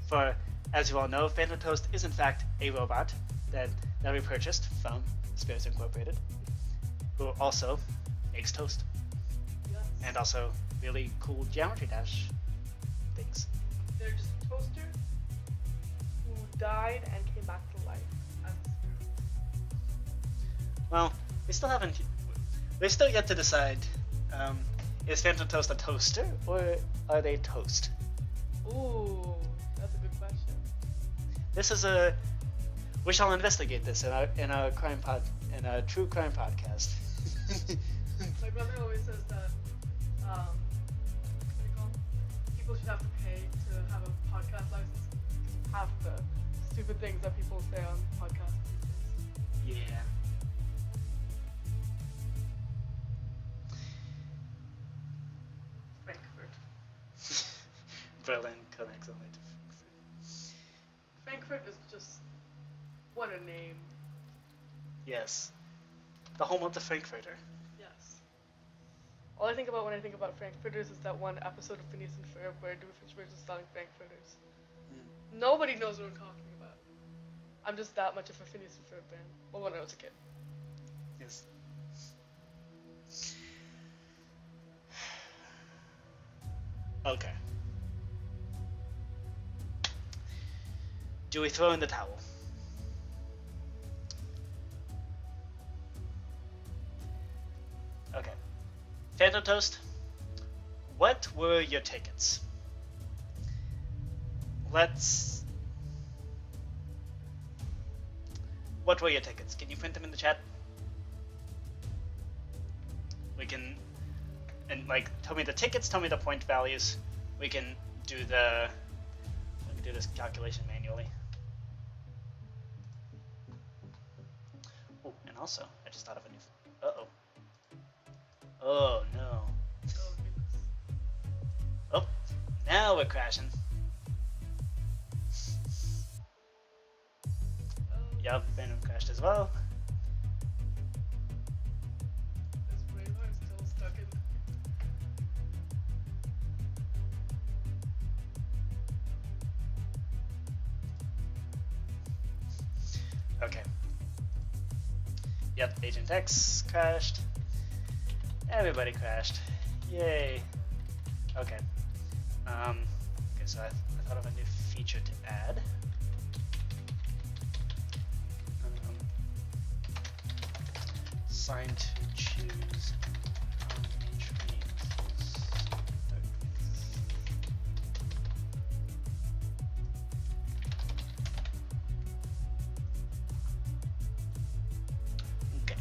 For, as you all know, PhantomToast is in fact a robot that we purchased from Spirits Incorporated, who also makes toast. Yes. And also really cool Geometry Dash things. They're just a toaster who died and came back to life. Well, we still yet to decide, is PhantomToast a toaster, or are they toast? Ooh, that's a good question. We shall investigate this in a true crime podcast. My brother always says that, what do you call it? People should have to pay to have a podcast license. half the stupid things that people say on podcasts these days. Yeah. Frankfurt. Berlin connects only to Frankfurt. Frankfurt is just what a name. Yes. The home of the Frankfurter. Yes. All I think about when I think about Frankfurters is that one episode of Phineas and Ferb where Doofenshmirtz is selling Frankfurters. Nobody knows what I'm talking about. I'm just that much of a Phineas and Ferb fan. Well, when I was a kid. Yes. Okay. Do we throw in the towel? Okay. PhantomToast, what were your tickets? What were your tickets? Can you print them in the chat? We can, and like, tell me the tickets, tell me the point values. We can do this calculation manually. Oh, and also, I just thought of a new, uh-oh. Oh, no. Oh, goodness. Oh, now we're crashing. Yup, Venom crashed as well. Is Braveheart still stuck in? Okay. Yep, Agent X crashed. Everybody crashed. Yay. Okay. Okay, so I thought of a new feature to add. Sign to choose okay.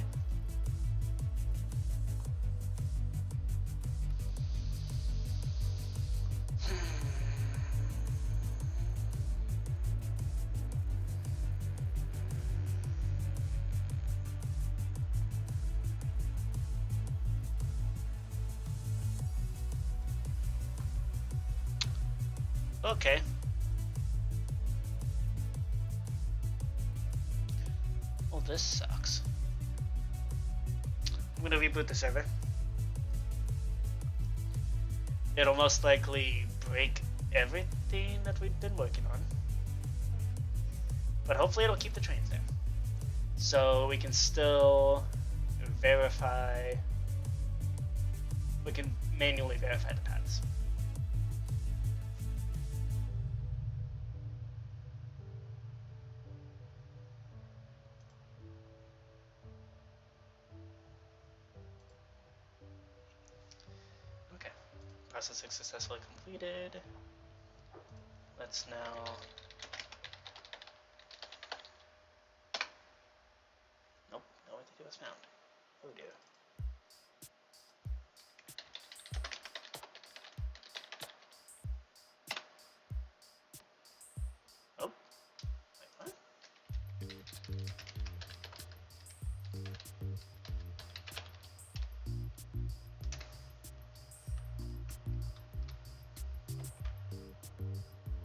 Okay. Well, this sucks. I'm gonna reboot the server. It'll most likely break everything that we've been working on. But hopefully it'll keep the trains there. So we can still verify. We can manually verify the paths. Okay. Processing successfully completed. Let's now. Nope, no entity was found. Oh dear. Oh, wait, what?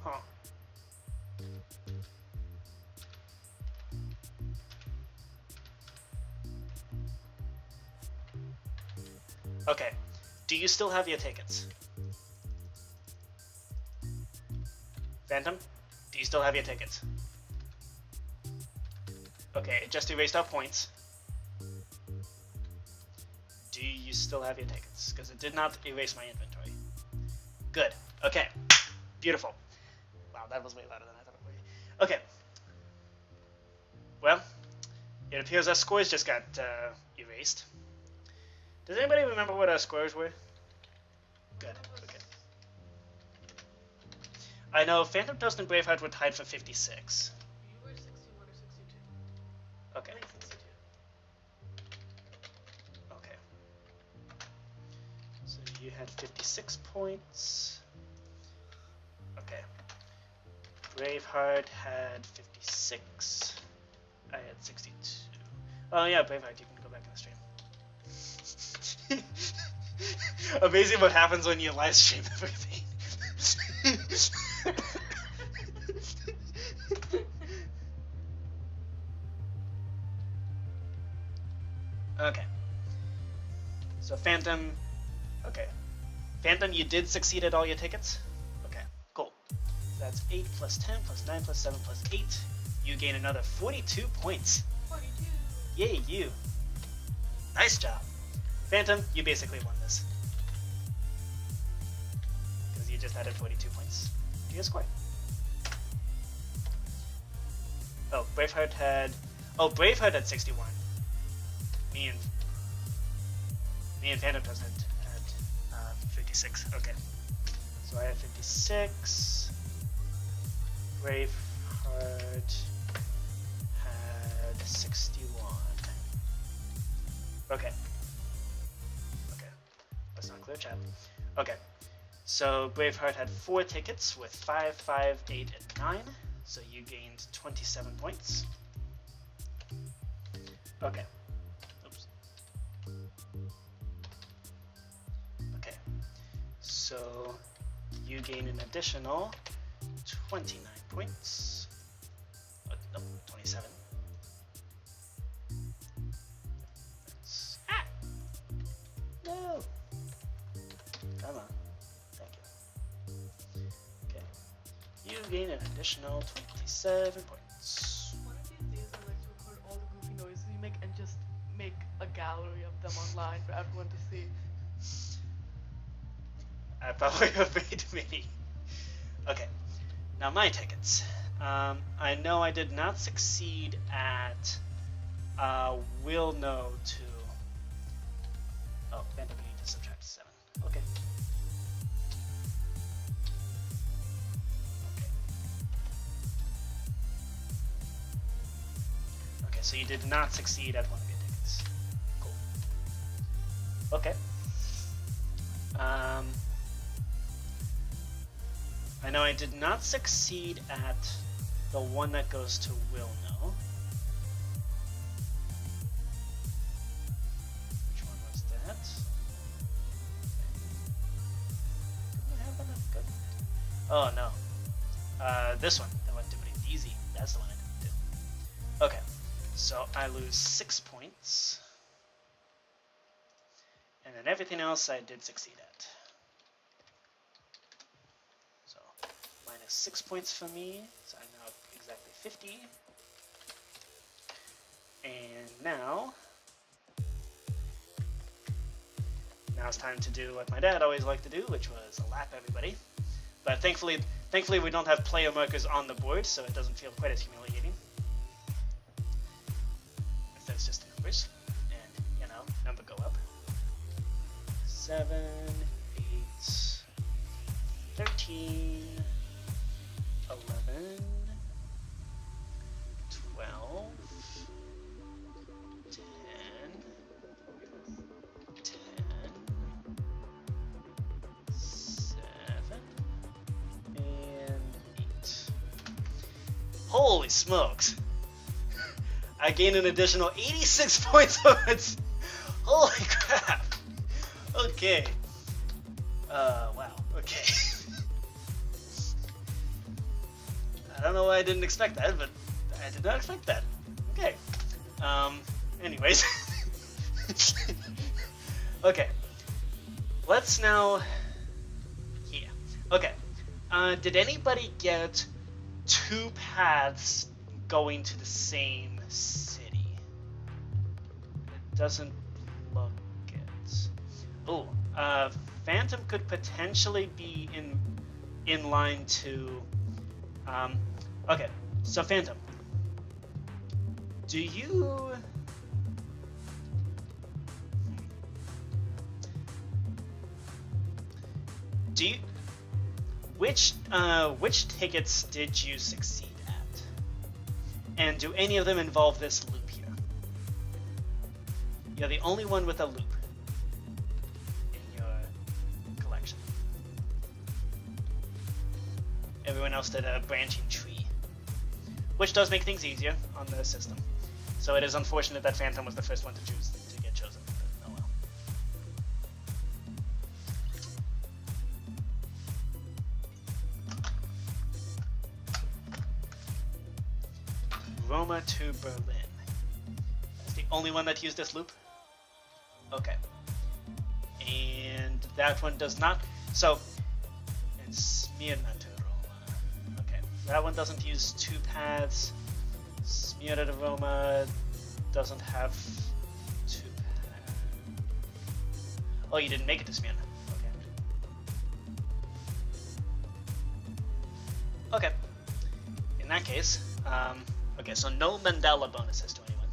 Huh. Okay. Do you still have your tickets? Phantom? Do you still have your tickets? Okay, it just erased our points. Do you still have your tickets? Because it did not erase my inventory. Good. Okay. Beautiful. Wow, that was way louder than I thought it would be. Okay. Well, it appears our scores just got erased. Does anybody remember what our scores were? Good. Okay. I know PhantomToast and Braveheart were tied for 56. You were 61 or 62. Okay. I think 62. Okay. So you had 56 points. Okay. Braveheart had 56. I had 62. Oh yeah, Braveheart, you can go back in the stream. Amazing what happens when you live stream everything. Okay. So Phantom, okay. Phantom, you did succeed at all your tickets? Okay, cool. So that's 8 plus 10 plus 9 plus 7 plus 8. You gain another 42 points. 42. Yay, you. Nice job. Phantom, you basically won this. Because you just added 42 points to your score. Oh, Braveheart had 61. Me and PhantomToast had 56. Okay. So I have 56. Braveheart had 61. Okay. Okay. That's not clear, chat. Okay. So Braveheart had 4 tickets with 5, 5, 8, and 9. So you gained 27 points. Okay. Oops. Okay. So you gain an additional 29 points. Oh, no, 27. No. Come on. Thank you. Okay. You gain an additional 27 points. One of these days I'd like to record all the goofy noises you make and just make a gallery of them online for everyone to see. I probably have made many. Okay. Now my tickets. I know I did not succeed at will know to. Oh, Phantom, you need to subtract 7. Okay. Okay, so you did not succeed at one of your tickets. Cool. Okay. I know I did not succeed at the one that goes to will know. Which one was that? Didn't I have enough good? Oh no. This one. That one, Dibbity Easy. That's the one I didn't do. Okay. So I lose 6 points. And then everything else I did succeed at. So minus 6 points for me. So I'm now exactly 50. And now it's time to do what my dad always liked to do, which was lap everybody. But thankfully we don't have player markers on the board, so it doesn't feel quite as humiliating. If that's just the numbers. And, you know, number go up. 7, 8, 13, 11, 12, 10, 7, and 8. Holy smokes! I gained an additional 86 points of it! Holy crap! Okay. Wow. Okay. I don't know why I didn't expect that, but I did not expect that. Okay. Anyways. Okay. Let's now... Yeah. Okay. Did anybody get 2 paths going to the same city? It doesn't look it. Oh, Phantom could potentially be in line to... okay, so Phantom, do you... Which tickets did you succeed at? And do any of them involve this loop here? You're the only one with a loop in your collection. Everyone else did a branching tree, which does make things easier on the system. So it is unfortunate that Phantom was the first one to get chosen. But oh well. Roma to Berlin. That's the only one that used this loop? Okay. And that one does not. So, and Smyrna to Roma. Okay. That one doesn't use 2 paths. Smyrna to Roma doesn't have 2 paths. Oh, you didn't make it to Smyrna. Okay. Okay. In that case, okay, so no Mandela bonuses to anyone.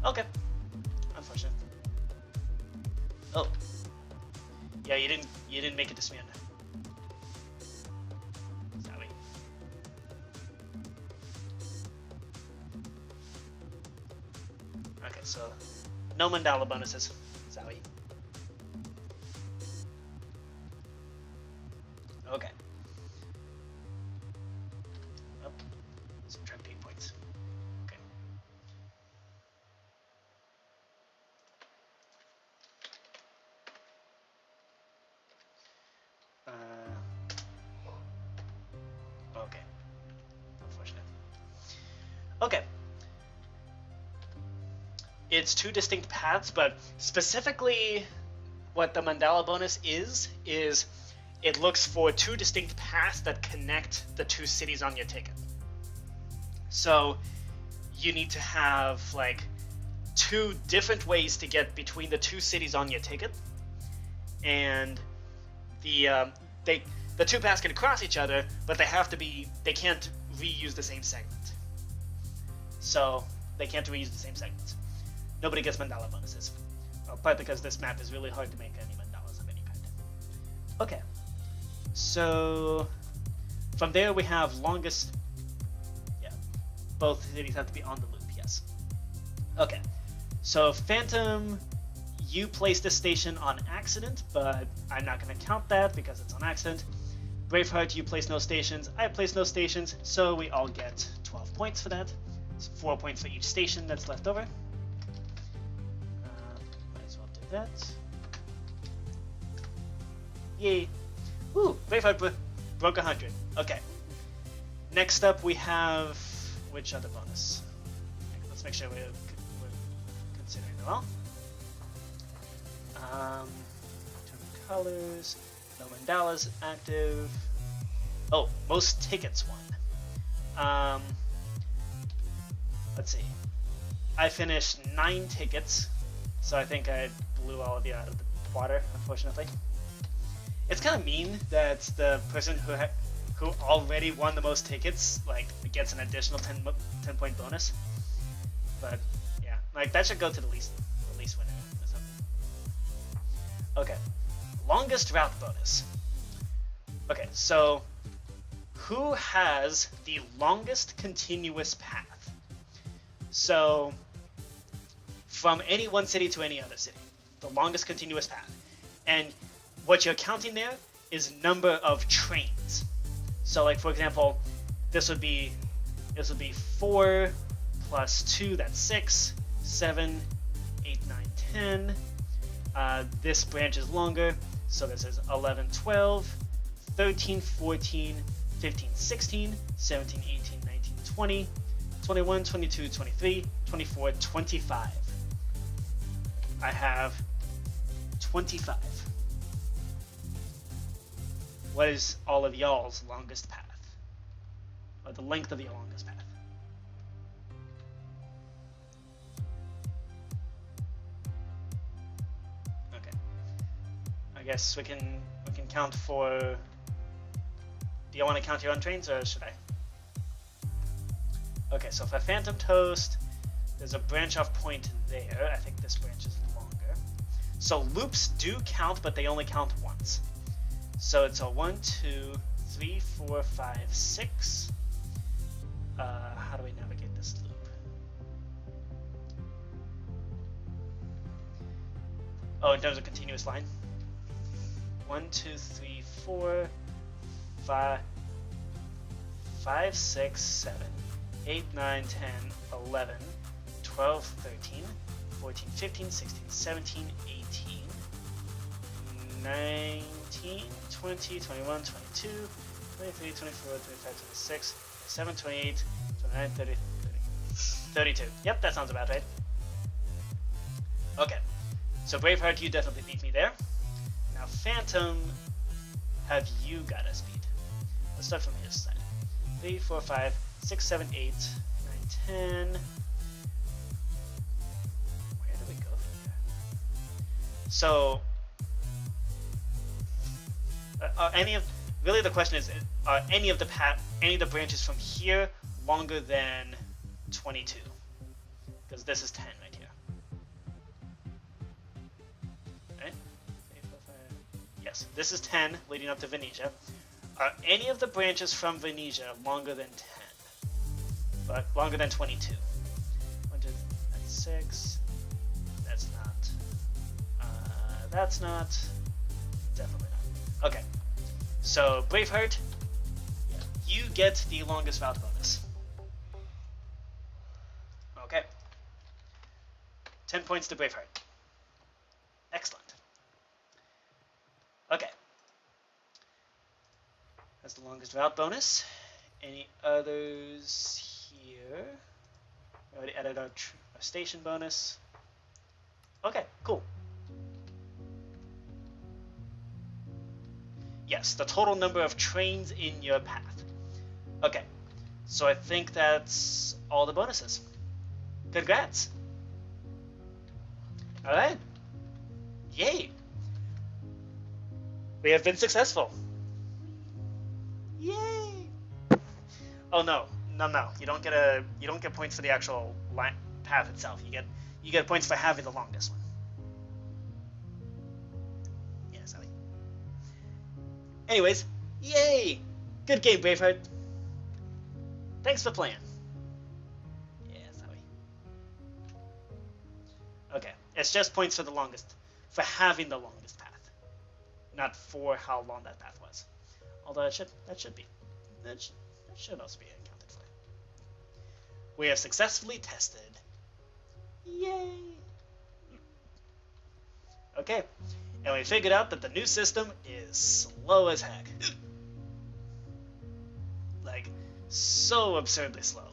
Okay. Unfortunate. Oh. Yeah, you didn't make it to Smyrna. Sorry. Okay, so no Mandela bonuses. Sorry. Okay. Oh, subtract 8 points. Okay. Okay. Unfortunate. Okay. It's 2 distinct paths, but specifically what the Mandela bonus is it looks for 2 distinct paths that connect the 2 cities on your ticket. So you need to have like 2 different ways to get between the 2 cities on your ticket, and the 2 paths can cross each other, but they can't reuse the same segment. So they can't reuse the same segments. Nobody gets Mandela bonuses, partly because this map is really hard to make any mandalas of any kind. Okay, so from there we have longest. Yeah, both cities have to be on the loop. Yes. Okay, so Phantom, you placed this station on accident, but I'm not going to count that because it's on accident. Braveheart, you placed no stations. I placed no stations, so we all get 12 points for that. It's 4 points for each station that's left over. Might as well do that. Yay! Ooh, Braveheart broke 100. Okay. Next up, we have which other bonus? Let's make sure we're considering them all. Turn colors. No Mandala's active. Oh, most tickets won. Let's see. I finished 9 tickets, so I think I blew all of you out of the water, unfortunately. It's kind of mean that the person who already won the most tickets gets an additional 10 point bonus. But yeah, that should go to the least winner or something. Okay. Longest route bonus. Okay, so who has the longest continuous path? So from any one city to any other city, the longest continuous path. And what you're counting there is number of trains. So for example, this would be 4 plus 2, that's 6, 7, 8, 9, 10. This branch is longer. So this is 11, 12, 13, 14, 15, 16, 17, 18, 19, 20, 21, 22, 23, 24, 25. I have 25. What is all of y'all's longest path? Or the length of your longest path? Okay. I guess we can count for. Do you want to count your own trains, or should I? Okay, so for PhantomToast, there's a branch off point there. I think this branch is longer. So loops do count, but they only count once. So it's a 1, 2, 3, 4, 5, 6. How do we navigate this loop? Oh, in terms of continuous line. 1, 2, 3, 4, 5, 5, 6, 7, 8, 9, 10, 11, 12, 13, 14, 15, 16, 17, 18, 19, 20, 21, 22, 23, 24, 25, 26, 27, 28, 29, 30, 32. Yep, that sounds about right. Okay, so Braveheart, you definitely beat me there. Now Phantom, have you got a speed? Let's start from his side. 3, 4, 5, 6, 7, 8, 9, 10. Where do we go from here? So, really the question is, are any of the branches from here longer than 22? Because this is 10 right here. Right? 3, 4, 5. Yes, this is 10 leading up to Venetia. Are any of the branches from Venetia longer than 10? But longer than 22? 1, 2, that's 6. That's not. That's not. Definitely not. Okay. So, Braveheart, you get the longest route bonus. Okay. 10 points to Braveheart. Excellent. Okay. That's the longest route bonus. Any others here? We already added our station bonus. Okay, cool. Yes, the total number of trains in your path. Okay, so I think that's all the bonuses. Congrats. All right. Yay. We have been successful. Yay. Oh no. You don't get points for the actual path itself. You get points for having the longest one. Yeah, sorry. Anyways, yay! Good game, Braveheart. Thanks for playing. Yeah, sorry. Okay, it's just points for having the longest path, not for how long that path was. Although that should also be accounted for. We have successfully tested. Yay! Okay, and we figured out that the new system is slow as heck. Like, so absurdly slow.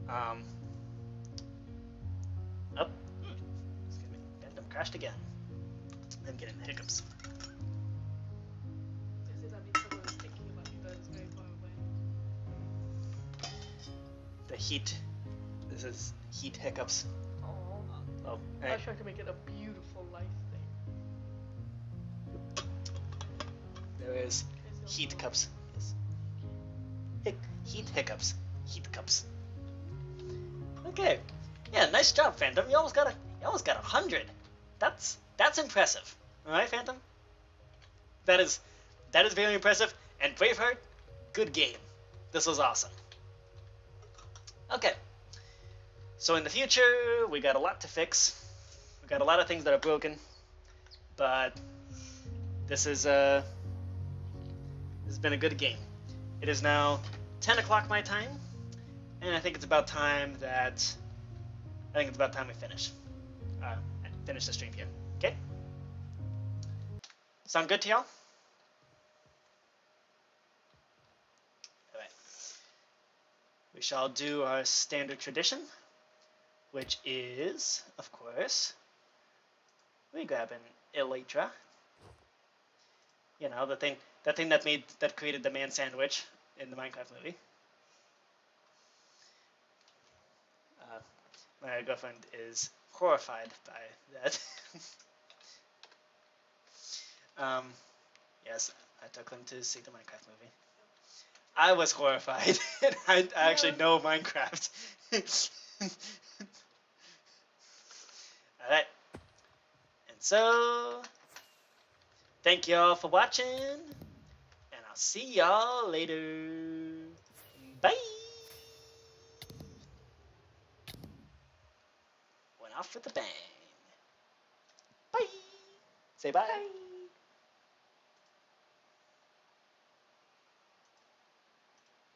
Oh, excuse me. Phantom crashed again. I'm getting the hiccups. That means someone is thinking about you that is very far away. The heat. This is heat hiccups. Oh, I was trying to make it a beautiful life thing. There is heat cups. Yes. Heat hiccups. Heat cups. Okay. Yeah, nice job, Phantom. You almost got 100. That's impressive. All right, Phantom. That is very impressive. And Braveheart, good game. This was awesome. Okay. So in the future, we got a lot to fix. We got a lot of things that are broken, but this has been a good game. It is now 10 o'clock my time, and I think it's about time we finish. Finish the stream here. Okay? Sound good to y'all? Alright. We shall do our standard tradition, which is, of course, we grab an elytra. You know, the thing that created the man sandwich in the Minecraft movie. My girlfriend is horrified by that. Yes, I took them to see the Minecraft movie. I was horrified. I actually know Minecraft. Alright. And so, thank y'all for watching, and I'll see y'all later. Bye! Went off with a bang. Bye! Say bye. Bye.